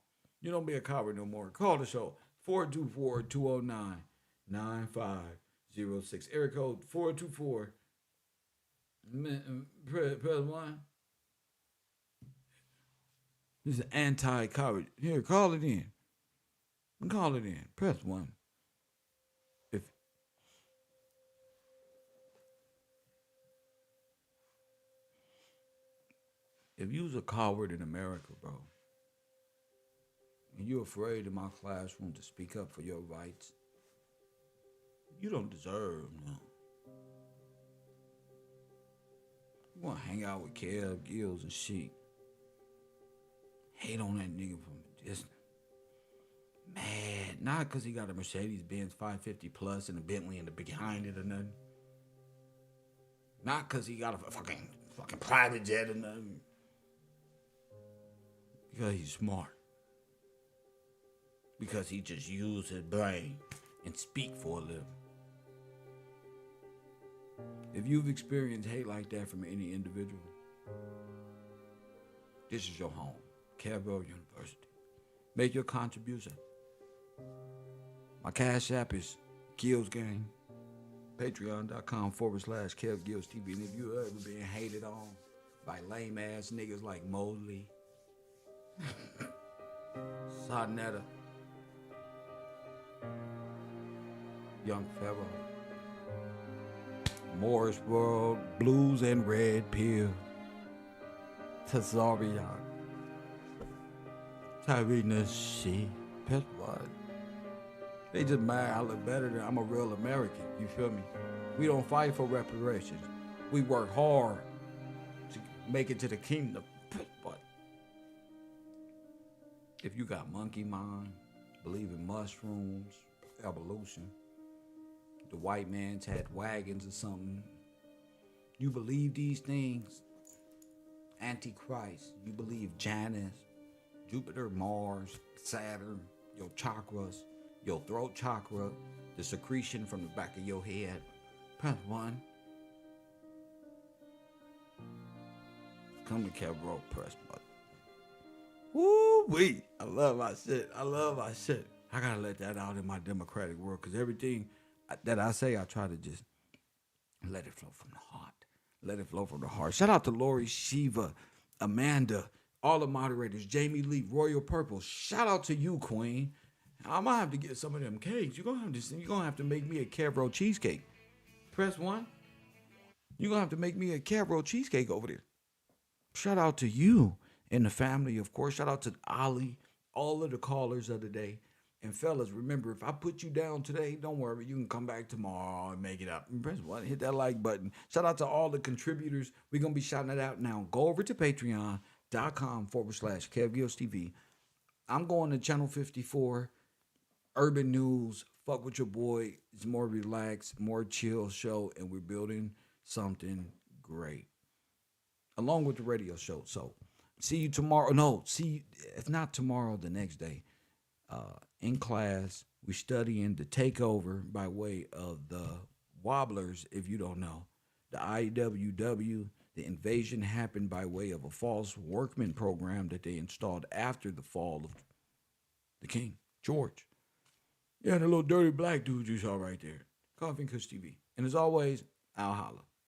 You don't be a coward no more. Call the show. 424-209-9506. Area code 424. Press 1. This is anti-coward. Here, call it in. Call it in. Press 1. If you was a coward in America, bro, and you're afraid in my classroom to speak up for your rights, you don't deserve no. You want to hang out with Kev, Gills, and shit. Hate on that nigga from a distance. Mad. Not because he got a Mercedes-Benz 550 plus and a Bentley in the behind it or nothing. Not because he got a fucking private jet or nothing. Because he's smart. Because he just used his brain and speak for a living. If you've experienced hate like that from any individual, this is your home. Cabell University. Make your contribution. My Cash App is Gills Gang. Patreon.com/Kev Gills TV. And if you ever been hated on by lame ass niggas like Mosley, Sarnetta, Young Pharaoh, Morris World, Blues and Red Pill, Tazarian, Tyrina Shea, Pet what? They just mad I look better than I'm a real American. You feel me? We don't fight for reparations. We work hard to make it to the kingdom. Pet what? If you got monkey mind, believe in mushrooms, evolution, the white man's had wagons or something, you believe these things, Antichrist, you believe Janus, Jupiter, Mars, Saturn, your chakras, your throat chakra, the secretion from the back of your head. Press 1. Come to Cabral, press button. Woo-wee. I love my shit. I gotta let that out in my democratic world, because everything that I say, I try to just let it flow from the heart. Let it flow from the heart. Shout out to Lori, Shiva, Amanda, all the moderators, Jamie Lee, Royal Purple. Shout out to you, Queen. I might have to get some of them cakes. You're gonna have to make me a Cavro cheesecake. Press 1. You're gonna have to make me a Cavro cheesecake over there. Shout out to you and the family, of course. Shout out to Ali, all of the callers of the day. And fellas, remember, if I put you down today, don't worry. You can come back tomorrow and make it up. And press 1, hit that like button. Shout out to all the contributors. We're going to be shouting it out now. Go over to patreon.com/Kev Gills TV. I'm going to Channel 54, Urban News. Fuck with your boy. It's more relaxed, more chill show. And we're building something great. Along with the radio show. So, see you tomorrow. No, see, if not tomorrow, the next day. In class, we're studying the takeover by way of the Wobbly'S, if you don't know. The IWW, the invasion happened by way of a false workman program that they installed after the fall of the King, George. Yeah, the little dirty black dude you saw right there. Coffee and Kush TV. And as always, I'll holla.